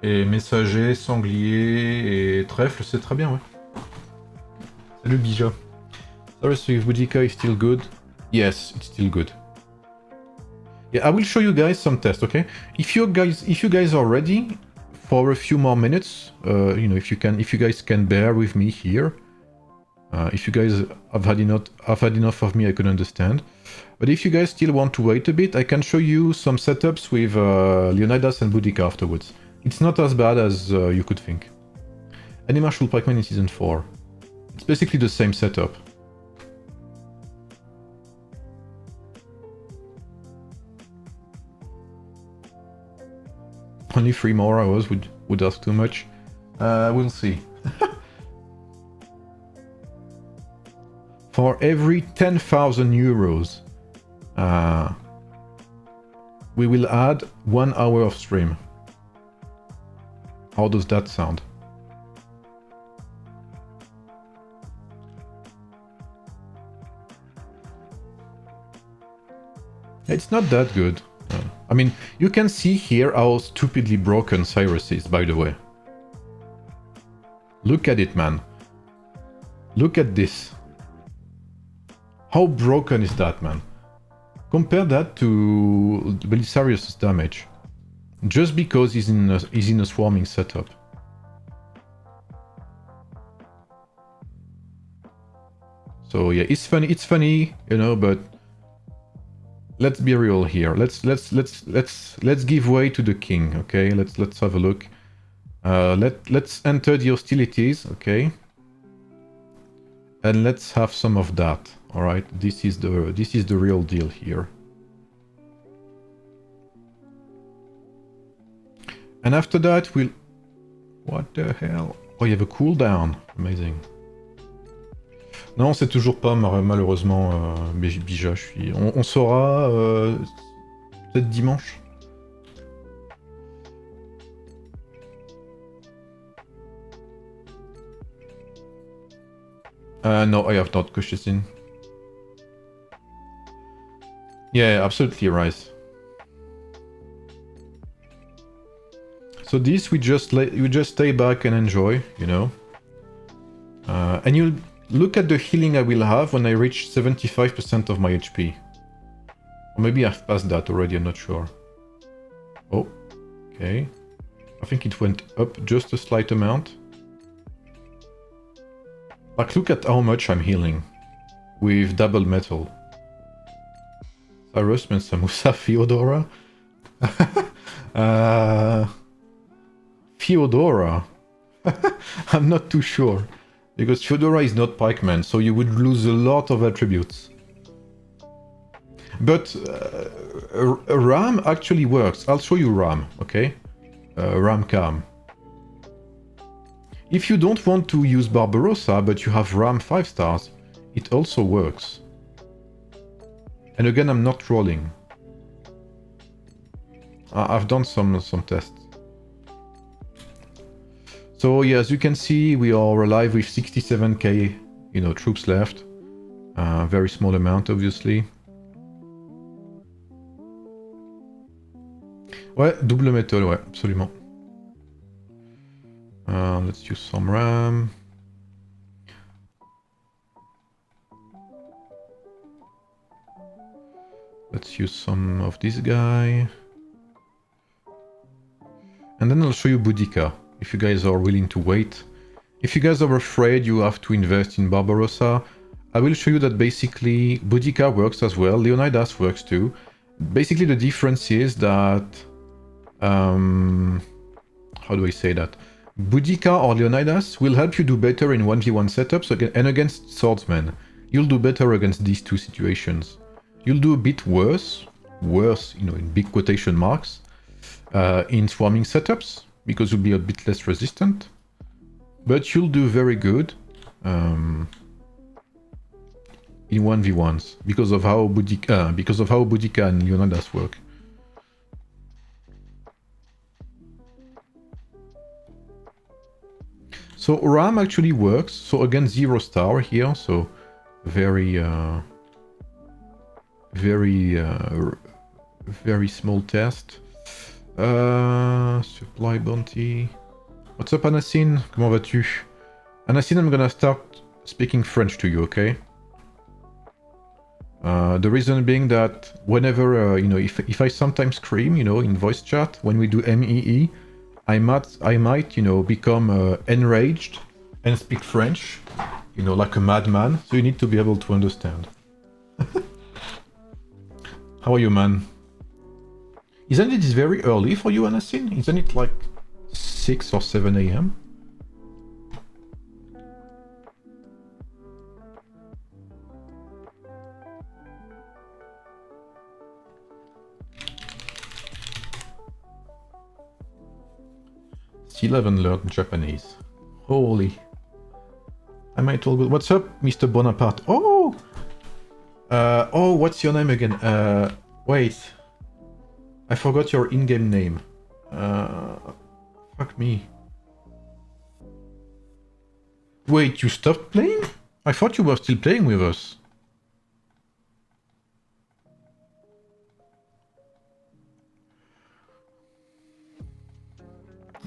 [SPEAKER 1] Et Messager, Sanglier et Trèfle, c'est très bien, ouais. Salut Bija. Sorry, so if Boudica is still good? Yes, it's still good. Yeah, I will show you guys some tests, okay? If you guys are ready for a few more minutes, you know, if you guys can bear with me here. If you guys have had enough of me, I can understand. But if you guys still want to wait a bit, I can show you some setups with Leonidas and Boudica afterwards. It's not as bad as you could think. Enema should Pikeman in Season 4. It's basically the same setup. Only 3 more hours would ask too much. We'll see. For every 10,000 euros, we will add 1 hour of stream. How does that sound? It's not that good. I mean, you can see here how stupidly broken Cyrus is, by the way. Look at it, man. Look at this. How broken is that, man? Compare that to Belisarius' damage. Just because he's in a swarming setup. So yeah, it's funny, you know, but let's be real here. Let's give way to the king, okay? Let's have a look. Let's enter the hostilities, okay? And let's have some of that. All right, this is the real deal here. And after that, we'll... What the hell? Oh, you have a cooldown. Amazing. Non, c'est toujours pas, malheureusement, Bija. On saura peut-être dimanche. No, I have not pushed this in. Yeah, absolutely right. So this we just stay back and enjoy, you know. And you'll look at the healing I will have when I reach 75% of my HP. Or maybe I've passed that already, I'm not sure. Oh, okay. I think it went up just a slight amount. Like, look at how much I'm healing with double metal. Cyrus, Mensa, Musa, Theodora? Theodora? I'm not too sure. Because Theodora is not pikeman, so you would lose a lot of attributes. But Ram actually works. I'll show you Ram, okay? Ram Cam. If you don't want to use Barbarossa, but you have Ram 5 stars, it also works. And again, I'm not rolling. I've done some tests. So yeah, as you can see, we are alive with 67k, you know, troops left. Very small amount, obviously. Ouais, double métal, ouais, absolument. Let's use some RAM. Let's use some of this guy. And then I'll show you Boudica, if you guys are willing to wait. If you guys are afraid you have to invest in Barbarossa, I will show you that basically Boudica works as well, Leonidas works too. Basically the difference is that... how do I say that? Boudica or Leonidas will help you do better in 1v1 setups and against swordsmen. You'll do better against these two situations. You'll do a bit worse, you know, in big quotation marks, in swarming setups, because you'll be a bit less resistant. But you'll do very good in 1v1s, because of how Boudica and Leonidas work. So RAM actually works. So again, 0 star here. So very, very small test. Supply bounty. What's up, Anassine? Comment vas-tu? Anassine, I'm gonna start speaking French to you, okay? The reason being that whenever, you know, if I sometimes scream, you know, in voice chat, when we do MEE, I might, you know, become enraged and speak French, you know, like a madman. So you need to be able to understand. How are you, man? Isn't it very early for you, Anassine? Isn't it like 6 or 7 a.m.? Still haven't learned Japanese. Holy. I might all go. What's up, Mr. Bonaparte? Oh! Oh, what's your name again? Wait. I forgot your in-game name. Fuck me. Wait, you stopped playing? I thought you were still playing with us.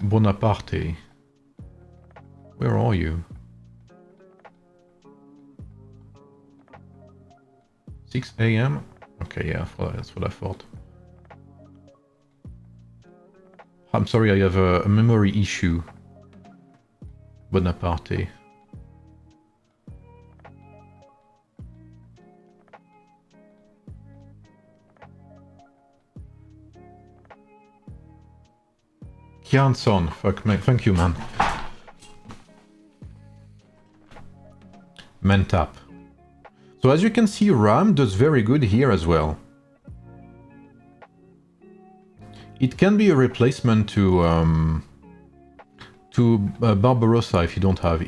[SPEAKER 1] Bonaparte. Where are you? 6 a.m.? Okay, yeah, that's what I thought. I'm sorry, I have a memory issue. Bonaparte. Kianson, fuck me, thank you, man. Mentap. So as you can see, RAM does very good here as well. It can be a replacement to Barbarossa if you don't have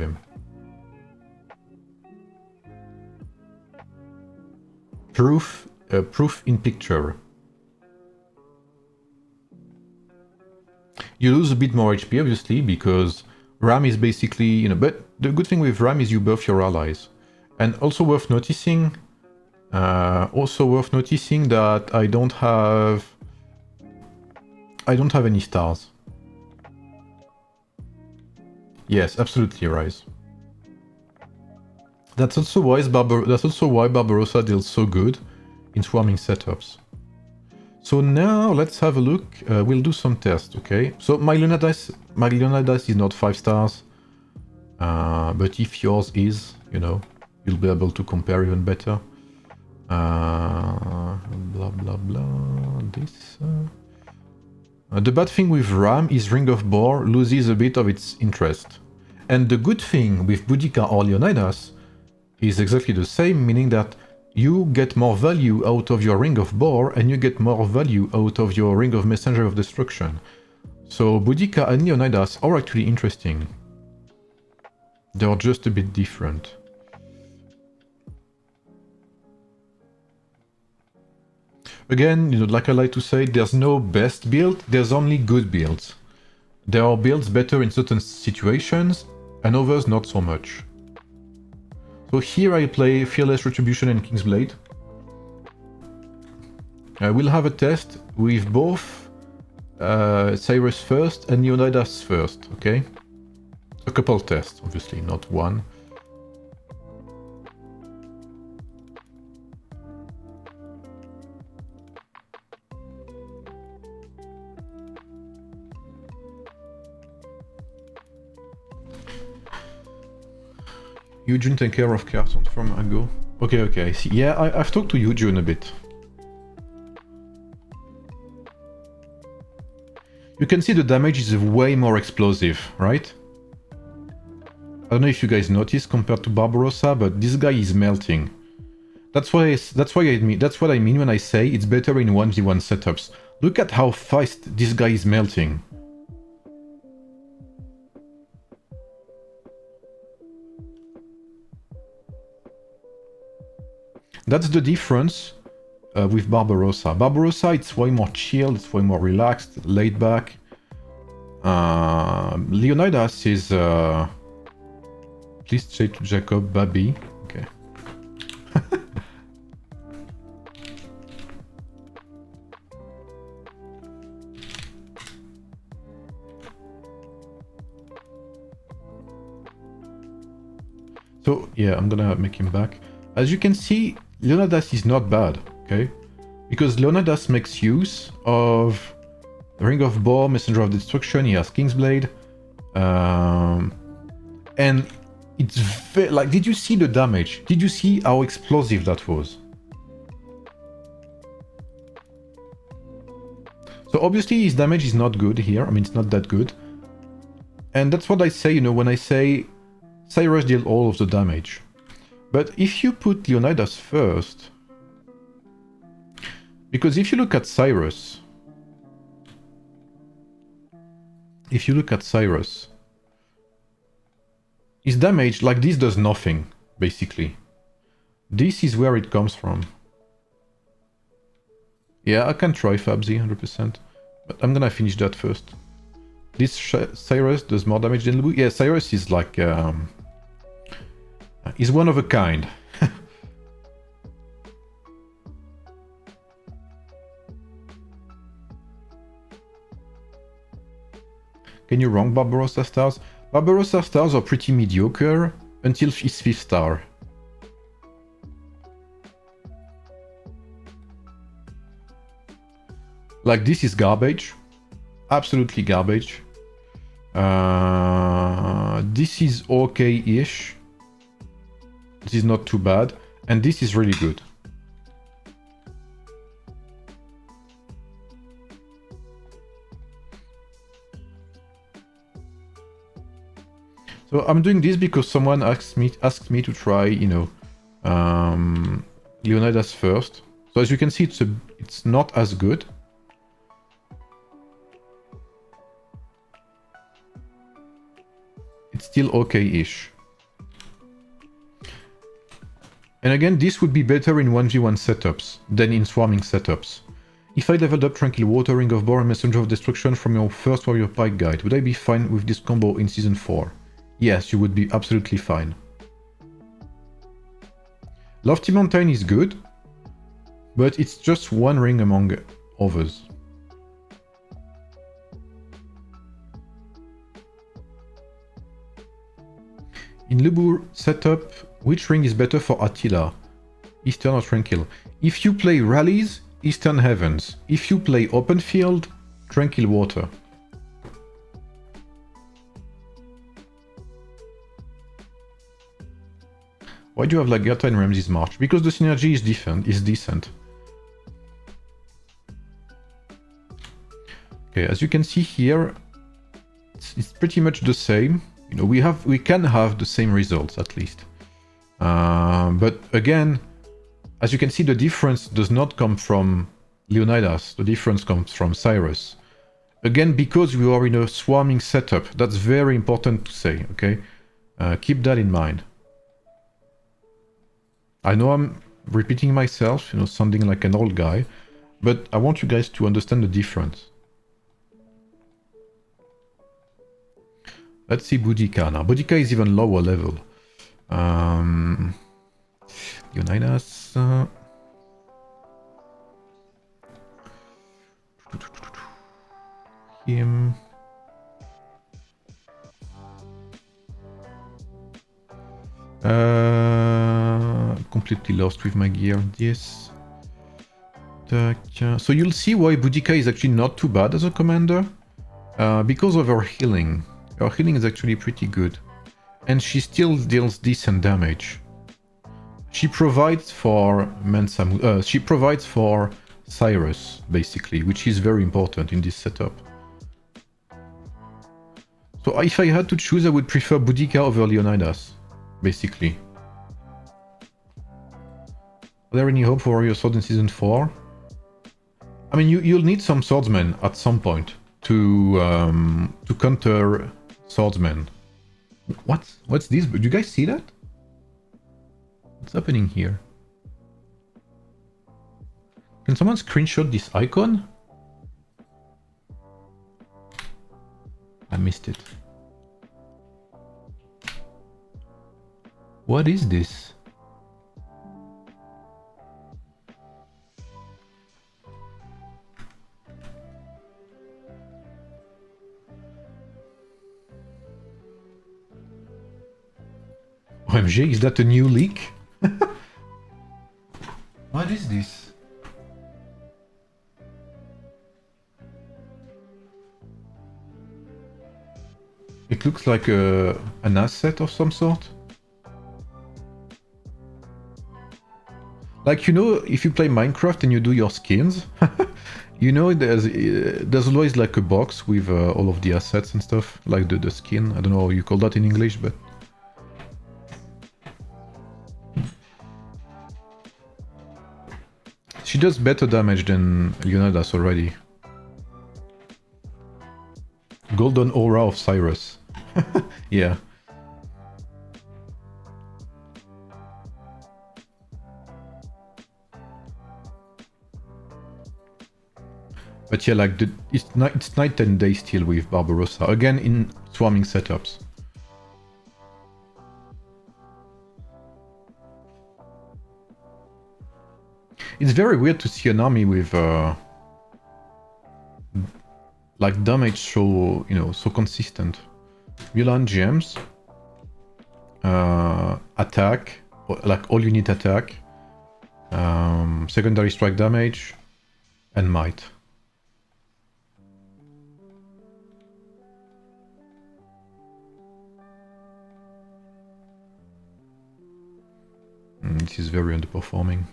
[SPEAKER 1] him. Proof in picture. You lose a bit more HP obviously because RAM is basically, you know, but the good thing with RAM is you buff your allies. And also worth noticing that I don't have any stars. Yes, absolutely, Rise. That's also why Barbarossa deals so good in swarming setups. So now let's have a look. We'll do some tests, okay? So my Leonidas is not 5 stars, but if yours is, you know, you'll be able to compare even better. Blah blah blah. This. The bad thing with RAM is Ring of Boar loses a bit of its interest. And the good thing with Boudica or Leonidas is exactly the same, meaning that you get more value out of your Ring of Boar and you get more value out of your Ring of Messenger of Destruction. So Boudica and Leonidas are actually interesting. They're just a bit different. Again, you know, like I like to say, there's no best build, there's only good builds. There are builds better in certain situations, and others not so much. So here I play Fearless Retribution and Kingsblade. We'll have a test with both Cyrus first and Leonidas first, okay? A couple tests, obviously, not one. Eugene take care of cartons from Ago. Okay, I see. Yeah, I've talked to Eugene a bit. You can see the damage is way more explosive, right? I don't know if you guys noticed compared to Barbarossa, but this guy is melting. That's what I mean when I say it's better in 1v1 setups. Look at how fast this guy is melting. That's the difference with Barbarossa. Barbarossa, it's way more chilled, it's way more relaxed, laid back. Leonidas is... Please say to Jacob, Babi. Okay. So, yeah, I'm gonna make him back. As you can see, Leonidas is not bad, okay? Because Leonidas makes use of the Ring of Boar, Messenger of Destruction, he has Kingsblade. And it's very... Like, did you see the damage? Did you see how explosive that was? So obviously his damage is not good here. I mean, it's not that good. And that's what I say, you know, when I say Cyrus deal all of the damage. But if you put Leonidas first... Because if you look at Cyrus... If you look at Cyrus... His damage, like this, does nothing, basically. This is where it comes from. Yeah, I can try Fabzy, 100%. But I'm gonna finish that first. This Cyrus does more damage than Lubu. Yeah, Cyrus is like... he's one of a kind. Can you rank Barbarossa stars? Barbarossa stars are pretty mediocre until his 5th star. Like, this is garbage. Absolutely garbage. This is okay-ish. This is not too bad. And this is really good. So I'm doing this because someone asked me to try, you know, Leonidas first. So as you can see, it's not as good. It's still okay-ish. And again, this would be better in 1v1 setups than in swarming setups. If I leveled up Tranquil Water, Ring of Boar, and Messenger of Destruction from your first Warrior Pike guide, would I be fine with this combo in Season 4? Yes, you would be absolutely fine. Lofty Mountain is good, but it's just one ring among others. In Lubu setup, which ring is better for Attila? Eastern or Tranquil? If you play Rallies, Eastern Heavens. If you play Open Field, Tranquil Water. Why do you have Lagertha and Ramses March? Because the synergy is decent. Okay, as you can see here, it's pretty much the same. You know, we can have the same results at least. But again, as you can see, the difference does not come from Leonidas. The difference comes from Cyrus. Again, because we are in a swarming setup, that's very important to say. Okay, keep that in mind. I know I'm repeating myself, you know, sounding like an old guy, but I want you guys to understand the difference. Let's see Boudica now. Boudica is even lower level. Leonidas. Him. Completely lost with my gear. Yes. So you'll see why Boudica is actually not too bad as a commander. Because of her healing. Her healing is actually pretty good. And she still deals decent damage. She provides for she provides for Cyrus, basically, which is very important in this setup. So if I had to choose, I would prefer Boudica over Leonidas, basically. Are there any hope for your sword in Season 4? I mean, you'll need some swordsmen at some point to counter swordsmen. What's this? Do you guys see that? What's happening here? Can someone screenshot this icon? missed it. What is this? OMG, is that a new leak? What is this? It looks like an asset of some sort. Like, you know, if you play Minecraft and you do your skins, you know, there's always like a box with all of the assets and stuff, like the skin. I don't know how you call that in English, but... She does better damage than Leonidas already. Golden Aura of Cyrus. Yeah. But yeah, like it's night and day still with Barbarossa. Again in swarming setups. It's very weird to see an army with like damage so, you know, so consistent. Milan gems, attack, like all unit attack, secondary strike damage, and might. This is very underperforming.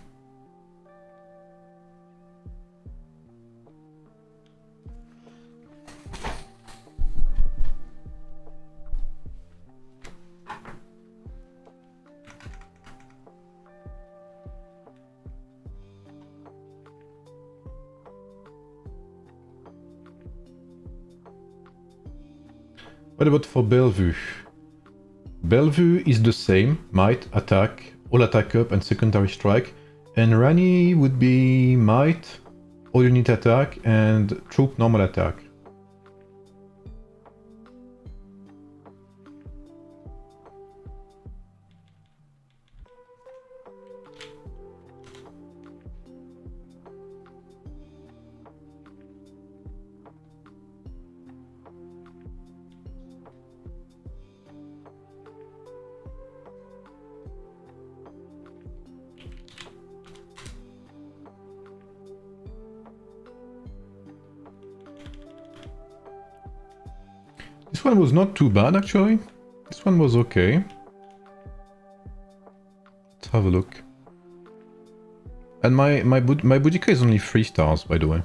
[SPEAKER 1] What about for Bellevue? Bellevue is the same, might, attack, all attack up and secondary strike, and Rani would be might, all unit attack, and troop normal attack. This one was not too bad actually. This one was okay. Let's have a look. And my Boudica is only 3 stars, by the way.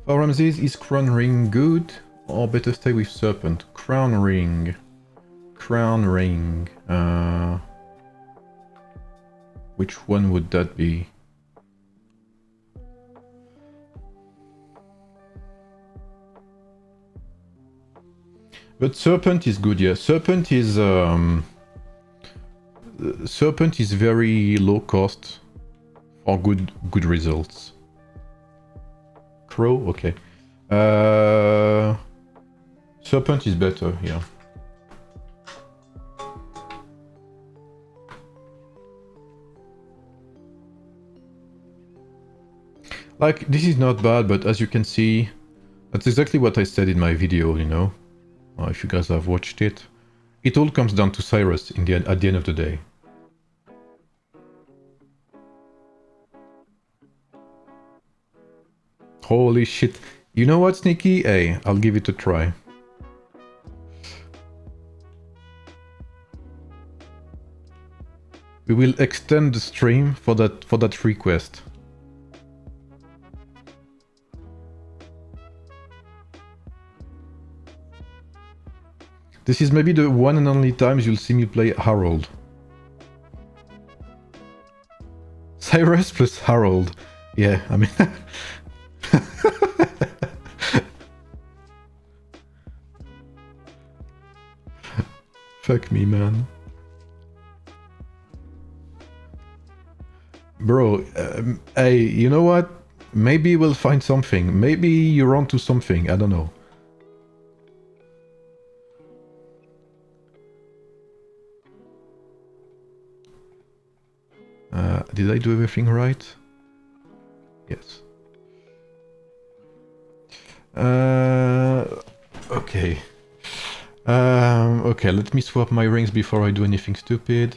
[SPEAKER 1] For Ramses, is Crown Ring good? Or better stay with Serpent? Crown Ring. Crown Ring. Which one would that be? But Serpent is good, yeah. Serpent is very low cost for good results. Crow, okay. Serpent is better, yeah. Like, this is not bad, but as you can see, that's exactly what I said in my video, you know. If you guys have watched it. It all comes down to Cyrus in at the end of the day. Holy shit. You know what, Sneaky? Hey, I'll give it a try. We will extend the stream for that request. This is maybe the one and only times you'll see me play Harold. Cyrus plus Harold. Yeah, I mean... Fuck me, man. Bro, hey, you know what? Maybe we'll find something. Maybe you're onto something. I don't know. Did I do everything right? Yes. Okay. Okay, let me swap my rings before I do anything stupid.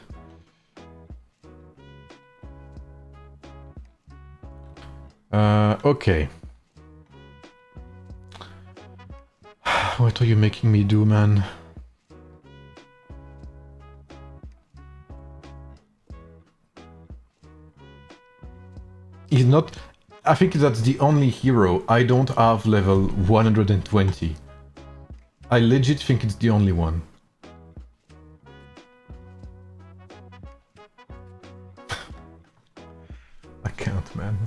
[SPEAKER 1] Okay. What are you making me do, man? He's not... I think that's the only hero I don't have level 120. I legit think it's the only one. I can't, man.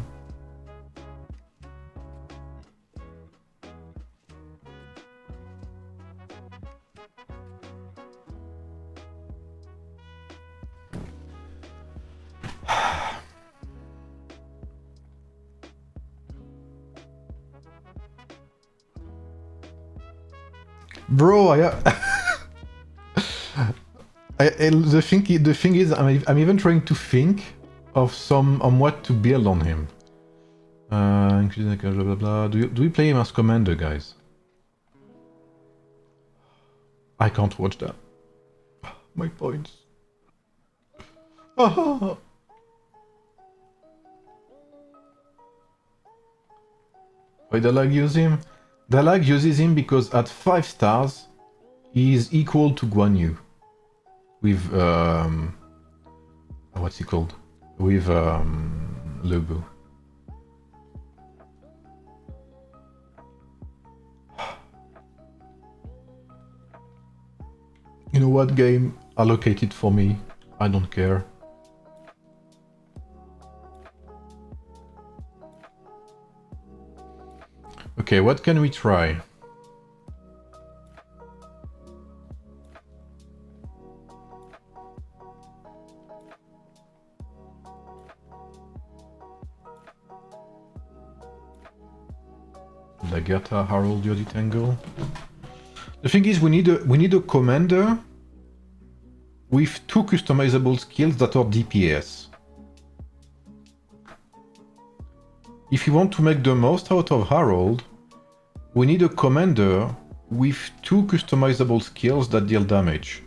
[SPEAKER 1] Bro, the thing is, I'm even trying to think of on what to build on him. Including blah blah blah. Do we play him as commander, guys? I can't watch that. My points. Why Dalag use him? Dalag uses him because at 5 stars, he is equal to Guan Yu. With, what's he called? With, Lebu. You know what, game? Allocate it for me. I don't care. Okay, what can we try? Lagertha, Harold, Yodi Tangle. The thing is, we need a commander with 2 customizable skills that are DPS. If you want to make the most out of Harold, we need a commander with 2 customizable skills that deal damage.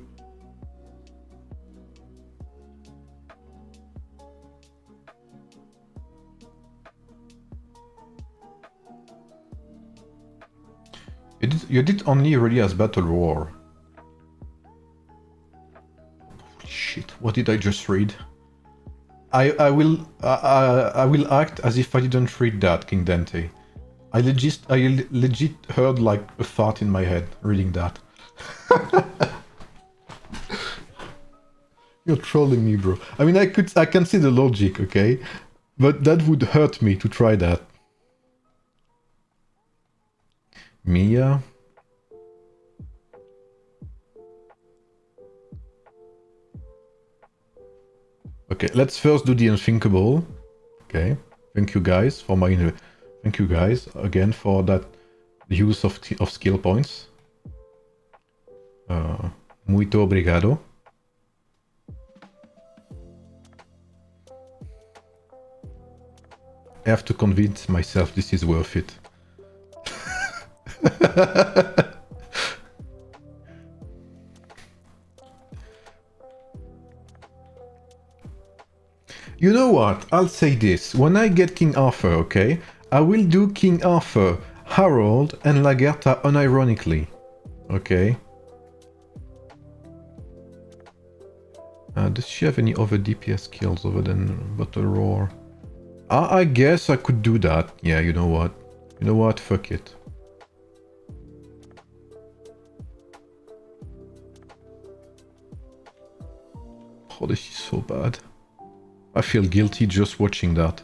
[SPEAKER 1] You did only really as Battle War. Holy shit, what did I just read? I will act as if I didn't read that, King Dante. I legit heard like a fart in my head reading that. You're trolling me, bro. I mean, I can see the logic, okay? But that would hurt me to try that. Mia? Okay, let's first do the unthinkable. Okay, thank you guys for thank you guys again for that use of skill points. Muito obrigado. I have to convince myself this is worth it. You know what? I'll say this. When I get King Arthur, okay, I will do King Arthur, Harold, and Lagertha unironically. Okay? Does she have any other DPS skills other than Battle Roar? I guess I could do that. Yeah, you know what? You know what? Fuck it. Oh, this is so bad. I feel guilty just watching that.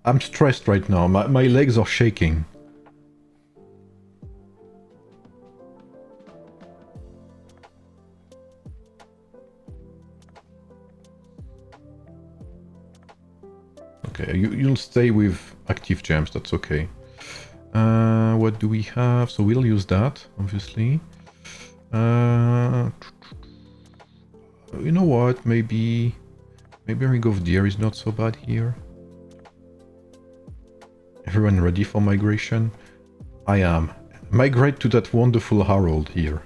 [SPEAKER 1] I'm stressed right now. My legs are shaking. Okay, you'll stay with active gems, that's okay. What do we have? So we'll use that, obviously. You know what? Maybe Ring of Deer is not so bad here. Everyone ready for migration? I am. Migrate to that wonderful Harold here.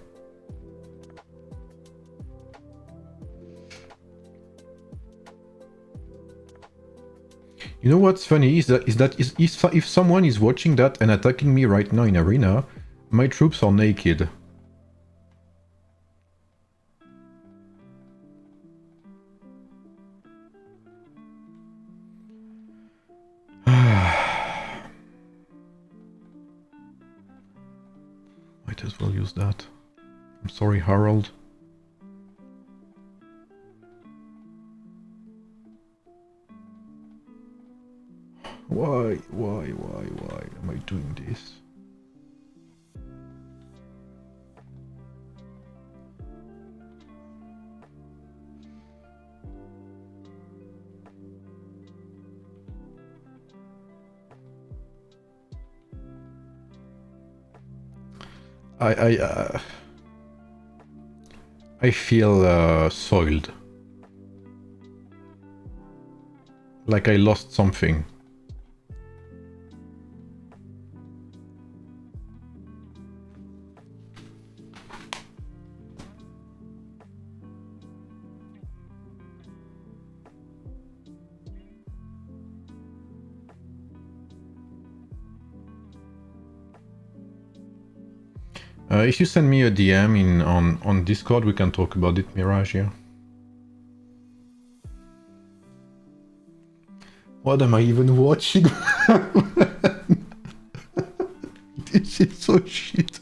[SPEAKER 1] You know what's funny is that if someone is watching that and attacking me right now in arena, my troops are naked. Might as well use that. I'm sorry, Harold. Why am I doing this? I feel soiled. Like I lost something. If you send me a DM on Discord, we can talk about it, Mirage, yeah? What am I even watching? This is so shit.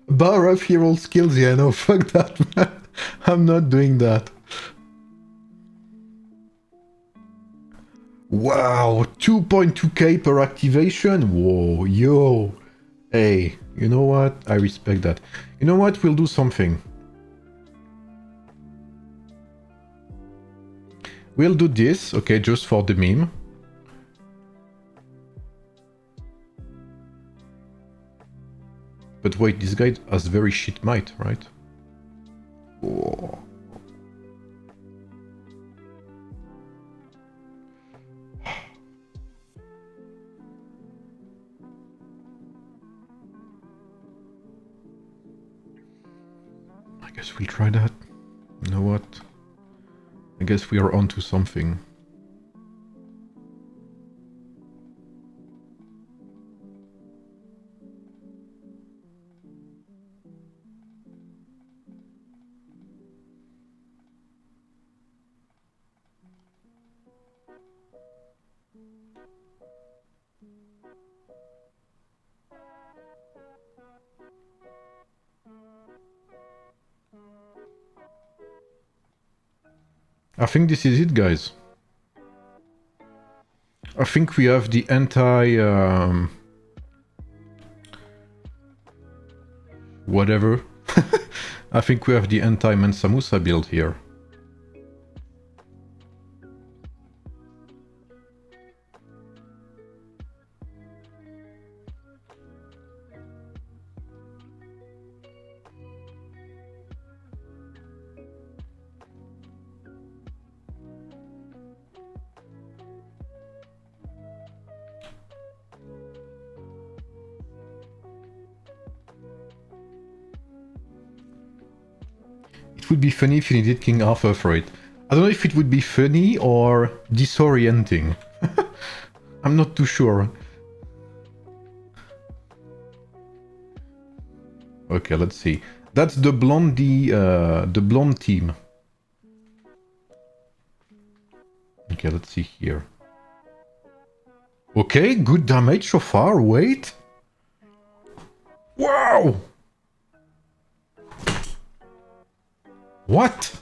[SPEAKER 1] Bar up hero skills, yeah, no, fuck that, man. I'm not doing that. Wow, 2.2k per activation? Whoa, yo. Hey, you know what? I respect that. You know what? We'll do something. We'll do this, okay, just for the meme. But wait, this guy has very shit might, right? Whoa. I guess we'll try that. You know what? I guess we are onto something. I think this is it, guys. I think we have the whatever. I think we have the anti-Mensa Musa build here. It would be funny if you needed King Arthur for it. I don't know if it would be funny or disorienting. I'm not too sure. Okay, let's see. That's the blondie, the blonde team. Okay, let's see here. Okay, good damage so far. Wait. Wow! What?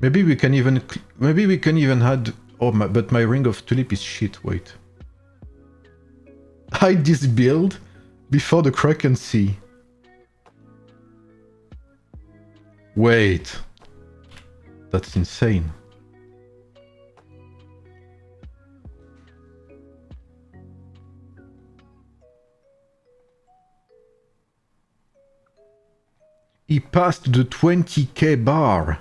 [SPEAKER 1] Maybe we can even add. Oh, but my ring of tulip is shit. Wait. Hide this build before the Kraken Sea. Wait. That's insane. He passed the 20k bar.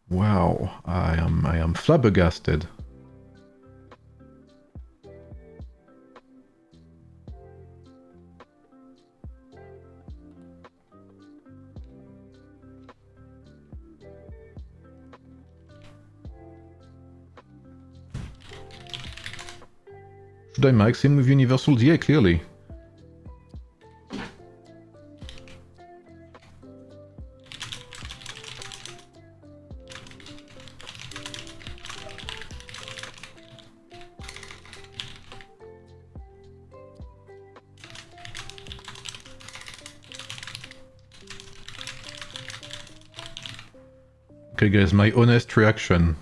[SPEAKER 1] Wow, I am flabbergasted. Should I max him with universals? Yeah, clearly. Okay guys, my honest reaction.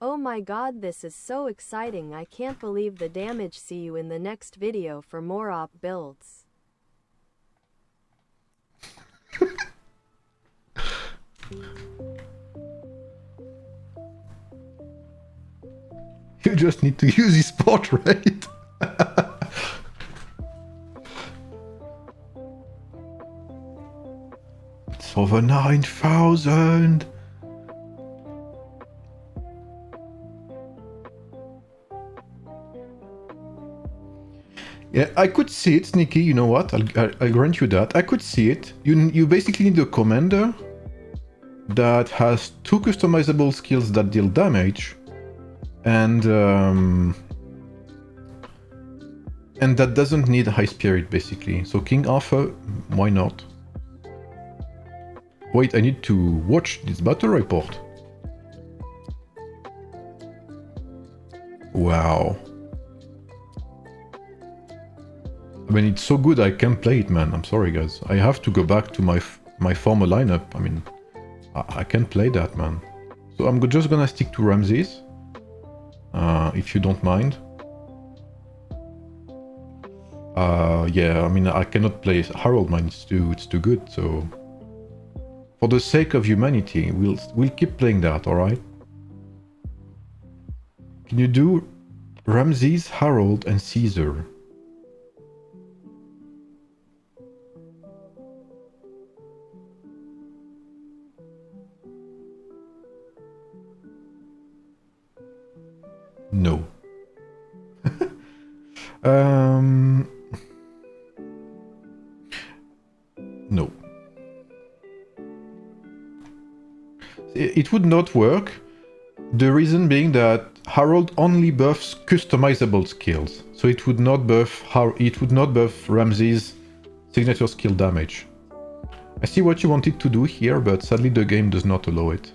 [SPEAKER 2] Oh my god, this is so exciting. I can't believe the damage. See you in the next video for more op builds.
[SPEAKER 1] You just need to use his portrait. It's over 9,000. Yeah, I could see it, Sneaky. You know what? I'll grant you that. I could see it. You basically need a commander that has 2 customizable skills that deal damage, and that doesn't need high spirit, basically. So King Arthur, why not? Wait, I need to watch this battle report. Wow. I mean, it's so good I can't play it, man. I'm sorry, guys. I have to go back to my former lineup. I mean, I can't play that, man. So I'm just gonna stick to Ramses, if you don't mind. Yeah, I mean, I cannot play Harold, man. It's too good. So, for the sake of humanity, we'll keep playing that. All right? Can you do Ramses, Harold, and Caesar? No. No. It would not work. The reason being that Harold only buffs customizable skills, so it would not buff Ramses' signature skill damage. I see what you wanted to do here, but sadly the game does not allow it.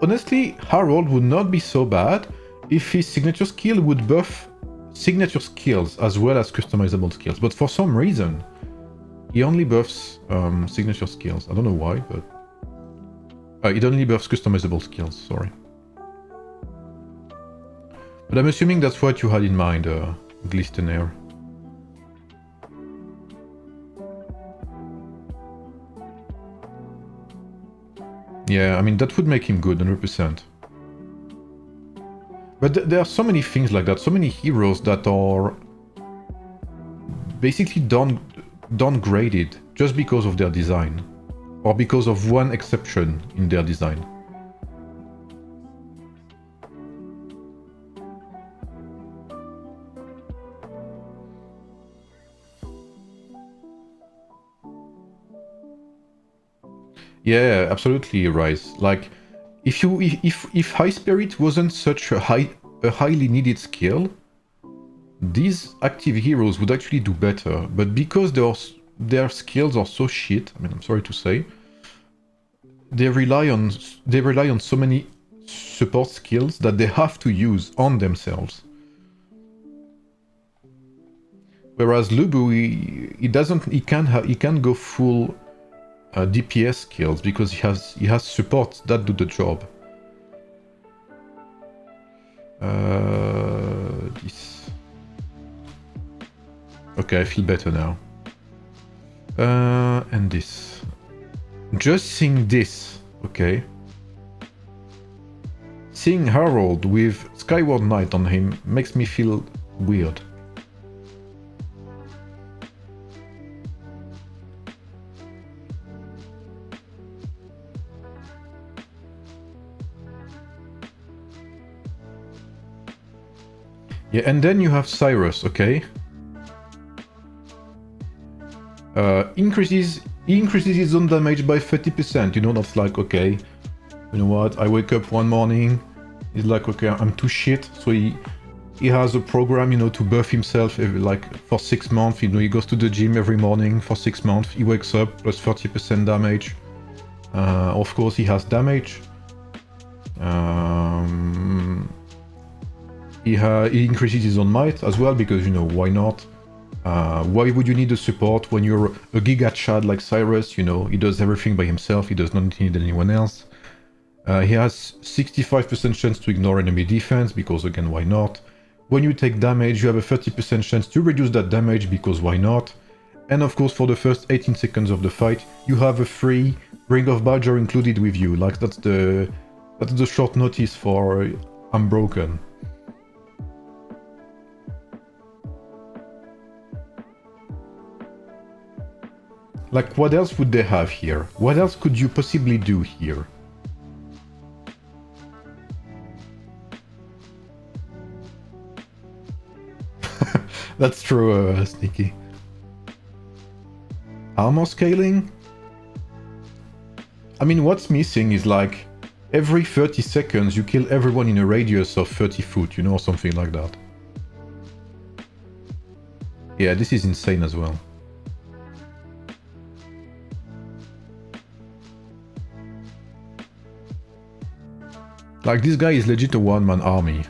[SPEAKER 1] Honestly, Harold would not be so bad if his signature skill would buff signature skills as well as customizable skills, but for some reason he only buffs signature skills. I don't know why, but it only buffs customizable skills, sorry. But I'm assuming that's what you had in mind, Glistener. Yeah, I mean, that would make him good, 100%. But there are so many things like that, so many heroes that are basically downgraded just because of their design, or because of one exception in their design. Yeah, absolutely, Rise. Like, if High Spirit wasn't such a highly needed skill, these active heroes would actually do better. But because their skills are so shit, I mean, I'm sorry to say, they rely on so many support skills that they have to use on themselves. Whereas Lubu, he can't go full DPS skills because he has support that do the job. This. Okay, I feel better now. And this. Just seeing this, okay. Seeing Harold with Skyward Knight on him makes me feel weird. Yeah, and then you have Cyrus, okay? Increases his own damage by 30%, you know, that's like, okay, you know what, I wake up one morning, he's like, okay, I'm too shit, so he has a program, you know, to buff himself like for 6 months, you know, he goes to the gym every morning for 6 months, he wakes up, plus 30% damage. Of course, he has damage. He increases his own might as well, because, you know, why not? Why would you need a support when you're a Giga Chad like Cyrus? You know, he does everything by himself, he does not need anyone else. He has 65% chance to ignore enemy defense, because again, why not? When you take damage, you have a 30% chance to reduce that damage, because why not? And of course, for the first 18 seconds of the fight, you have a free Ring of Badger included with you. Like, that's the short notice for I'm broken. Like, what else would they have here? What else could you possibly do here? That's true, Sneaky. Armor scaling? I mean, what's missing is like, every 30 seconds you kill everyone in a radius of 30 foot, you know, or something like that. Yeah, this is insane as well. Like, this guy is legit a one-man army.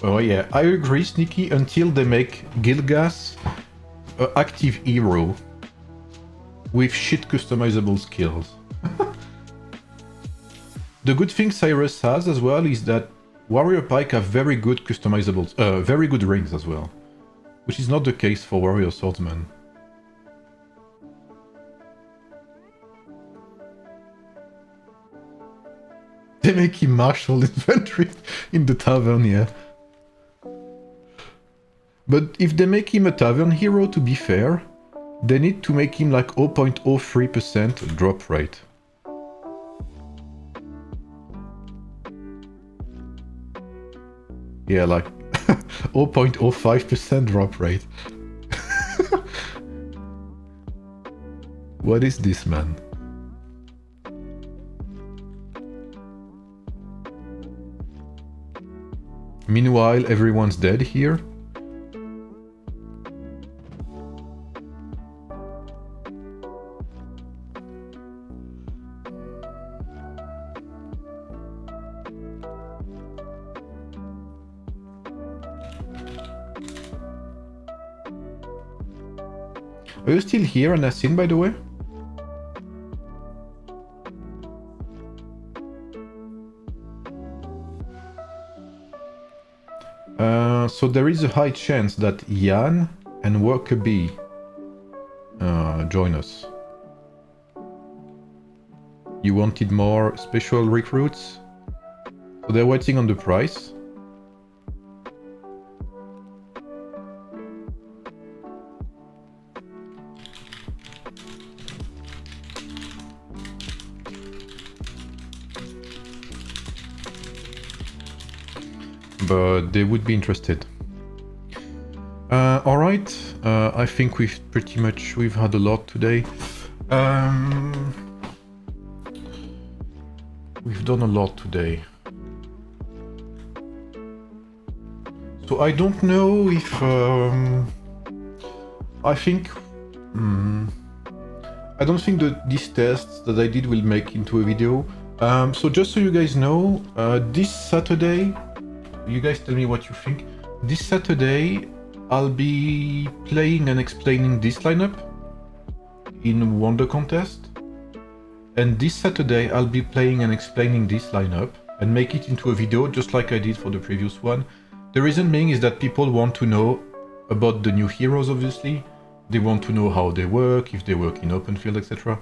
[SPEAKER 1] Oh yeah, I agree, Sneaky, until they make Gilgas an active hero with shit customizable skills. The good thing Cyrus has as well is that Warrior Pike have very good customizables, very good rings as well, which is not the case for Warrior Swordsman. They make him marshal infantry in the tavern, yeah. But if they make him a tavern hero, to be fair, they need to make him like 0.03% drop rate. Yeah, like 0.05% drop rate. What is this, man? Meanwhile, everyone's dead here. Are you still here, Nassim, by the way? So there is a high chance that Jan and Worker B join us. You wanted more special recruits? So they're waiting on the price. But they would be interested. Alright, I think we've had a lot today. We've done a lot today. So I don't know if... I think I don't think that these tests that I did will make into a video. So just so you guys know, this Saturday, you guys tell me what you think. This Saturday, I'll be playing and explaining this lineup in Wonder Contest. And this Saturday, I'll be playing and explaining this lineup and make it into a video just like I did for the previous one. The reason being is that people want to know about the new heroes, obviously. They want to know how they work, if they work in open field, etc.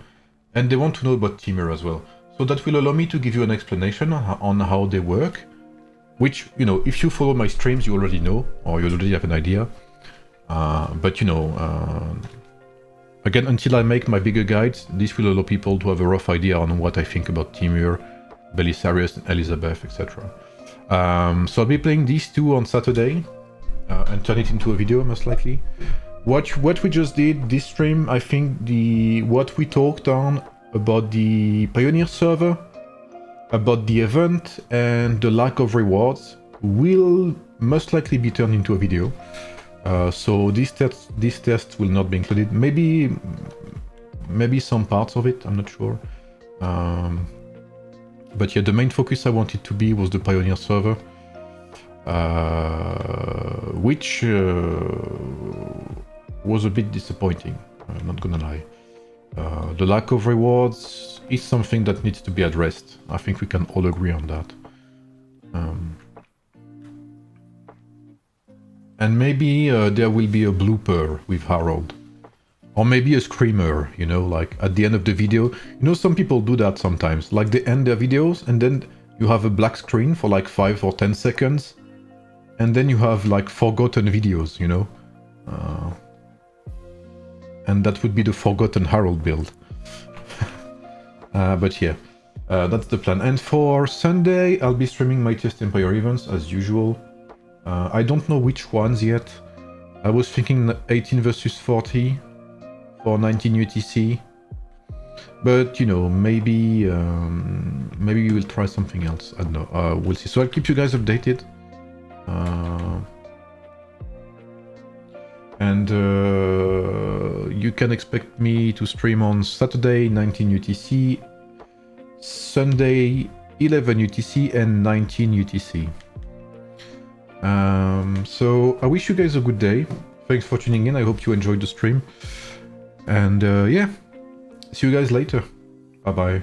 [SPEAKER 1] And they want to know about Teamer as well. So that will allow me to give you an explanation on how they work, which, you know, if you follow my streams, you already know, or you already have an idea. But, you know, again, until I make my bigger guides, this will allow people to have a rough idea on what I think about Teamer, Belisarius, Elizabeth, etc. So I'll be playing these two on Saturday and turn it into a video, most likely. What we just did this stream, I think what we talked on about the Pioneer server, about the event, and the lack of rewards will most likely be turned into a video. So these tests will not be included. Maybe some parts of it, I'm not sure. But yeah, the main focus I wanted to be was the Pioneer server, which was a bit disappointing, I'm not gonna lie. The lack of rewards is something that needs to be addressed. I think we can all agree on that. And maybe there will be a blooper with Harold. Or maybe a screamer, you know, like at the end of the video. You know, some people do that sometimes. Like they end their videos and then you have a black screen for like 5 or 10 seconds. And then you have like forgotten videos, you know. And that would be the forgotten Harold build. But yeah, that's the plan. And for Sunday, I'll be streaming my Test Empire events as usual. I don't know which ones yet. I was thinking 18 versus 40 for 19 UTC. But, you know, maybe we will try something else. I don't know. We'll see. So I'll keep you guys updated. And you can expect me to stream on Saturday 19 UTC, Sunday 11 UTC and 19 UTC. So I wish you guys a good day. Thanks for tuning in. I hope you enjoyed the stream. And yeah, see you guys later. Bye bye.